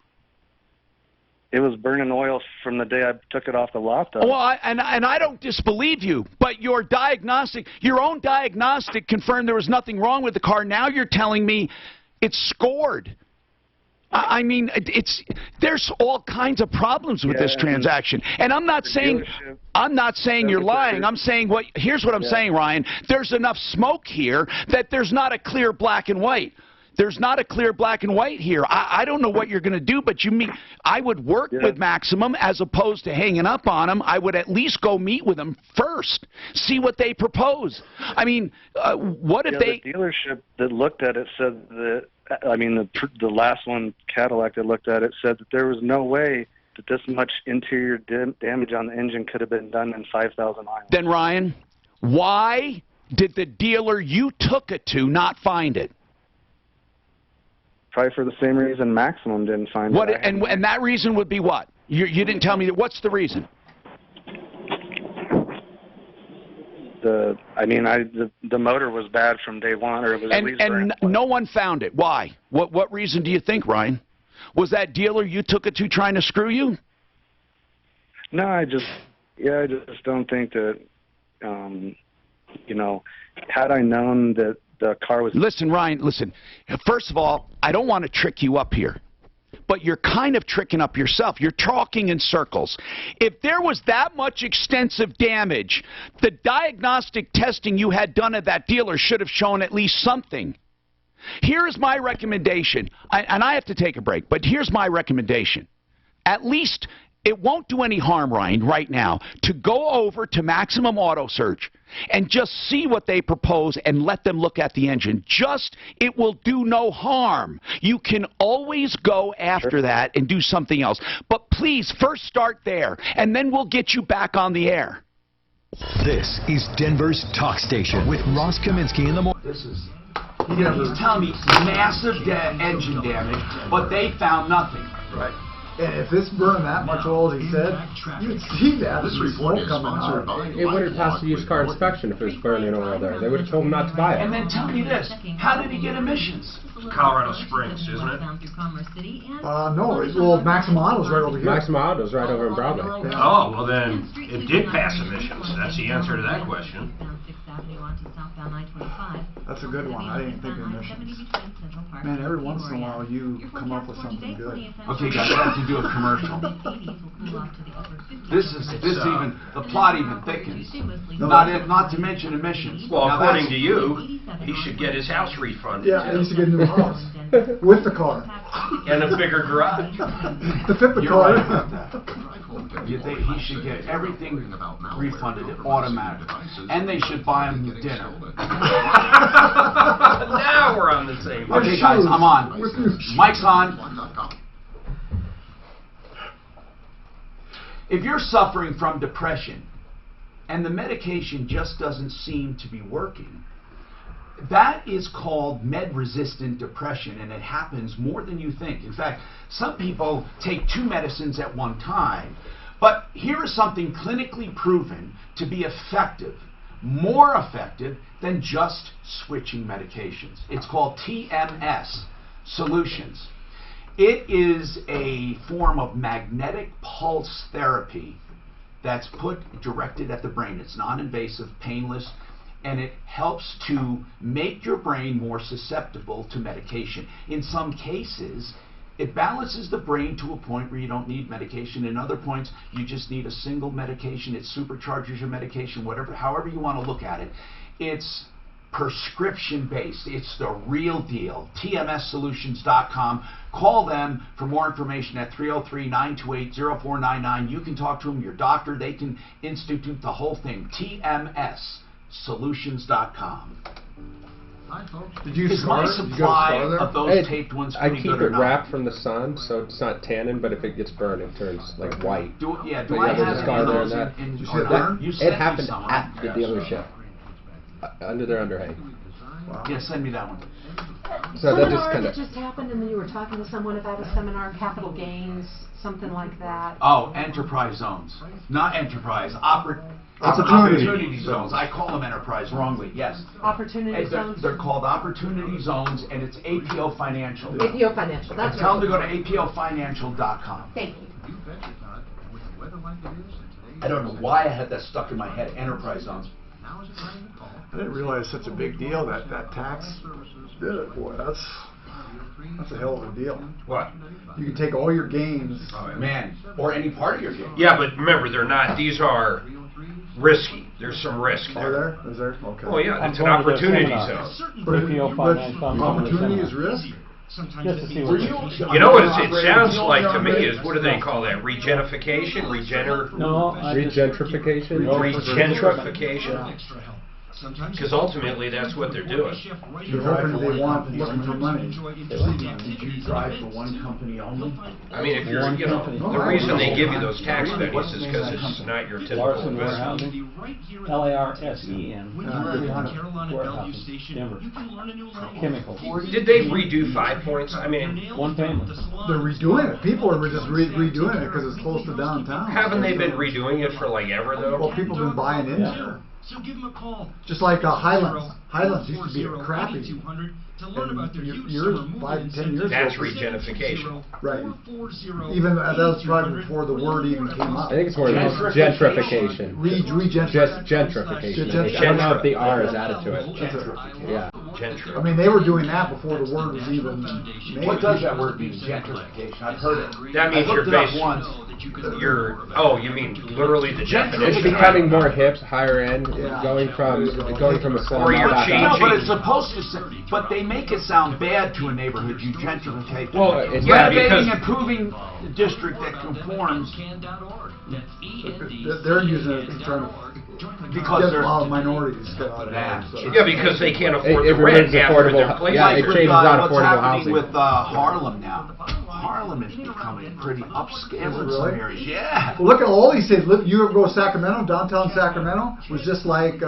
It was burning oil from the day I took it off the lot, though. Well, and I don't disbelieve you, but your own diagnostic confirmed there was nothing wrong with the car. Now you're telling me it's scored. I mean, there's all kinds of problems with this transaction, and I'm not saying you're lying. I'm saying here's what I'm saying, Ryan. There's enough smoke here that there's not a clear black and white. There's not a clear black and white here. I don't know what you're going to do, but I would work with Maximum as opposed to hanging up on them. I would at least go meet with them first, see what they propose. I mean, what if the dealership that looked at it said that, I mean, the last one, Cadillac, that looked at it said that there was no way that this much interior damage on the engine could have been done in 5,000 miles. Then, Ryan, why did the dealer you took it to not find it? Probably for the same reason Maximum didn't find it. And that reason would be what? You didn't tell me. What's the reason? The motor was bad from day one, or it was at least no one found it. Why? What reason do you think, Ryan? Was that dealer you took it to trying to screw you? No, I just don't think that You know, had I known that the car was... Listen, Ryan, listen. First of all, I don't want to trick you up here, but you're kind of tricking up yourself. You're talking in circles. If there was that much extensive damage, the diagnostic testing you had done at that dealer should have shown at least something. Here's my recommendation, and I have to take a break, but here's my recommendation. At least it won't do any harm, Ryan, right now, to go over to Maximum Auto Search and just see what they propose and let them look at the engine. It will do no harm. You can always go after that and do something else. But please, first start there, and then we'll get you back on the air. This is Denver's Talk Station with Ross Kaminsky in the morning. He's telling me massive engine damage, but they found nothing. Right. And if it's burning that much oil, as he said, you'd see that. This report is sponsored by... It wouldn't pass the used car inspection if it was burning oil there. They would have told him not to buy it. And then tell me this, how did he get emissions? Colorado Springs, isn't it? No, well, Maximum Auto's right over here. Maximum Auto's right over in Broadway. Oh, well then, it did pass emissions. That's the answer to that question. That's a good one. I didn't think of emissions. Man, every once in a while you come up with something good. Okay, guys, I have to do a commercial. This even, the plot even thickens. Not to mention emissions. Well, according to you, he should get his house refunded. Yeah, he should get a new house. With the car. And a bigger garage. To fit the car. Right about that. You think he should get everything refunded automatically. And they should buy him dinner. Now we're on the same page. Okay, guys, I'm on. Mike's on. If you're suffering from depression and the medication just doesn't seem to be working, that is called med-resistant depression, and it happens more than you think. In fact, some people take 2 medicines at one time. But here is something clinically proven to be effective, more effective than just switching medications. It's called TMS Solutions. It is a form of magnetic pulse therapy that's directed at the brain. It's non-invasive, painless, and it helps to make your brain more susceptible to medication. In some cases, it balances the brain to a point where you don't need medication. In other points, you just need a single medication. It supercharges your medication, however you want to look at it. It's prescription-based. It's the real deal. TMSsolutions.com. Call them for more information at 303-928-0499. You can talk to them, your doctor. They can institute the whole thing. TMSsolutions.com. Is my supply of those taped ones I pretty keep good or it not? wrapped from the sun, so it's not tanning, but if it gets burned, it turns like white. Do I have those It it happened at the dealership, under their underhang. Wow. Yeah, send me that one. So that just Seminar kind that of... just happened, and then you were talking to someone about a seminar, capital gains, something like that. Oh, enterprise zones. Not enterprise. Opportunity zones. I call them enterprise wrongly, yes. Opportunity zones? They're called opportunity zones, and it's APO Financial. APO Financial, that's right. Tell them to go to apofinancial.com. Thank you. I don't know why I had that stuck in my head, enterprise zones. I didn't realize such a big deal that tax did it. Boy, that's a hell of a deal. What? You can take all your gains. Oh, man. Or any part of your gains. Yeah, but remember, these are risky. There's some risk there. Are there? Is there? Okay. Oh, yeah, it's an opportunity zone. But opportunity is risk? Just to see what You know what it sounds like to me is, what do they call that? Regenification? Regentrification? Regentrification. Because ultimately, that's what they're doing. They're hoping they want looking for money. Did you drive for one company only? I mean, if you're, the reason they give you those tax bennies is because it's not your typical Larson investment. Warehousing, LARSEN, 300 warehouses, Denver. Chemicals. Did they redo 5 Points? I mean, one payment. They're redoing it. People are just redoing it because it's close to downtown. Haven't they been redoing it for like ever though? Well, people have been buying into it. So give them a call. Just like Highlands. Highlands used to be crappy. To learn about their huge years, summer 5 to 10 years That's ago. regenification. Right. Even that was probably before the word even came up. I think it's more gentrification. Gentrification. Gentrification. I don't know if the R is added to it. Yeah. I mean, they were doing that before the word was even made. What does that word mean, gentrification? I've heard it. That means you're based once. You mean literally the definition? It's becoming more hip, higher end, going from a slum back up. No, but it's supposed to say, but they make it sound bad to a neighborhood, you gentrificate. Well, it's because improving the district that conforms. They're using it to try to because get a lot of minorities. Yeah, because they can't afford the rent after their place. Yeah, it changes out affordable housing. housing. With Harlem now. Harlem is becoming pretty upscale in some areas. Yeah. Well, look at all these cities. You ever go to Sacramento? Downtown Sacramento was just like,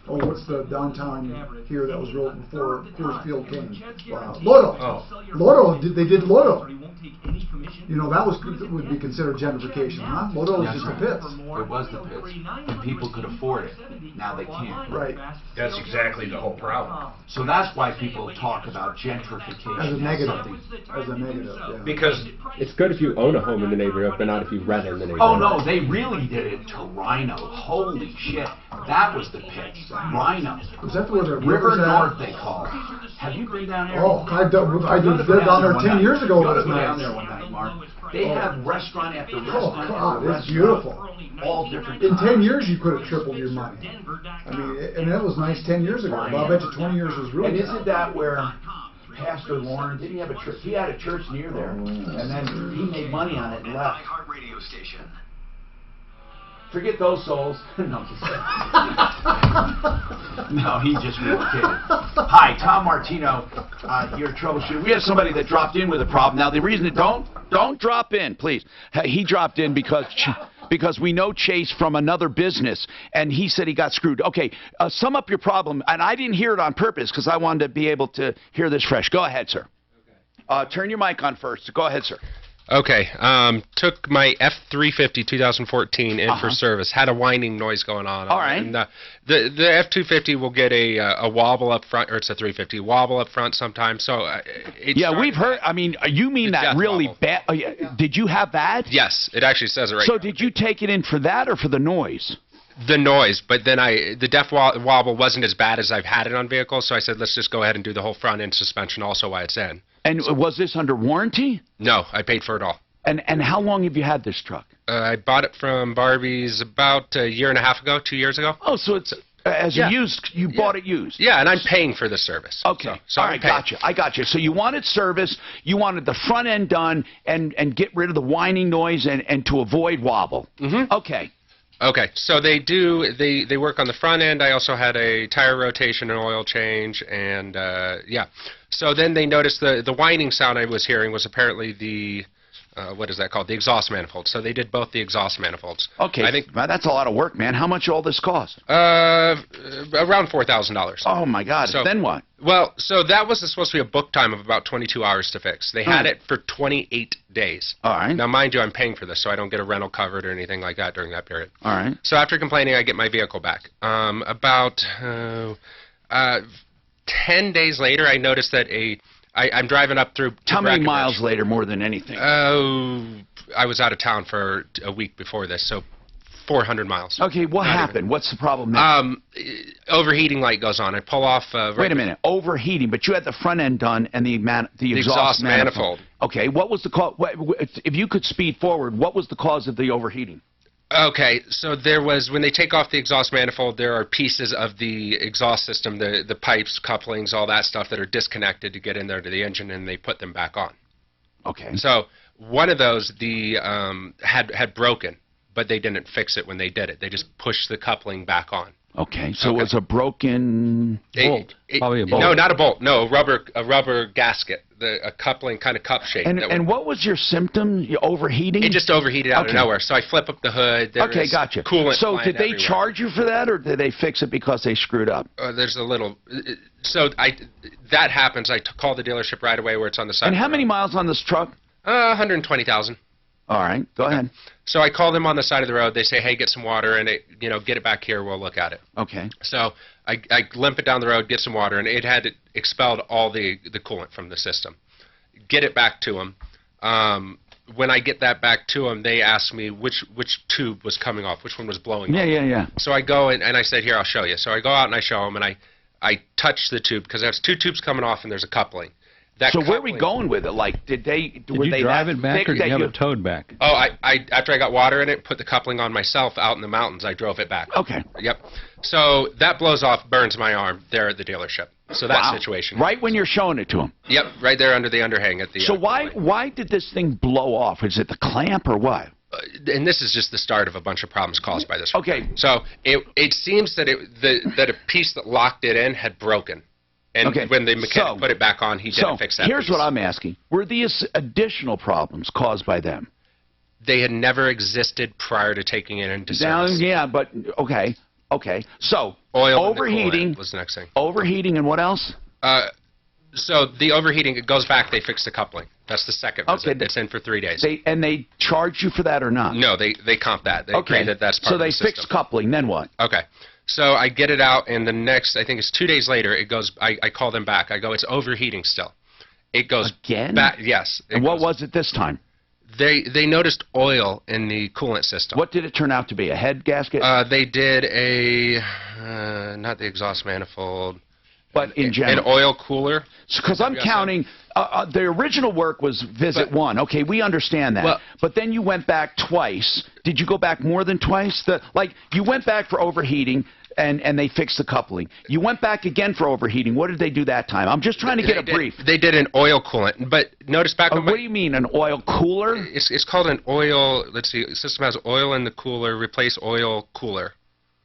what's the downtown here that was built before Coors Field came? Lodo. Lodo. They did Lodo. You know, that would be considered gentrification, huh? Lodo was just the pits. It was the pits. And people could afford it. Now they can't. Right. That's exactly the whole problem. So that's why people talk about gentrification as a negative. As a negative, yeah. Because it's good if you own a home in the neighborhood, but not if you rent in the neighborhood. Oh no, they really did it to Rhino. Holy shit, that was the pits. Rhino. Was that where the River river's North at? they call it. Have you been down there? Oh, I did down there 10 years ago. You ought to go down there one night, Mark. They have restaurant after restaurant. Oh God, after it's beautiful. All different. In 10 years, you could have tripled your money. I mean, and that was nice 10 years ago. But I bet you 20 years was really. And isn't that where Pastor Warren, didn't he have a church? He had a church near there, and then he made money on it and left. Forget those souls. No, no, he just relocated. Hi, Tom Martino, your troubleshooter. We have somebody that dropped in with a problem. Now, the reason that don't drop in, please. He dropped in because we know Chase from another business, and he said he got screwed. Okay, sum up your problem. And I didn't hear it on purpose because I wanted to be able to hear this fresh. Go ahead, sir. Turn your mic on first. Go ahead, sir. Okay, took my F350 2014 in for service. Had a whining noise going on. All right. And, the F250 will get a wobble up front, or it's a 350 wobble up front sometimes. So we've heard. I mean, you mean that really bad? Oh, yeah. Did you have that? Yes, it actually says it right. So did you take it in for that or for the noise? The noise, but then the def wobble wasn't as bad as I've had it on vehicles, so I said let's just go ahead and do the whole front end suspension also while it's in. And was this under warranty? No, I paid for it all. And how long have you had this truck? I bought it from Barbie's about a year and a half ago, 2 years ago. Oh, so it's as a used. You bought it used. Yeah, and I'm paying for the service. Okay. So all right, gotcha. I got you. So you wanted service, you wanted the front end done, and get rid of the whining noise and to avoid wobble. Mm-hmm. Okay. Okay, so they work on the front end. I also had a tire rotation and oil change, and yeah. So then they noticed the whining sound I was hearing was apparently the what is that called? The exhaust manifold. So they did both the exhaust manifolds. Okay, I think that's a lot of work, man. How much all this cost? Around $4,000. Oh my God! So, then what? Well, so that was supposed to be a book time of about 22 hours to fix. They had it for 28 days. All right. Now, mind you, I'm paying for this, so I don't get a rental covered or anything like that during that period. All right. So after complaining, I get my vehicle back. About 10 days later, I noticed that I'm driving up through. How many miles later, more than anything? I was out of town for a week before this, so 400 miles. Okay, what happened? What's the problem now? Overheating light goes on. I pull off. Wait a minute, overheating, but you had the front end done and the exhaust manifold. Okay, what was the cause? If you could speed forward, what was the cause of the overheating? Okay, so there was, when they take off the exhaust manifold, there are pieces of the exhaust system, the pipes, couplings, all that stuff that are disconnected to get in there to the engine, and they put them back on. Okay. So one of those had broken, but they didn't fix it when they did it. They just pushed the coupling back on. Okay, so it was a broken bolt. Probably a bolt. No, not a bolt. No, a rubber gasket, a coupling kind of cup shape. And what was your symptom? Overheating? It just overheated out of nowhere. So I flip up the hood. Okay, gotcha. Coolant. So did they everywhere. Charge you for that, or did they fix it because they screwed up? There's a little. So that happens. I call the dealership right away where it's on the side. And how many miles on this truck? 120,000. All right, go ahead. So I call them on the side of the road. They say, hey, get some water, and get it back here. We'll look at it. Okay. So I limp it down the road, get some water, and it had expelled all the coolant from the system. Get it back to them. When I get that back to them, they ask me which tube was coming off, which one was blowing off. Yeah. So I go and I said, here, I'll show you. So I go out and I show them, and I touch the tube, because there's 2 tubes coming off and there's a coupling. So where are we going with it? Like, did you drive it back, or did you have it towed back? Oh, after I got water in it, put the coupling on myself out in the mountains, I drove it back. Okay. Yep. So that blows off, burns my arm there at the dealership. So that situation. Right when you're showing it to him. Yep, right there under the underhang at the. So why did this thing blow off? Is it the clamp or what? And this is just the start of a bunch of problems caused by this. Okay. So it seems that that a piece that locked it in had broken. And when the mechanic put it back on, he didn't fix that here's piece. what I'm asking. Were these additional problems caused by them? They had never existed prior to taking it into service. Yeah, but okay. So oil overheating was the next thing. Overheating and what else? So the overheating, it goes back. They fix the coupling. That's the second visit. It's in for 3 days. They charge you for that or not? No, they comp that. They agree that that's part of the system. So they fix coupling. Then what? Okay. So I get it out, and the next, I think it's 2 days later, it goes. I call them back. I go, it's overheating still. It goes again. Back, yes. And what was it this time? They noticed oil in the coolant system. What did it turn out to be? A head gasket? They did not the exhaust manifold. But in general. An oil cooler. Because I'm counting, the original work was visit 1. Okay, we understand that. Well, but then you went back twice. Did you go back more than twice? You went back for overheating, and they fixed the coupling. You went back again for overheating. What did they do that time? I'm just trying to get a brief. They did an oil coolant. But notice back on what do you mean, an oil cooler? It's called an oil, let's see, the system has oil in the cooler, replace oil cooler.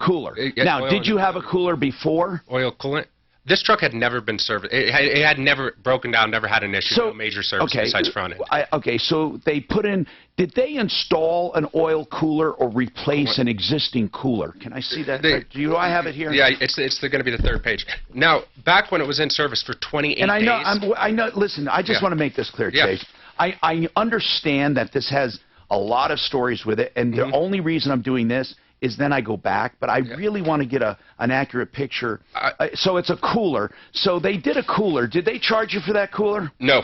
Cooler. Now, did you have a cooler before? Oil coolant? This truck had never been serviced. It had never broken down, never had an issue, no major service besides front end. So they put in, did they install an oil cooler or replace an existing cooler? Can I see that? Do I have it here? Yeah, it's going to be the 3rd page. Now, back when it was in service for 28 days. And I know, listen, I just want to make this clear, Chase. I understand that this has a lot of stories with it, and the only reason I'm doing this is then I go back, but I really want to get an accurate picture. So it's a cooler. So they did a cooler. Did they charge you for that cooler? No.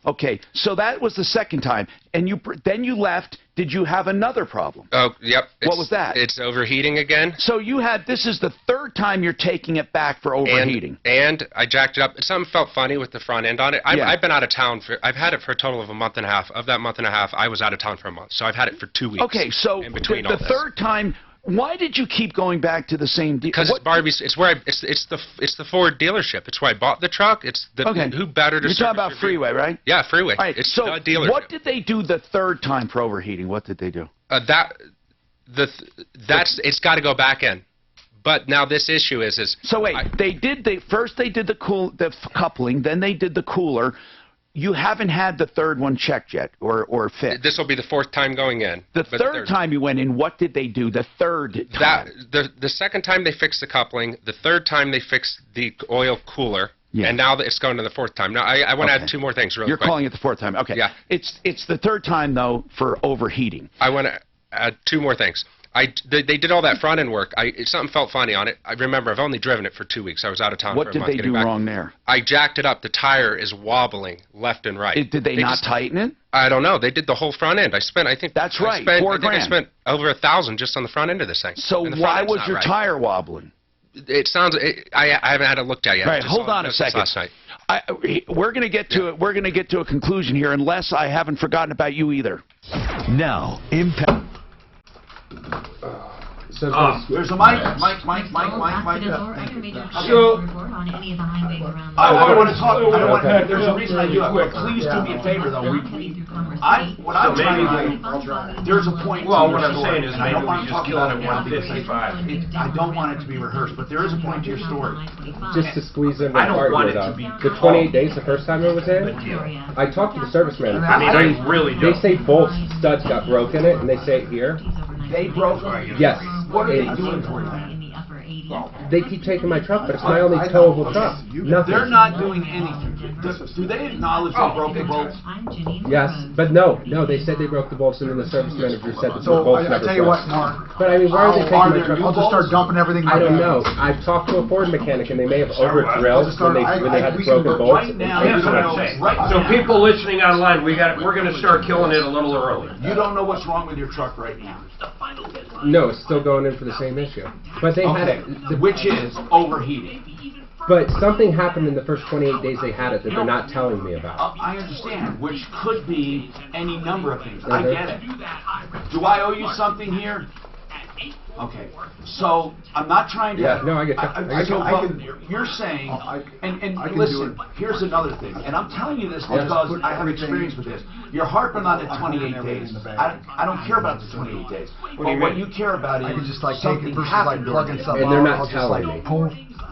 Okay, so that was the second time. And then you left. Did you have another problem? Oh, yep. What was that? It's overheating again. So this is the 3rd time you're taking it back for overheating. And I jacked it up. Something felt funny with the front end on it. I've been out of town I've had it for a total of a month and a half. Of that month and a half, I was out of town for a month. So I've had it for 2 weeks. Okay, so the 3rd time, why did you keep going back to the same deal? Because it's Barbie's. It's where it's the Ford dealership. It's where I bought the truck. It's who better to. You're talking about Freeway, right? Yeah, Freeway. All right, it's so the dealership. What did they do the 3rd time for overheating? What did they do? It's got to go back in. But now this issue is. So wait, first they did the coupling, then they did the cooler. You haven't had the 3rd one checked yet or fixed. This will be the 4th time going in. The 3rd time you went in, what did they do the 3rd time? The second time they fixed the coupling, the 3rd time they fixed the oil cooler, and now it's going to the 4th time. Now I want to add 2 more things really quick. You're calling it the 4th time. Okay. Yeah. It's the 3rd time though for overheating. I want to add 2 more things. They did all that front end work. Something felt funny on it. I remember I've only driven it for 2 weeks. I was out of town for a month. What did they do wrong there? I jacked it up. The tire is wobbling left and right. Did they not tighten it? I don't know. They did the whole front end. I think that's right. I spent over $1,000 just on the front end of this thing. So why was your tire wobbling? It sounds. I haven't had it looked at yet. Right. Hold on a second. Last night. We're going to get to it. We're going to get to a conclusion here, unless I haven't forgotten about you either. Now, impact. There's a mic. Mic. So, I want to talk. I don't want. There's a reason I do it. But please do me a favor, though. What I'm trying to do. There's a point. Well, what I'm saying is I don't maybe want we to talk just kill about it it at 155. I don't want it to be rehearsed, but there is a point to your story. Just to squeeze in the I don't part want with it to be the 28 days the first time I was in. I talked to the service manager. I mean, I really They don't. say both studs got broke in it, and they say it here. They broke. Yes. What are they doing for you? They keep taking my truck, but it's my only towable truck. Nothing. They're not doing anything. Do they acknowledge they broke the bolts? Yes, but no, they said they broke the bolts, and then the service manager said that the bolts never broke. I tell you what, Mark. But I mean, why are they taking my truck? I'll just start dumping everything. I don't know. I've talked to a Ford mechanic, and they may have over-drilled when they had broken bolts. That's what I'm saying. So people listening online, we're going to start killing it a little early. You don't know what's wrong with your truck right now. No, it's still going in for the same issue. But they had it. Which is overheating. But something happened in the first 28 days they had it that they're not telling me about. I understand, which could be any number of things. I get it. Do I owe you something here? Okay, so I'm not trying to. Yeah, no, I get you. You're saying, and listen, here's another thing, and I'm telling you this because I have experience with this. You're harping on the 28 days. I don't care about the 28 days. But what you care about is something happened during it. And they're not telling me.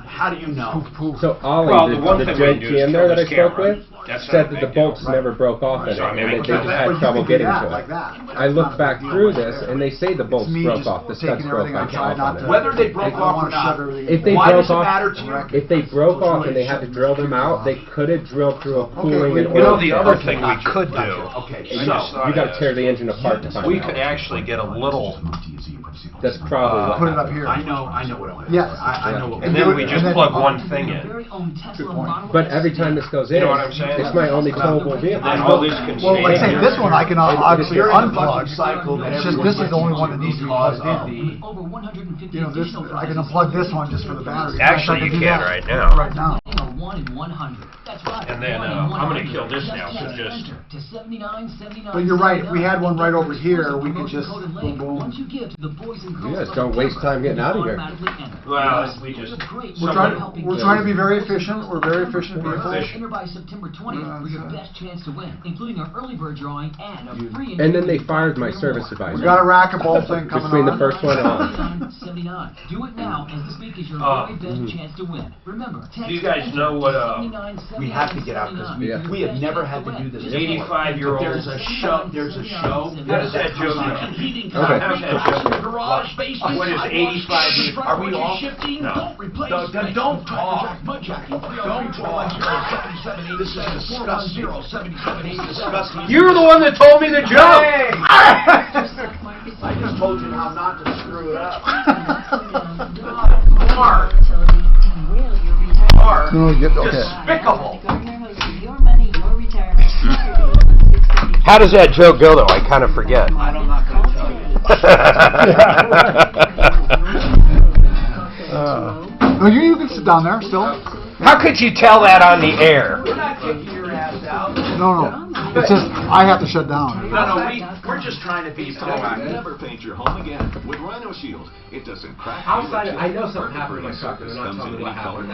How do you know? So Ollie, the GM there that I spoke with, said that the bolts never broke off in it, and they just had trouble getting to it. I looked back through this, and they say the bolts broke off, the studs broke off on it. Whether they broke off or not, why does it matter to you? If they broke off and they had to drill them out, they could have drilled through a cooling and oil. You know, the other thing we could do, you got to tear the engine apart to find out. We could actually get a little. That's probably what put it up here. I know what I'm. Yes, I know what. And then we just plug one thing in. Good point. But every time this goes in, you know what I'm saying? It's my only towable vehicle. All this can well, like say this one I can obviously unplug. Cycle it's just this is the only one that needs to be plugged in. You know, this I can unplug this one just for the battery. Actually, you can right now. Right now. And then I'm going to kill this now. So just. But you're right. If we had one right over here, we could just boom boom. You guys don't waste time getting out of here. Well, we just. We're trying to be very efficient. We're very efficient people. Enter by September 20th for your best chance to win, including our early bird drawing and a free. And then they fired my service advisor. We got a racquetball thing coming between the first one on. Do it now, as this week is your very best chance to win. Remember, do you guys know what we have to get out because we have never had to do this. 85-year-old. There's a show. How does that joke go? Okay. What is 85? Are we all? No. Don't talk. Don't talk. This is disgusting. You're the one that told me the joke. Hey. I just told you how not to screw it up. Mark. Despicable. How does that joke go, though? I kind of forget. I'm not going to tell you. No, you can sit down there still. How could you tell that on the air? We're not kicking your ass out. No. It's just I have to shut down. No, we're just trying to be proactive. Never paint your home again with Rhino Shield. It doesn't crack. Outside, I know something happened to my truck, and they're not telling me what happened.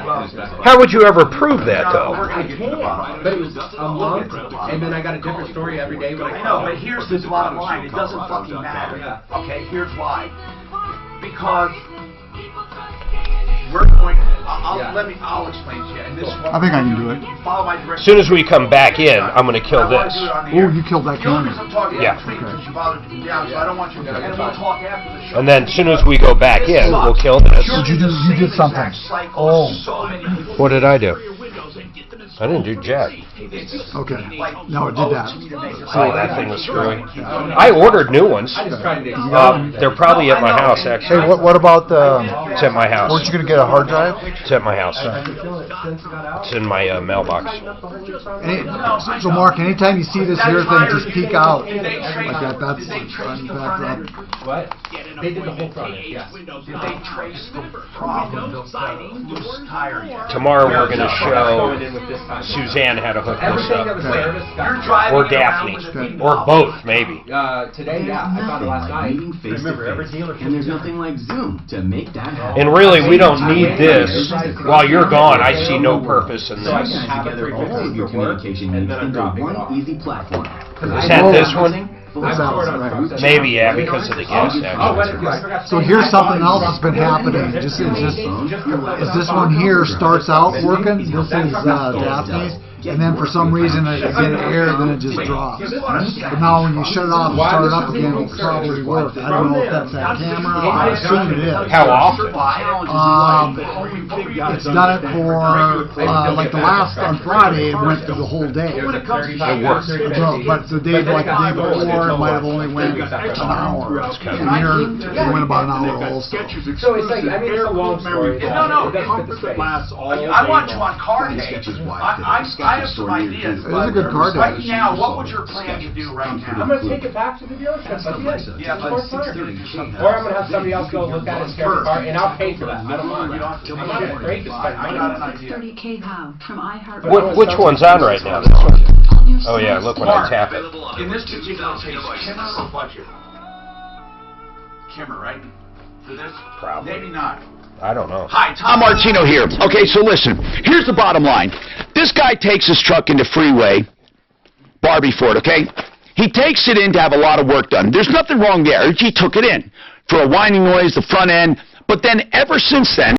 How would you ever prove that, though? I can't. But it was a month, and then I got a different story every day when I know, but here's the bottom line. It doesn't fucking matter. Okay, here's why. Because we're going. I'll explain to you. And this one, I think I can do it. Follow my directions. As soon as we come back in, I'm going to kill this. Oh, you killed that camera. Yeah. So I don't want you to. And we'll talk after the show. And then as soon as we go back in, we'll kill this. What did you do? You did something. Oh. What did I do? I didn't do jack. Okay. No, it did that. Oh, that thing was screwy. I ordered new ones. They're probably at my house, actually. Hey, what about the... It's at my house. Weren't you going to get a hard drive? It's at my house. It's in my mailbox. So, Mark, anytime you see this here thing, just peek out. Like that, that's backed up. What? They did the whole project, yes. Did they trace the problem, the loose tire yet? Tomorrow we're going to show Suzanne how to hook this up. Or Daphne. Or both, maybe. Today, yeah. I found it last night. Remember, every dealer, and there's nothing like Zoom to make that happen. And really, we don't need this. While you're gone, I see no purpose in this. Together all of your communication needs into one easy platform. Is that this one? Maybe, yeah, because of the gas action. So here's something else that's been happening. Is this one here starts out working? This is Daphne's. and then for some reason it get air, then it just drops. But now when you shut it off and start it up again, it'll probably work. I don't know if that's that camera. I assume it is. How often? It's done it for like the last on Friday. It went through the whole day. It worked. But the day before, it might have only went an hour. And here it went about an hour also. So it's like, I mean, it's a long story. No. I want you on car day. I have some ideas. It is a good car day. Right now, what would your plan to do right now? I'm going to take it back to the dealership. Yeah, but or I'm going to have somebody else go look at it and the car, and I'll pay for that. I don't mind. I'm not afraid to spend money. 30K How from iHeart. Which one's on right now? This one? Oh yeah, look when I tap it. In this particular case, Kimmer or budget? Kimmer, right? For this? Probably. Maybe not. I don't know. Hi, Tom Martino here. Okay, so listen. Here's the bottom line. This guy takes his truck into Freeway, Barbie Ford, okay? He takes it in to have a lot of work done. There's nothing wrong there. He took it in for a whining noise, the front end. But then ever since then,